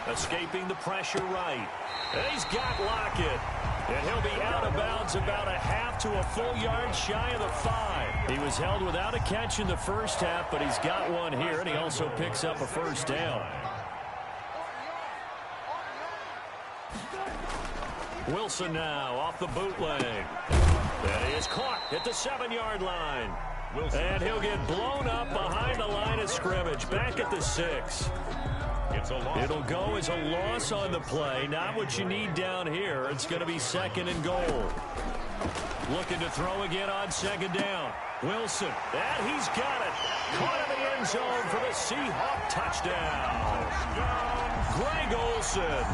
Speaker 4: Escaping the pressure right. And he's got Lockett. And he'll be out of bounds about a half to a full yard shy of the 5. He was held without a catch in the first half, but he's got one here, and he also picks up a first down. Wilson now off the bootleg. That is caught at the 7-yard line. And he'll get blown up behind the line of scrimmage, back at the 6. It'll go as a loss on the play. Not what you need down here. It's going to be 2nd and goal. Looking to throw again on 2nd down. Wilson, and he's got it. Caught in the end zone for the Seahawk touchdown. Greg Olsen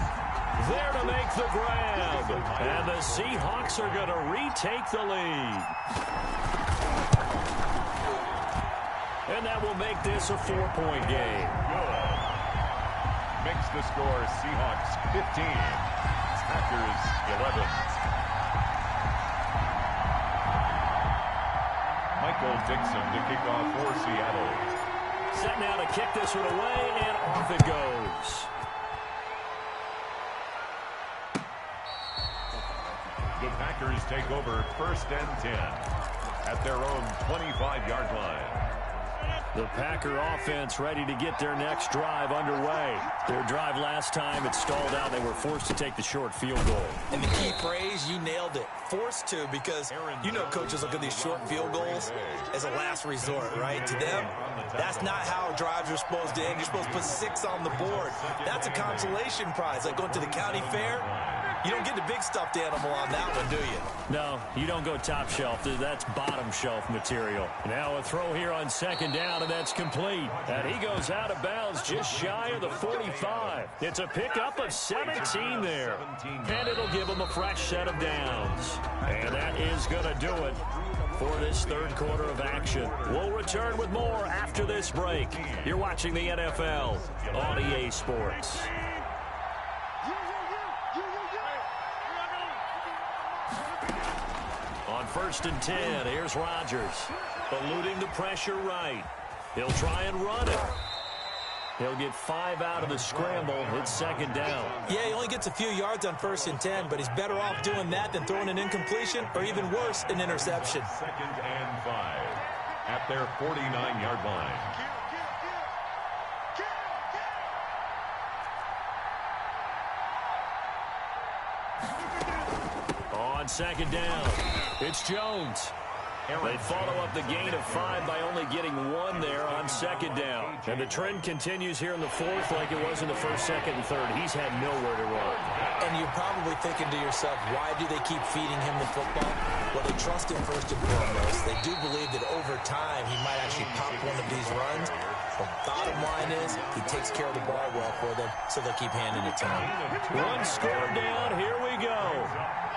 Speaker 4: there to make the grab. And the Seahawks are going to retake the lead. And that will make this a 4-point game.
Speaker 5: Makes the score Seahawks 15, Packers 11. Michael Dixon to kick off for Seattle.
Speaker 4: Set now to kick this one away, and off it goes.
Speaker 5: The Packers take over 1st and 10 at their own 25-yard line.
Speaker 4: The Packer offense ready to get their next drive underway. Their drive last time, it stalled out. They were forced to take the short field goal.
Speaker 6: And the key phrase, you nailed it. Forced to, because you know coaches look at these short field goals as a last resort, right? To them, that's not how drives are supposed to end. You're supposed to put 6 on the board. That's a consolation prize, like going to the county fair. You don't get the big stuffed animal on that one, do you?
Speaker 4: No, you don't go top shelf. That's bottom shelf material. Now a throw here on 2nd down, and that's complete. And he goes out of bounds just shy of the 45. It's a pickup of 17 there. And it'll give him a fresh set of downs. And that is going to do it for this 3rd quarter of action. We'll return with more after this break. You're watching the NFL on EA Sports. On 1st and 10, here's Rodgers. Eluding the pressure right. He'll try and run it. He'll get 5 out of the scramble. It's 2nd down.
Speaker 6: Yeah, he only gets a few yards on 1st and 10, but he's better off doing that than throwing an incompletion, or even worse, an interception.
Speaker 5: 2nd and 5 at their 49-yard line.
Speaker 4: On 2nd down, it's Jones. They follow up the gain of 5 by only getting 1 there on 2nd down. And the trend continues here in the 4th like it was in the 1st, 2nd, and 3rd. He's had nowhere to run.
Speaker 6: And you're probably thinking to yourself, why do they keep feeding him the football? Well, they trust him first and foremost. They do believe that over time he might actually pop one of these runs. The bottom line is he takes care of the ball well for them, so they'll keep handing it to him.
Speaker 4: 1 score down. Here we go.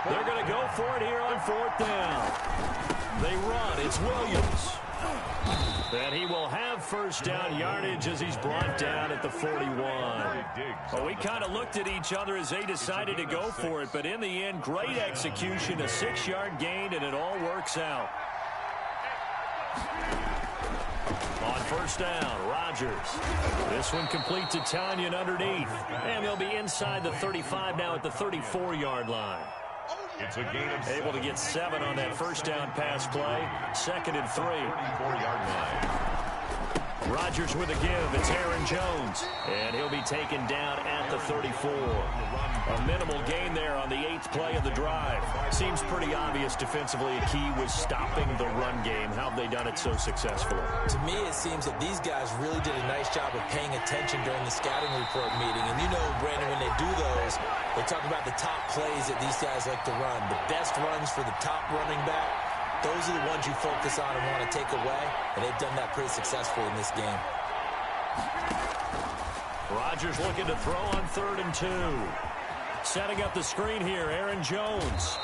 Speaker 4: They're going to go for it here on 4th down. They run. It's Williams. And he will have 1st down yardage as he's brought down at the 41. Well, we kind of looked at each other as they decided to go for it, but in the end, great execution, a 6-yard gain, and it all works out. On 1st down, Rodgers. This one complete to Tanyan underneath. And they'll be inside the 35 now at the 34-yard line.
Speaker 5: It's a gain of
Speaker 4: able to get 7 on that 1st down pass play. 2nd and 3.
Speaker 5: 34-yard line.
Speaker 4: Rodgers with a give. It's Aaron Jones. And he'll be taken down at the 34. A minimal gain there on the 8th play of the drive. Seems pretty obvious defensively a key was stopping the run game. How have they done it so successfully?
Speaker 6: To me, it seems that these guys really did a nice job of paying attention during the scouting report meeting. And you know, Brandon, when they do those, they talk about the top plays that these guys like to run. The best runs for the top running back. Those are the ones you focus on and want to take away, and they've done that pretty successfully in this game.
Speaker 4: Rodgers looking to throw on 3rd and 2. Setting up the screen here, Aaron Jones.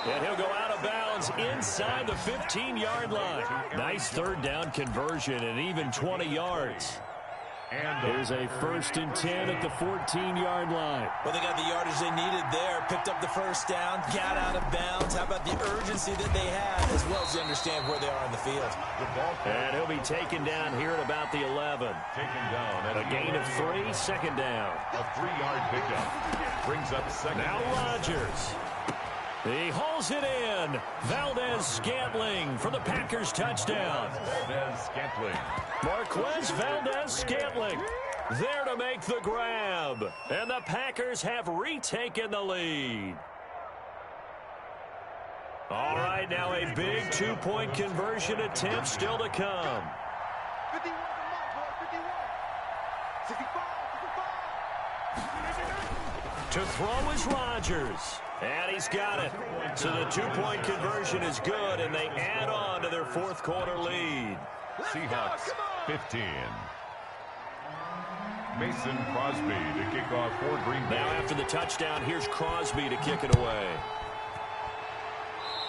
Speaker 4: And he'll go out of bounds inside the 15-yard line. Nice 3rd down conversion and even 20 yards. And here's a 1st and 10 at the 14-yard line.
Speaker 6: Well, they got the yardage they needed there. Picked up the 1st down, got out of bounds. How about the urgency that they had, as well as they understand where they are on the field.
Speaker 4: And he'll be taken down here at about the 11.
Speaker 5: Taken down at
Speaker 4: a gain of 3, 2nd down.
Speaker 5: A 3-yard pickup brings up 2nd.
Speaker 4: Now Rodgers. He hauls it in. Valdez-Scantling for the Packers touchdown.
Speaker 5: Valdez-Scantling.
Speaker 4: Marquez Valdez-Scantling there to make the grab. And the Packers have retaken the lead. All right, now a big 2-point conversion attempt still to come.
Speaker 2: 51, 65, 65.
Speaker 4: To throw is Rodgers. And he's got it. So the 2-point conversion is good, and they add on to their 4th quarter lead.
Speaker 5: Seahawks 15. Mason Crosby to kick off for Green Bay.
Speaker 4: Now after the touchdown, here's Crosby to kick it away.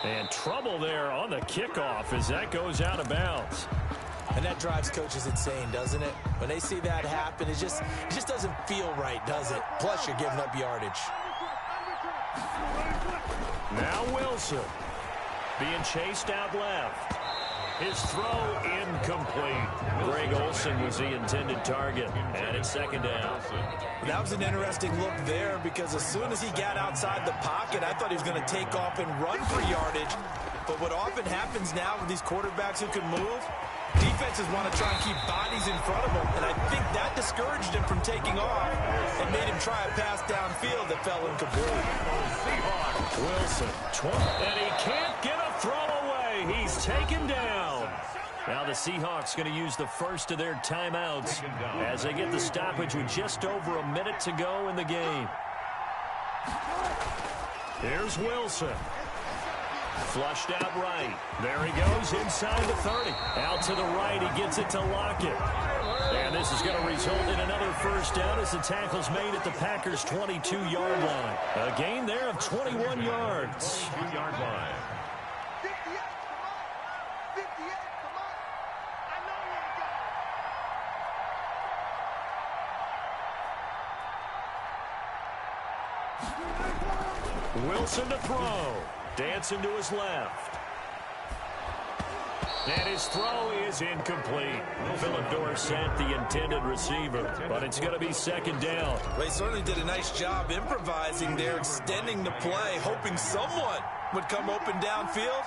Speaker 4: And trouble there on the kickoff as that goes out of bounds.
Speaker 6: And that drives coaches insane, doesn't it? When they see that happen, it just doesn't feel right, does it? Plus, you're giving up yardage.
Speaker 4: Now Wilson being chased out left. His throw incomplete. Greg Olsen was the intended target, and it's 2nd down.
Speaker 6: That was an interesting look there because as soon as he got outside the pocket, I thought he was going to take off and run for yardage. But what often happens now with these quarterbacks who can move, defenses want to try and keep bodies in front of them, and I think that discouraged him from taking off and made him try a pass downfield that fell incomplete.
Speaker 4: Wilson, and he can't get a throw away. He's taken down. Now the Seahawks going to use the first of their timeouts as they get the stoppage with just over a minute to go in the game. Here's Wilson. Flushed out right. There he goes inside the 30. Out to the right. He gets it to Lockett. And this is going to result in another 1st down as the tackle's made at the Packers' 22-yard line. A gain there of 21 yards.
Speaker 5: 2-yard line.
Speaker 2: 58, come on. I know you ain't got it.
Speaker 4: Wilson to throw. Dancing to his left. And his throw is incomplete. Philip Dorsett, the intended receiver. But it's going to be 2nd down.
Speaker 6: They certainly did a nice job improvising there, extending the play, hoping someone would come open downfield,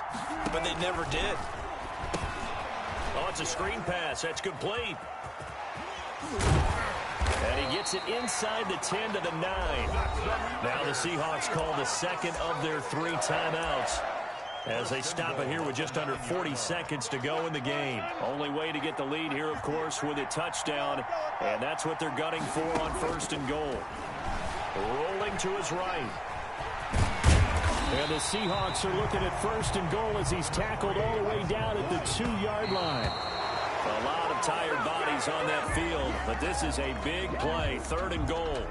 Speaker 6: but they never did.
Speaker 4: Oh, it's a screen pass. That's complete. And he gets it inside the 10 to the 9. Now the Seahawks call the 2nd of their 3 timeouts as they stop it here with just under 40 seconds to go in the game. Only way to get the lead here, of course, with a touchdown, and that's what they're gunning for on 1st and goal. Rolling to his right. And the Seahawks are looking at 1st and goal as he's tackled all the way down at the 2-yard line. A lot of tired bodies on that field, but this is a big play, 3rd and goal.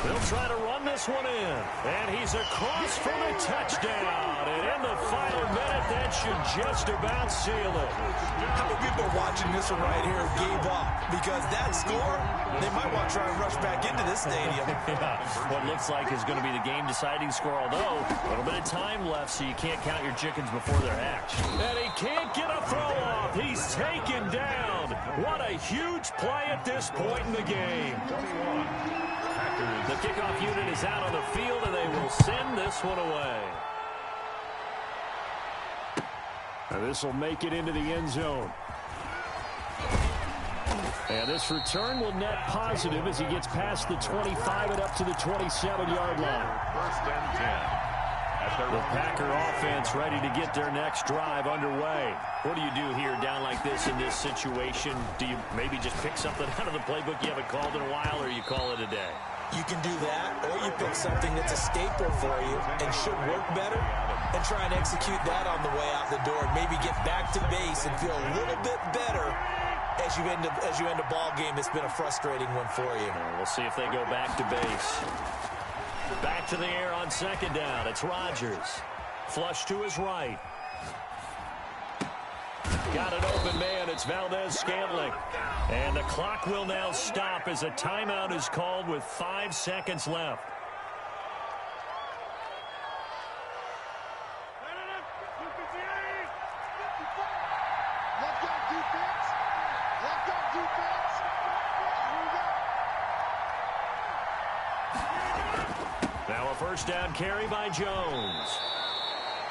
Speaker 4: They'll try to run this one in, and he's across for the touchdown. And in the final minute, that should just about seal it.
Speaker 6: How many people watching this one right here gave up? Because that score, they might want to try and rush back into this stadium.
Speaker 4: Yeah, what looks like is going to be the game-deciding score, although a little bit of time left, so you can't count your chickens before they're hatched. And he can't get a throw off. He's taken down. What a huge play at this point in the game.
Speaker 5: 21. Packers.
Speaker 4: The kickoff unit is out on the field, and they will send this one away. This will make it into the end zone. And this return will net positive as he gets past the 25 and up to the 27-yard line.
Speaker 5: First and 10.
Speaker 4: The Packer offense ready to get their next drive underway. What do you do here down like this in this situation? Do you maybe just pick something out of the playbook you haven't called in a while, or you call it a day?
Speaker 6: You can do that, or you pick something that's a staple for you and should work better and try and execute that on the way out the door and maybe get back to base and feel a little bit better as you end a ball game that's been a frustrating one for you.
Speaker 4: We'll see if they go back to base. Back to the air on second down. It's Rodgers. Flush to his right. Got an open man. It's Valdez-Scantling. And the clock will now stop as a timeout is called with 5 seconds left. Now a first down carry by Jones.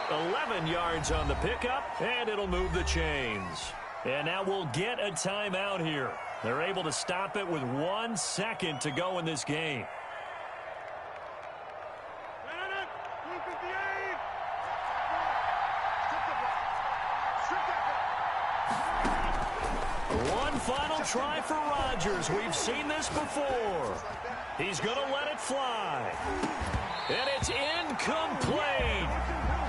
Speaker 4: 11 yards on the pickup, and it'll move the chains. And now we'll get a timeout here. They're able to stop it with 1 second to go in this game. One final try for Rodgers. We've seen this before. He's going to let it fly. And it's incomplete.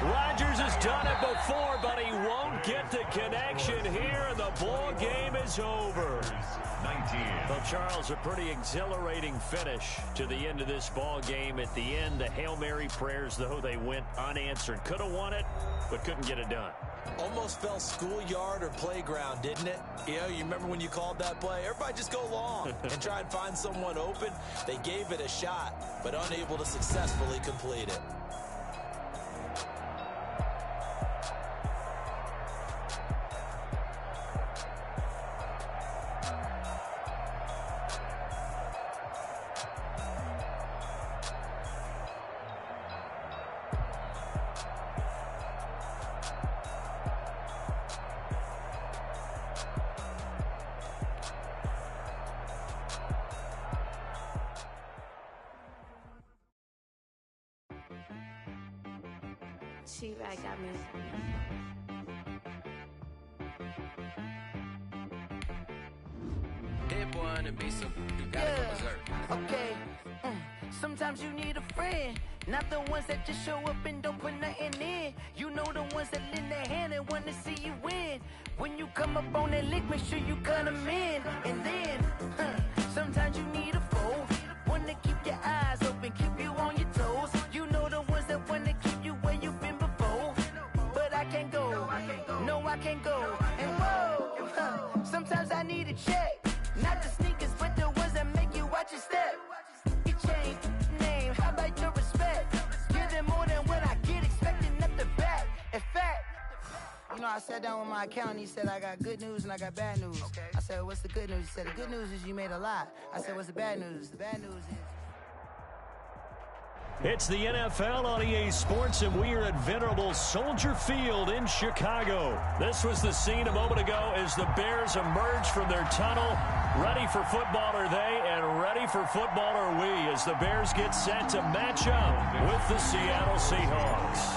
Speaker 4: Rodgers has done it before, but he won't get the connection here, and the ball game is over.
Speaker 5: 19.
Speaker 4: Well, Charles, a pretty exhilarating finish to the end of this ball game. At the end, the Hail Mary prayers, though, they went unanswered. Could have won it, but couldn't get it done.
Speaker 6: Almost felt schoolyard or playground, didn't it? You know, you remember when you called that play? Everybody just go long and try and find someone open. They gave it a shot, but unable to successfully complete it.
Speaker 10: She right got me.
Speaker 3: Hit boy on the beat, so you gotta go berserk.
Speaker 8: Okay. Sometimes you need a friend, not the ones that just show up and don't put nothing in. You know the ones that lend their hand and want to see you win. When you come up on that lick, make sure you cut them in. And then, sometimes you need a foe, one to keep your eyes open, keep you on your toes. You know the ones that want to keep you where you've been before. But I can't go, no I can't go. And whoa, sometimes I need a check, not the sneakers, but the ones that make you watch your step. You change name, how about your respect? Give them more than what I get, expecting up the back. In fact, you know, I sat down with my accountant. He said, I got good news and I got bad news. Okay. I said, what's the good news? He said, the good news is you made a lot. I said, what's the bad news? The bad news is...
Speaker 4: It's the NFL on EA Sports, and we are at venerable Soldier Field in Chicago. This was the scene a moment ago as the Bears emerged from their tunnel. Ready for football are they, and ready for football are we, as the Bears get set to match up with the Seattle Seahawks.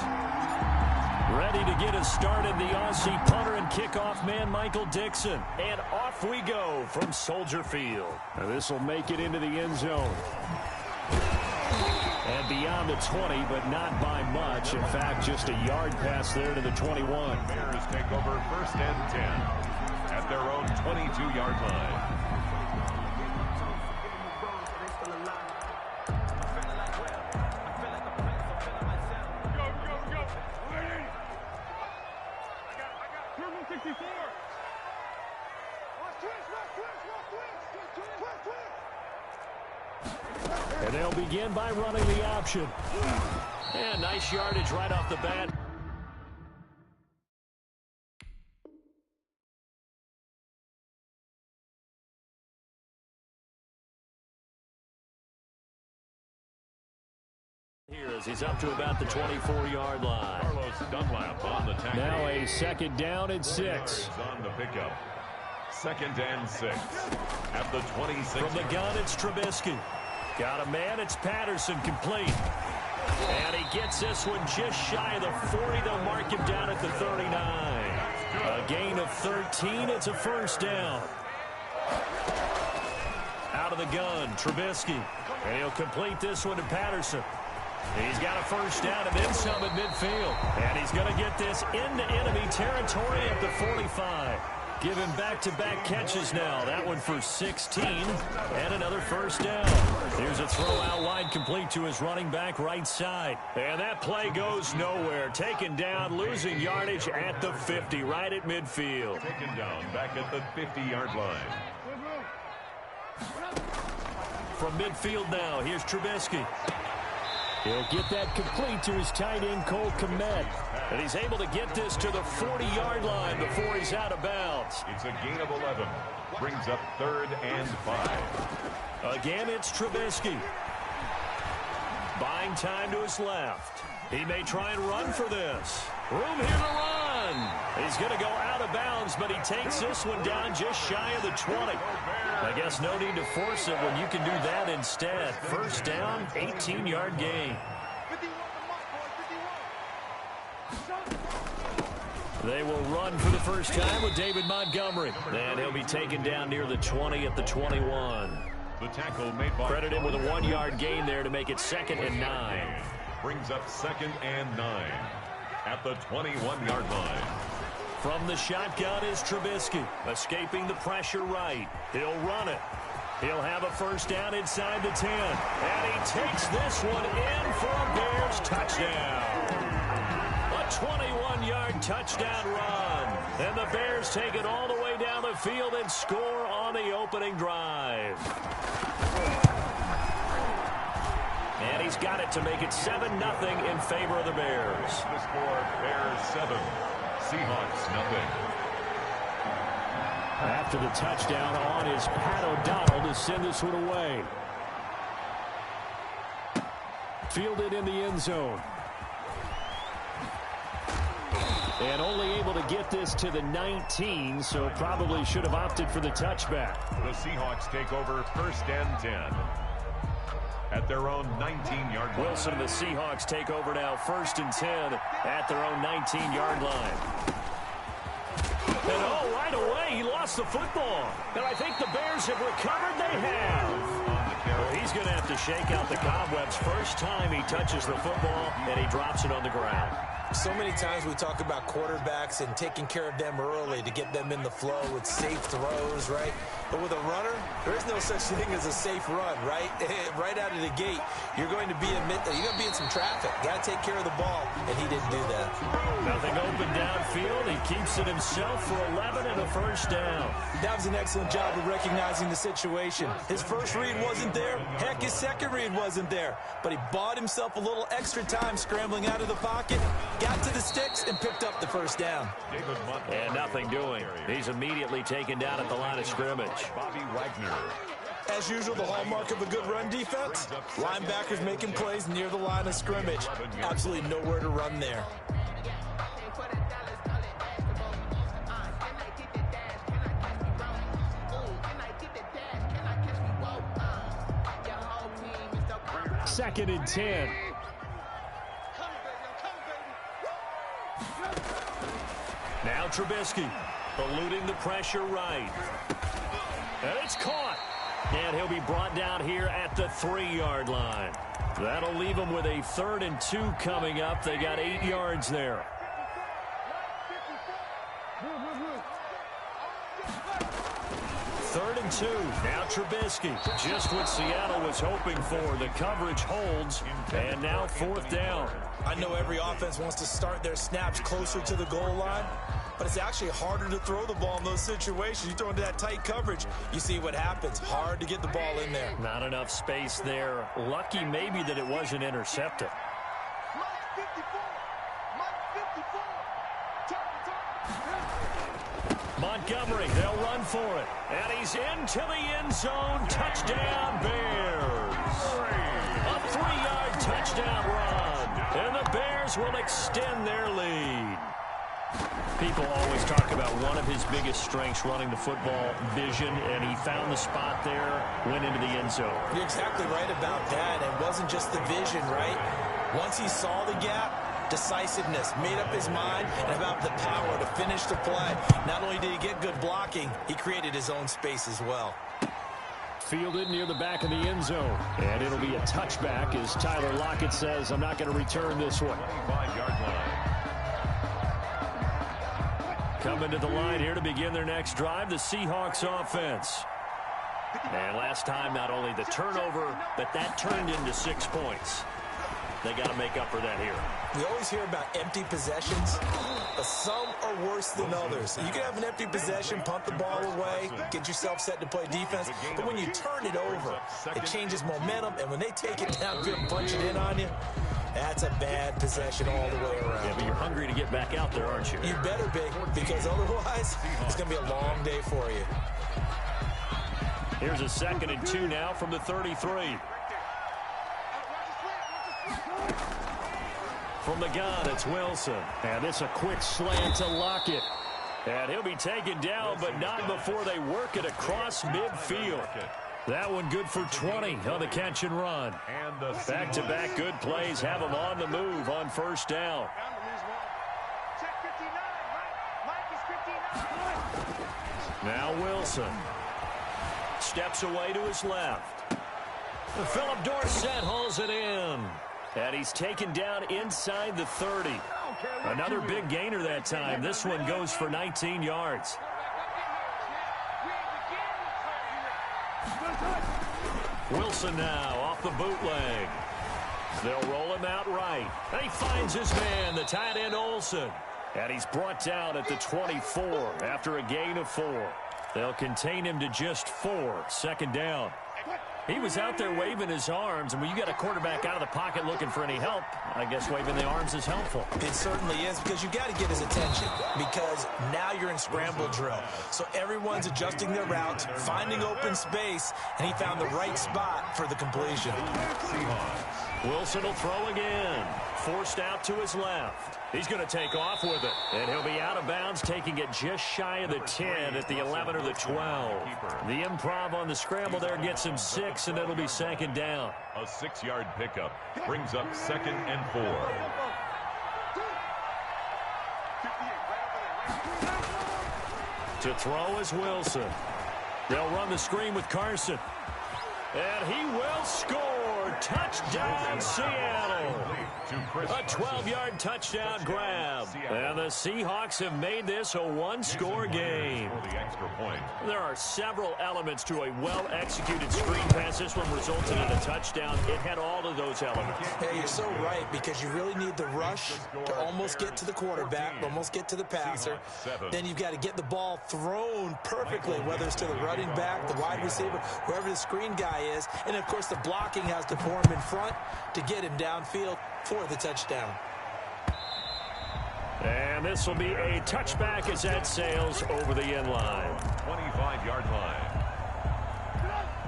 Speaker 4: Ready to get us started, the Aussie punter and kickoff man, Michael Dixon. And off we go from Soldier Field. Now this will make it into the end zone. And beyond the 20, but not by much. In fact, just a yard pass there to the 21.
Speaker 5: Bears take over first and 10 at their own 22-yard line.
Speaker 4: And they'll begin by running the option. And nice yardage right off the bat. He's up to about the 24-yard line.
Speaker 5: Carlos Dunlap on the tackle.
Speaker 4: Now a second down and 6.
Speaker 5: On the pickup. 2nd and 6 at the 26.
Speaker 4: From the gun, it's Trubisky. Got a man, it's Patterson, complete. And he gets this one just shy of the 40. They'll mark him down at the 39. A gain of 13. It's a first down. Out of the gun, Trubisky. And he'll complete this one to Patterson. He's got a first down and then some at midfield. And he's going to get this into enemy territory at the 45. Give him back-to-back catches now. That one for 16 and another first down. Here's a throw out wide complete to his running back right side. And that play goes nowhere. Taken down, losing yardage at the 50, right at midfield.
Speaker 5: Taken down back at the 50-yard line.
Speaker 4: From midfield now, here's Trubisky. He'll get that complete to his tight end, Cole Kmet. And he's able to get this to the 40-yard line before he's out of bounds.
Speaker 5: It's a gain of 11. Brings up 3rd and 5.
Speaker 4: Again, it's Trubisky. Buying time to his left. He may try and run for this. Room here to run. He's going to go out of bounds, but he takes this one down just shy of the 20. I guess no need to force it when you can do that instead. First down, 18-yard gain. They will run for the first time with David Montgomery. And he'll be taken down near the 20 at the 21.
Speaker 5: The tackle made by
Speaker 4: Credit him with a 1-yard gain there to make it 2nd and 9.
Speaker 5: Brings up 2nd and 9 at the 21-yard line.
Speaker 4: From the shotgun is Trubisky, escaping the pressure right. He'll run it. He'll have a first down inside the 10. And he takes this one in for a Bears touchdown. A 21-yard touchdown run. And the Bears take it all the way down the field and score on the opening drive. And he's got it to make it 7-0 in favor of the Bears.
Speaker 5: The score, Bears 7, Seahawks 0.
Speaker 4: After the touchdown on is Pat O'Donnell to send this one away. Fielded in the end zone. And only able to get this to the 19, so probably should have opted for the touchback.
Speaker 5: The Seahawks take over 1st and 10 at their own 19-yard line.
Speaker 4: Wilson and the Seahawks take over now 1st and 10 at their own 19-yard line. And oh, right away, he lost the football. And I think the Bears have recovered. They have. Well, he's going to have to shake out the cobwebs. First time he touches the football, and he drops it on the ground.
Speaker 6: So many times we talk about quarterbacks and taking care of them early to get them in the flow with safe throws, right? But with a runner, there is no such thing as a safe run, right? Right out of the gate, you're going to be in some traffic. Got to take care of the ball, and he didn't do that.
Speaker 4: Nothing open downfield. He keeps it himself for 11 and a first down.
Speaker 6: That was an excellent job of recognizing the situation. His first read wasn't there. Heck, his second read wasn't there. But he bought himself a little extra time scrambling out of the pocket, got to the sticks, and picked up the first down.
Speaker 4: And nothing doing. He's immediately taken down at the line of scrimmage.
Speaker 5: Bobby Wagner.
Speaker 6: As usual, the hallmark of a good run defense, linebackers making plays near the line of scrimmage. Absolutely nowhere to run there.
Speaker 4: Second and 10. Now Trubisky eluding the pressure right. And it's caught. And he'll be brought down here at the 3-yard line. That'll leave him with a 3rd and 2 coming up. They got 8 yards there. Third and 2. Now Trubisky. Just what Seattle was hoping for. The coverage holds. And now 4th down.
Speaker 6: I know every offense wants to start their snaps closer to the goal line, but it's actually harder to throw the ball in those situations. You throw into that tight coverage, you see what happens. Hard to get the ball in there.
Speaker 4: Not enough space there. Lucky maybe that it wasn't intercepted. Montgomery, they'll run for it. And he's into the end zone. Touchdown, Bears. A 3-yard touchdown run. And the Bears will extend their lead. People always talk about one of his biggest strengths, running the football, vision, and he found the spot there, went into the end zone.
Speaker 6: You're exactly right about that. It wasn't just the vision, right? Once he saw the gap, decisiveness, made up his mind, and about the power to finish the play. Not only did he get good blocking, he created his own space as well.
Speaker 4: Fielded near the back of the end zone. And it'll be a touchback as Tyler Lockett says, I'm not going to return this one.
Speaker 5: 5-yard line.
Speaker 4: Coming to the line here to begin their next drive, the Seahawks offense. And last time, not only the turnover, but that turned into 6 points. They got to make up for that here.
Speaker 6: We always hear about empty possessions, but some are worse than others. You can have an empty possession, punt the ball away, get yourself set to play defense, but when you turn it over, it changes momentum, and when they take it downfield and punch it in on you, that's a bad possession all the way around.
Speaker 4: Yeah, but you're hungry to get back out there, aren't you?
Speaker 6: You better be, because otherwise, it's going to be a long day for you.
Speaker 4: Here's a 2nd and 2 now from the 33. From the gun, it's Wilson. And it's a quick slant to Lockett. And he'll be taken down, but not before they work it across midfield. That one good for 20 on the catch and run. Back-to-back good plays have them on the move on first down. Now Wilson steps away to his left. Philip Dorsett hauls it in. And he's taken down inside the 30. Another big gainer that time. This one goes for 19 yards. Wilson now off the bootleg. They'll roll him out right. And he finds his man, the tight end Olsen. And he's brought down at the 24 after a gain of 4. They'll contain him to just 4. 2nd down. He was out there waving his arms, and when you got a quarterback out of the pocket looking for any help, I guess waving the arms is helpful.
Speaker 6: It certainly is, because you got to get his attention, because now you're in scramble drill. So everyone's adjusting their routes, finding open space, and he found the right spot for the completion.
Speaker 4: Wilson will throw again. Forced out to his left. He's going to take off with it. And he'll be out of bounds, taking it just shy of the 10 at the 11 or the 12. The improv on the scramble there gets him 6, and it'll be 2nd down.
Speaker 5: A 6-yard pickup brings up 2nd and 4.
Speaker 4: To throw is Wilson. They'll run the screen with Carson. And he will score. Touchdown, Seattle. A 12-yard touchdown grab. And the Seahawks have made this a one-score game. There are several elements to a well-executed screen pass. This one resulted in a touchdown. It had all of those elements.
Speaker 6: Hey, you're so right, because you really need the rush to almost get to the quarterback, almost get to the passer. Then you've got to get the ball thrown perfectly, whether it's to the running back, the wide receiver, wherever the screen guy is. And, of course, the blocking has to form in front to get him downfield for the touchdown.
Speaker 4: And this will be a touchback as that sails over the end line.
Speaker 5: 25-yard line.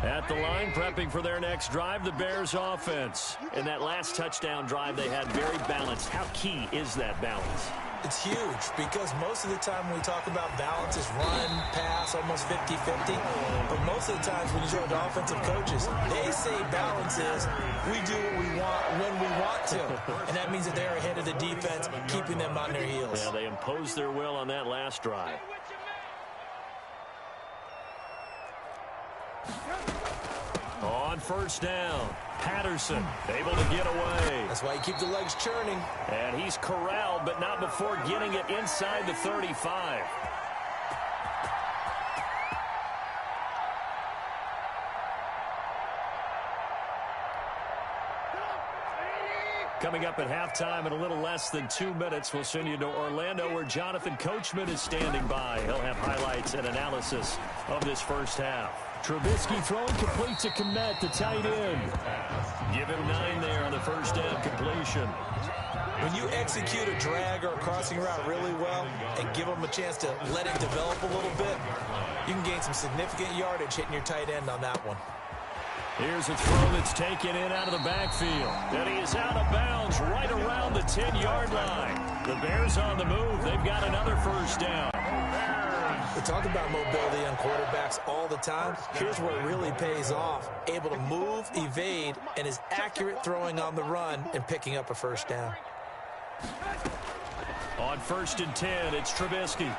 Speaker 4: At the line, prepping for their next drive, the Bears offense. In that last touchdown drive, they had very balanced. How key is that balance?
Speaker 6: It's huge, because most of the time when we talk about balance, it's run, pass, almost 50-50. But most of the times when you talk to offensive coaches, they say balance is we do what we want when we want to. And that means that they're ahead of the defense, keeping them on their heels.
Speaker 4: Yeah, they imposed their will on that last drive. On first down, Patterson able to get away.
Speaker 6: That's why you keep the legs churning.
Speaker 4: And he's corralled, but not before getting it inside the 35. Coming up at halftime in a little less than 2 minutes, we'll send you to Orlando, where Jonathan Coachman is standing by. He'll have highlights and analysis of this first half. Trubisky throwing complete to Kmet, the tight end. Give him 9 there on the first down completion.
Speaker 6: When you execute a drag or a crossing route really well and give them a chance to let it develop a little bit, you can gain some significant yardage hitting your tight end on that one.
Speaker 4: Here's a throw that's taken in out of the backfield. And he is out of bounds right around the 10-yard line. The Bears on the move. They've got another first down.
Speaker 6: We talk about mobility on quarterbacks all the time. Here's where it really pays off. Able to move, evade, and is accurate throwing on the run and picking up a first down.
Speaker 4: On 1st and 10, it's Trubisky.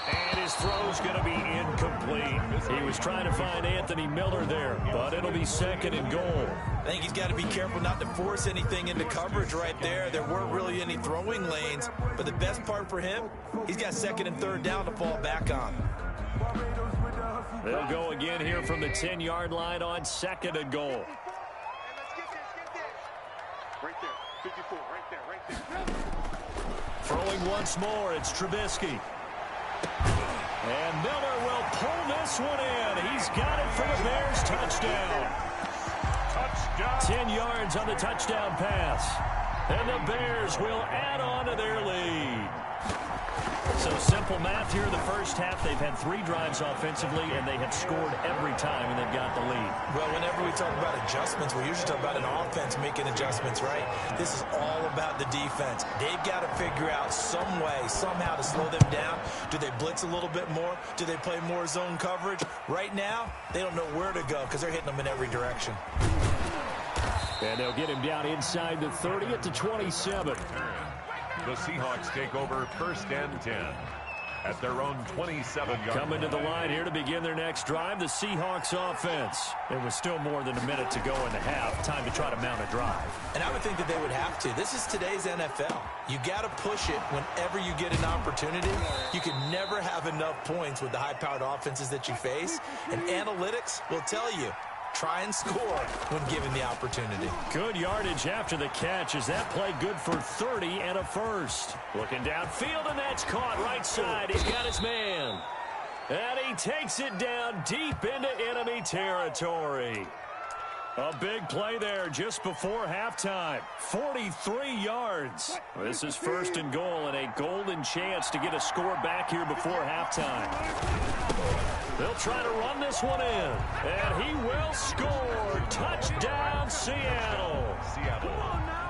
Speaker 4: And his throw's going to be incomplete. He was trying to find Anthony Miller there, but it'll be 2nd and goal.
Speaker 6: I think he's got to be careful not to force anything into coverage right there. There weren't really any throwing lanes, but the best part for him, he's got 2nd and 3rd down to fall back on.
Speaker 4: They'll go again here from the 10-yard line on 2nd and goal.
Speaker 11: Right there, 54, right there.
Speaker 4: Throwing once more, it's Trubisky. And Miller will pull this one in. He's got it for the Bears. Touchdown. 10 yards on the touchdown pass. And the Bears will add on to their lead. So simple math here in the first half. They've had 3 drives offensively, and they have scored every time, and they've got the lead.
Speaker 6: Well, whenever we talk about adjustments, we usually talk about an offense making adjustments, right? This is all about the defense. They've got to figure out some way, somehow to slow them down. Do they blitz a little bit more? Do they play more zone coverage? Right now, they don't know where to go because they're hitting them in every direction.
Speaker 4: And they'll get him down inside the 30 at the 27.
Speaker 5: The Seahawks take over 1st and 10 at their own 27-yard line.
Speaker 4: Coming to the line here to begin their next drive, the Seahawks offense. There was still more than a minute to go in the half. Time to try to mount a drive.
Speaker 6: And I would think that they would have to. This is today's NFL. You got to push it whenever you get an opportunity. You can never have enough points with the high-powered offenses that you face. And analytics will tell you, try and score when given the opportunity.
Speaker 4: Good yardage after the catch. Is that play good for 30 and a first? Looking downfield, and that's caught right side. He's got his man. And he takes it down deep into enemy territory. A big play there just before halftime. 43 yards. This is 1st and goal and a golden chance to get a score back here before halftime. They'll try to run this one in. And he will score. Touchdown, Seattle.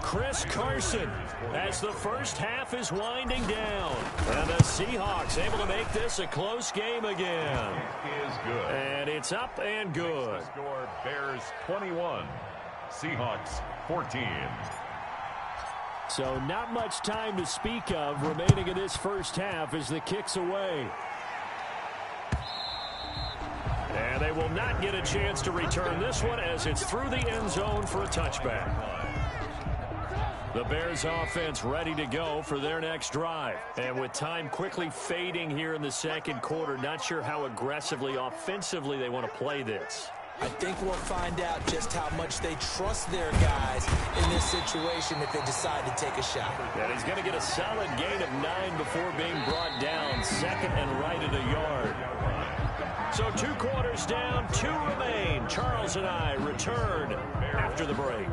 Speaker 4: Chris Carson as the first half is winding down. And the Seahawks able to make this a close game again.
Speaker 5: Is good.
Speaker 4: And it's up and good.
Speaker 5: Score Bears 21, Seahawks 14.
Speaker 4: So not much time to speak of remaining in this first half as the kick's away. And they will not get a chance to return this one as it's through the end zone for a touchback. The Bears offense ready to go for their next drive. And with time quickly fading here in the 2nd quarter, not sure how aggressively, offensively they want to play this.
Speaker 6: I think we'll find out just how much they trust their guys in this situation if they decide to take a shot.
Speaker 4: And he's going to get a solid gain of 9 before being brought down. 2nd and right at a yard. So 2 quarters down, 2 remain. Charles and I return after the break.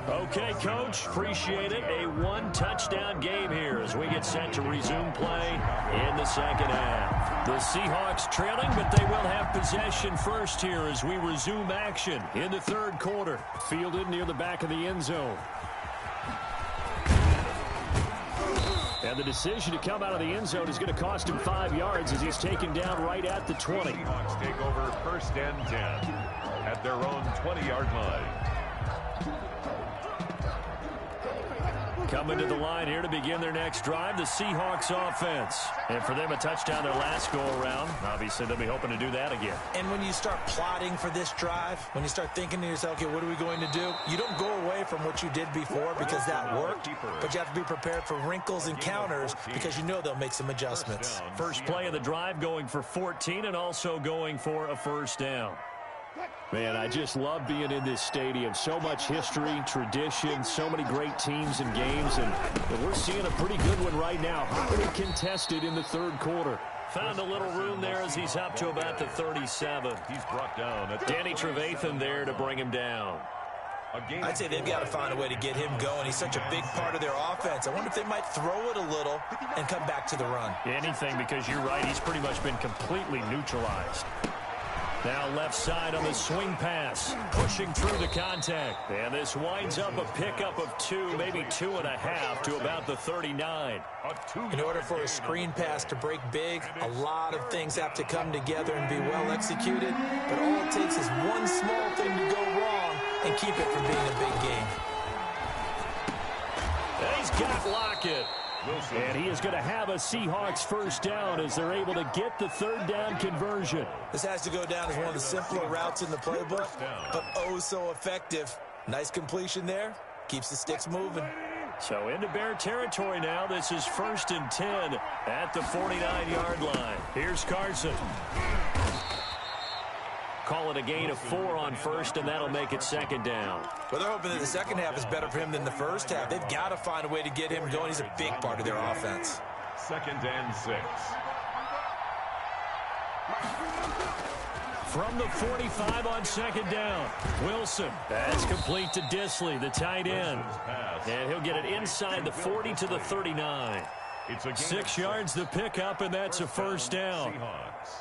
Speaker 4: Okay, Coach, appreciate it. A 1-touchdown game here as we get set to resume play in the 2nd half. The Seahawks trailing, but they will have possession first here as we resume action in the 3rd quarter. Fielded near the back of the end zone. And the decision to come out of the end zone is going to cost him 5 yards as he's taken down right at the 20.
Speaker 5: Seahawks take over 1st and 10 at their own 20-yard line.
Speaker 4: Coming to the line here to begin their next drive, the Seahawks offense. And for them, a touchdown their last go-around. Obviously, they'll be hoping to do that again.
Speaker 6: And when you start plotting for this drive, when you start thinking to yourself, okay, what are we going to do? You don't go away from what you did before because that worked, but you have to be prepared for wrinkles and counters because you know they'll make some adjustments.
Speaker 4: First play of the drive going for 14 and also going for a first down. Man, I just love being in this stadium. So much history, tradition, so many great teams and games, and we're seeing a pretty good one right now. Hotly contested in the 3rd quarter. Found a little room there as he's up to about the 37.
Speaker 5: He's brought down at
Speaker 4: Danny Trevathan there to bring him down.
Speaker 6: I'd say they've got to find a way to get him going. He's such a big part of their offense. I wonder if they might throw it a little and come back to the run.
Speaker 4: Anything, because you're right, he's pretty much been completely neutralized. Now left side on the swing pass, pushing through the contact. And this winds up a pickup of 2, maybe 2.5 to about the 39.
Speaker 6: In order for a screen pass to break big, a lot of things have to come together and be well executed. But all it takes is one small thing to go wrong and keep it from being a big game.
Speaker 4: And he's got Lockett. And he is going to have a Seahawks first down as they're able to get the third down conversion.
Speaker 6: This has to go down as one of the simpler routes in the playbook, but oh so effective. Nice completion there. Keeps the sticks moving.
Speaker 4: So into Bear territory now. This is 1st and 10 at the 49-yard line. Here's Carson. Call it a gain of 4 on first, and that'll make it 2nd down.
Speaker 6: Well, they're hoping that the second half is better for him than the first half. They've got to find a way to get him going. He's a big part of their offense.
Speaker 5: 2nd and 6.
Speaker 4: From the 45 on 2nd down, Wilson. That's complete to Disley, the tight end. And he'll get it inside the 40 to the 39. 6 yards the pickup, and that's a first down.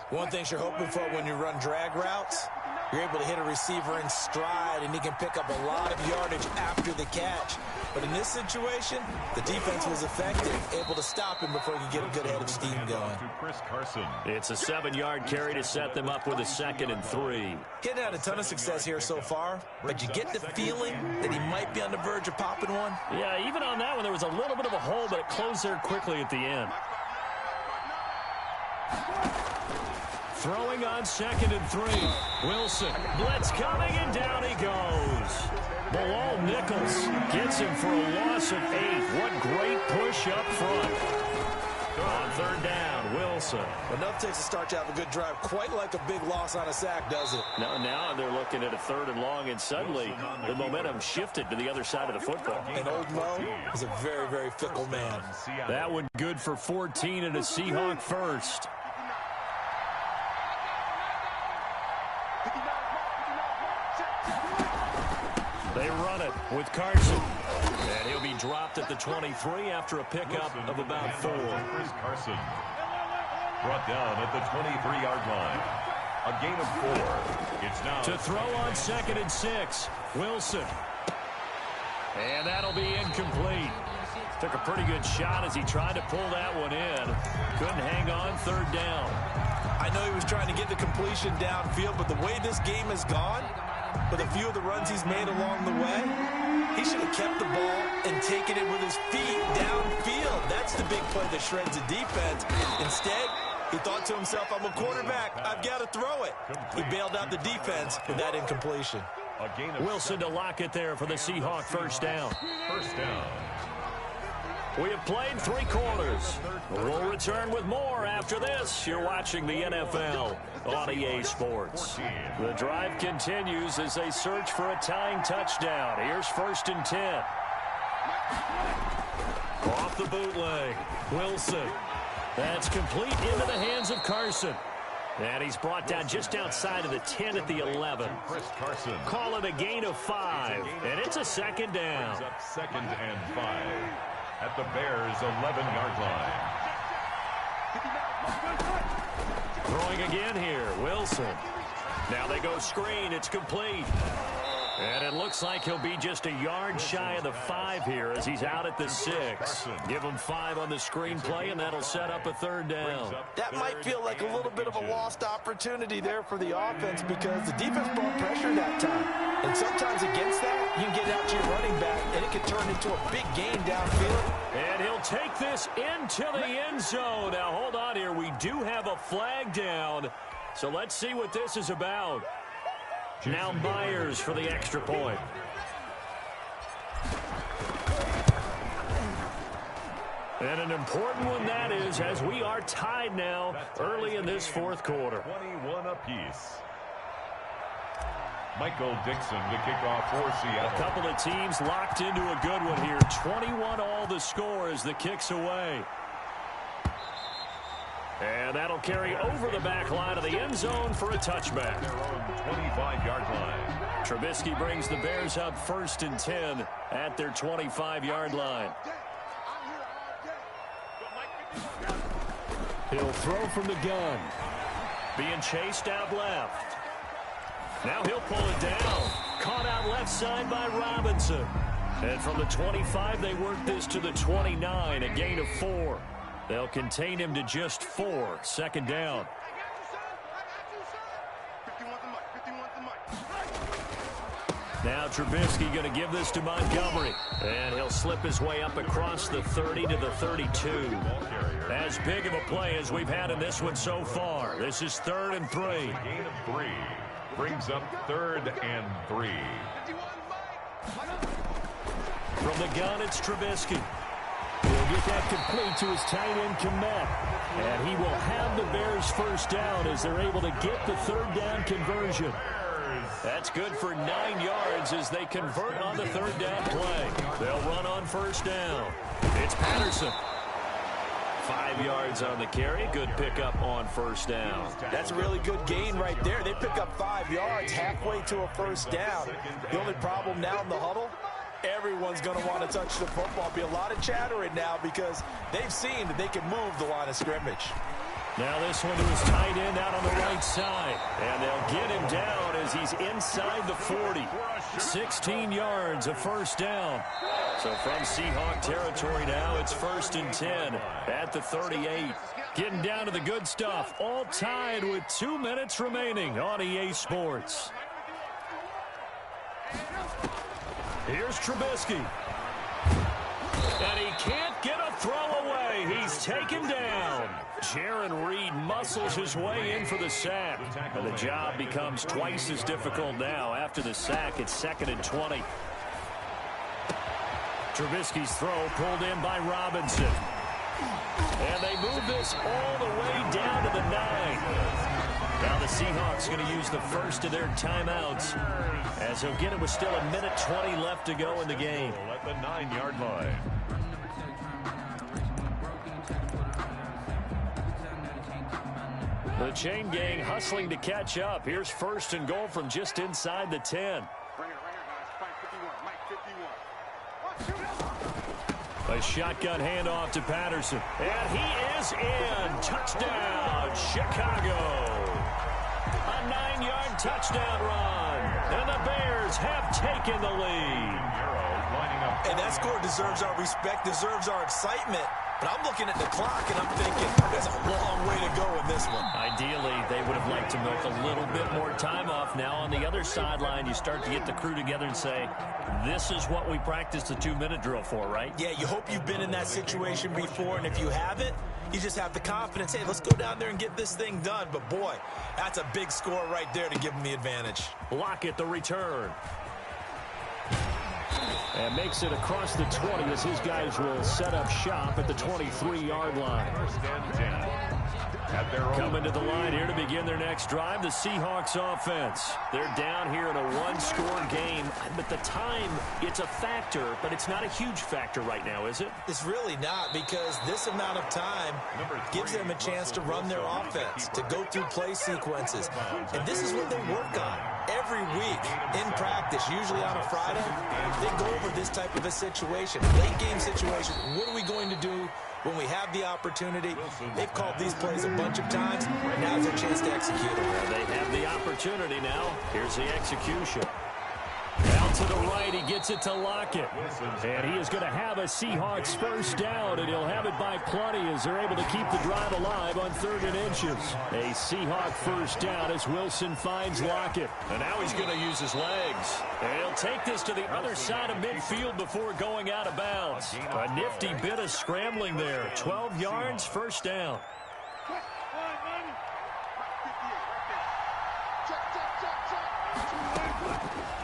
Speaker 6: One thing you're hoping for when you run drag routes, you're able to hit a receiver in stride, and he can pick up a lot of yardage after the catch. But in this situation, the defense was effective, able to stop him before he could get a good head of steam going.
Speaker 4: It's a 7-yard carry to set them up with a 2nd and 3.
Speaker 6: Getting had a ton of success here so far, but you get the feeling that he might be on the verge of popping one.
Speaker 4: Yeah, even on that one, there was a little bit of a hole, but it closed there quickly at the end. Throwing on 2nd and 3. Wilson. Blitz coming, and down he goes. Bilal Nichols gets him for a loss of 8. What great push up front. On 3rd down, Wilson.
Speaker 6: Enough takes a start to have a good drive. Quite like a big loss on a sack, does it?
Speaker 4: No, now they're looking at a 3rd and long, and suddenly the momentum shifted to the other side of the football.
Speaker 6: And old Mo is a very, very fickle man.
Speaker 4: That one good for 14 and a Seahawk first. They run it with Carson. And he'll be dropped at the 23 after a pickup of about 4.
Speaker 5: Carson brought down at the 23-yard line. A gain of 4. It's now
Speaker 4: to throw on 2nd and 6. Wilson. And that'll be incomplete. Took a pretty good shot as he tried to pull that one in. Couldn't hang on 3rd down.
Speaker 6: I know he was trying to get the completion downfield, but the way this game has gone, with a few of the runs he's made along the way, he should have kept the ball and taken it with his feet downfield. That's the big play that shreds the defense. Instead, he thought to himself, I'm a quarterback. I've got to throw it. He bailed out the defense with that incompletion.
Speaker 4: Wilson to lock it there for the Seahawk first down.
Speaker 5: First down.
Speaker 4: We have played 3 quarters. We'll return with more after this. You're watching the NFL on EA Sports. The drive continues as they search for a tying touchdown. Here's 1st and 10. Off the bootleg. Wilson. That's complete into the hands of Carson. And he's brought down just outside of the 10 at the 11. Call it a gain of 5. And it's a 2nd down.
Speaker 5: 2nd and 5. At the Bears' 11-yard line.
Speaker 4: Throwing again here, Wilson. Now they go screen, it's complete. And it looks like he'll be just a yard shy of the 5 here as he's out at the 6. Give him 5 on the screen play, and that'll set up a 3rd down.
Speaker 6: That might feel like a little bit of a lost opportunity there for the offense because the defense brought pressure that time. And sometimes against that, you can get out to your running back, and it can turn into a big gain downfield.
Speaker 4: And he'll take this into the end zone. Now, hold on here. We do have a flag down, so let's see what this is about. Now Myers for the extra point. And an important one that is, as we are tied now early in this 4th quarter.
Speaker 5: 21 apiece. Michael Dixon to kick off for Seattle.
Speaker 4: A couple of teams locked into a good one here. 21 all the score as the kick's away. And that'll carry over the back line of the end zone for a touchback.
Speaker 5: 25-yard line.
Speaker 4: Trubisky brings the Bears up 1st and 10 at their 25-yard line. He'll throw from the gun. Being chased out left. Now he'll pull it down. Caught out left side by Robinson. And from the 25, they work this to the 29, a gain of 4. They'll contain him to just 4. Second down. Now Trubisky going to give this to Montgomery. And he'll slip his way up across the 30 to the 32. As big of a play as we've had in this one so far. This is 3rd and 3.
Speaker 5: Gain of 3 brings up 3rd and 3.
Speaker 4: From the gun, it's Trubisky. He'll get that complete to his tight end, Kmet. And he will have the Bears first down as they're able to get the 3rd down conversion. That's good for 9 yards as they convert on the 3rd down play. They'll run on first down. It's Patterson. 5 yards on the carry. Good pickup on first down.
Speaker 6: That's a really good gain right there. They pick up 5 yards halfway to a first down. The only problem now in the huddle, everyone's going to want to touch the football. Be a lot of chattering now because they've seen that they can move the line of scrimmage.
Speaker 4: Now this one to his tight end out on the right side. And they'll get him down as he's inside the 40. 16 yards, a first down. So from Seahawk territory now, it's 1st and 10 at the 38. Getting down to the good stuff. All tied with 2 minutes remaining on EA Sports. Here's Trubisky. And he can't get a throw away. He's taken down. Jaron Reed muscles his way in for the sack. And the job becomes twice as difficult now. After the sack, it's 2nd and 20. Trubisky's throw pulled in by Robinson. And they move this all the way down to the 9. Now the Seahawks going to use the first of their timeouts as he'll get it with still 1:20 left to go in the game.
Speaker 5: At the 9-yard line.
Speaker 4: The chain gang hustling to catch up. Here's 1st and goal from just inside the 10. A shotgun handoff to Patterson. And he is in. Touchdown, Chicago. A 9-yard touchdown run. And the Bears have taken the lead.
Speaker 6: And that score deserves our respect, deserves our excitement. But I'm looking at the clock, and I'm thinking, there's a long way to go in this one.
Speaker 4: Ideally, they would have liked to milk a little bit more time off. Now on the other sideline, you start to get the crew together and say, this is what we practiced the 2-minute drill for, right?
Speaker 6: Yeah, you hope you've been in that situation before, and if you haven't, you just have the confidence, hey, let's go down there and get this thing done. But, boy, that's a big score right there to give them the advantage.
Speaker 4: Lockett, the return. And makes it across the 20 as his guys will set up shop at the 23-yard line.
Speaker 5: 1st and 10.
Speaker 4: Coming to the line here to begin their next drive, the Seahawks offense. They're down here in a 1-score game. But the time, it's a factor, but it's not a huge factor right now, is it?
Speaker 6: It's really not, because this amount of time gives them a chance to run their offense, to go through play sequences. And this is what they work on every week in practice, usually on a Friday. They go over this type of a situation, late game situation. What are we going to do when we have the opportunity? They've called these plays a bunch of times. Now's their chance to execute them.
Speaker 4: They have the opportunity now. Here's the execution. Out to the right, he gets it to Lockett. And he is going to have a Seahawks first down, and he'll have it by plenty as they're able to keep the drive alive on 3rd and inches. A Seahawk first down as Wilson finds Lockett. And now he's going to use his legs. And he'll take this to the other side of midfield before going out of bounds. A nifty bit of scrambling there. 12 yards, first down.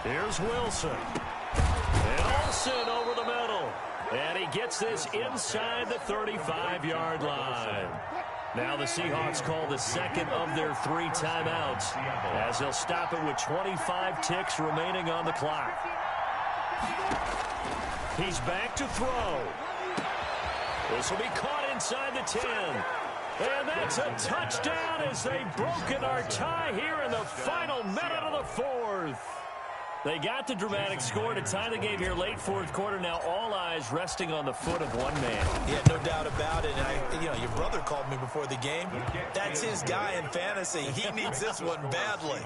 Speaker 4: Here's Wilson. And Olsen over the middle. And he gets this inside the 35-yard line. Now the Seahawks call the second of their 3 timeouts as they'll stop it with 25 ticks remaining on the clock. He's back to throw. This will be caught inside the 10. And that's a touchdown as they've broken our tie here in the final minute of the 4th. They got the dramatic score to tie the game here late 4th quarter. Now all eyes resting on the foot of one man.
Speaker 6: Yeah, no doubt about it. And your brother called me before the game. That's his guy in fantasy. He needs this one badly.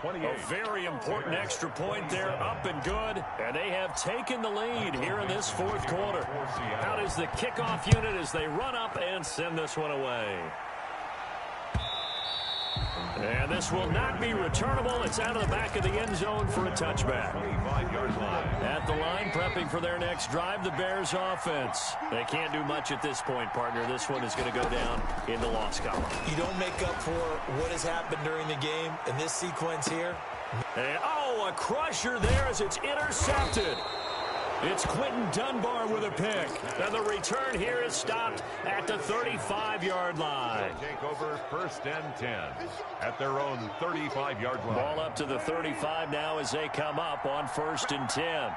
Speaker 4: A very important extra point there, up and good. And they have taken the lead here in this fourth quarter. Out is the kickoff unit as they run up and send this one away. And this will not be returnable. It's out of the back of the end zone for a touchback.
Speaker 5: 25-yard line.
Speaker 4: At the line, prepping for their next drive, the Bears offense. They can't do much at this point, partner. This one is going to go down in the loss column.
Speaker 6: You don't make up for what has happened during the game in this sequence here.
Speaker 4: And, a crusher there as it's intercepted. It's Quentin Dunbar with a pick. And the return here is stopped at the 35-yard line.
Speaker 5: Take over first and 10 at their own 35-yard line.
Speaker 4: Ball up to the 35 now as they come up on first and 10.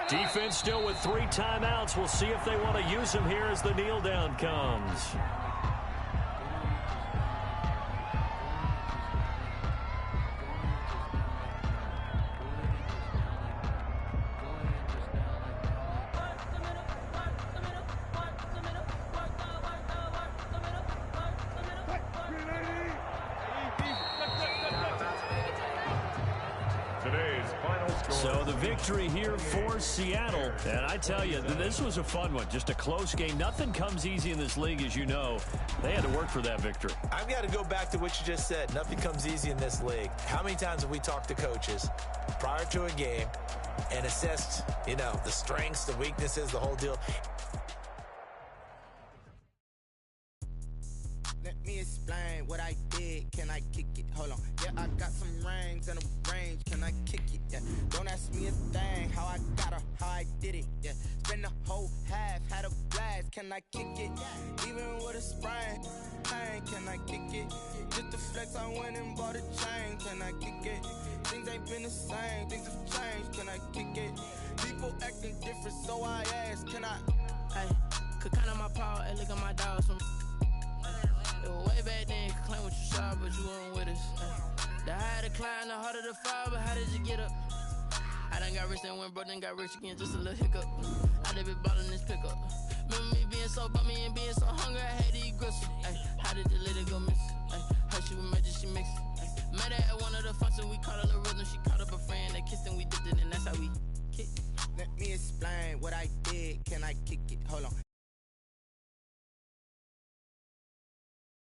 Speaker 4: Defense still with 3 timeouts. We'll see if they want to use them here as the kneel down comes. So the victory here for Seattle. And I tell you, this was a fun one. Just a close game. Nothing comes easy in this league, as you know. They had to work for that victory.
Speaker 6: I've got to go back to what you just said. Nothing comes easy in this league. How many times have we talked to coaches prior to a game and assessed, the strengths, the weaknesses, the whole deal?
Speaker 9: Let me explain what I did. Can I kick it? Hold on. Yeah, I got some rings and a range. Can I kick it? Yeah. Don't ask me a thing. How I got her, how I did it. Yeah. Spend the whole half, had a blast. Can I kick it? Even with a sprain. Pain, can I kick it? Just the flex, I went and bought a chain. Can I kick it? Things ain't been the same. Things have changed. Can I kick it? People acting different, so I ask. Can I?
Speaker 10: Hey, could count on my power and look at my dogs from. Way back then, you could claim what you saw, but you weren't with us. The higher the climb, the harder the fall, but how did you get up? I done got rich and went broke, then got rich again, just a little hiccup. I done been ballin' this pickup. Remember me being so bummy and being so hungry, I had to eat gristle. How did the lady go miss? How she was magic, she mixed it. Met her at one of the functions, we caught her the rhythm, she caught up a friend, they kissed and we dipped it, and that's how we kicked.
Speaker 9: Let me explain what I did. Can I kick it? Hold on.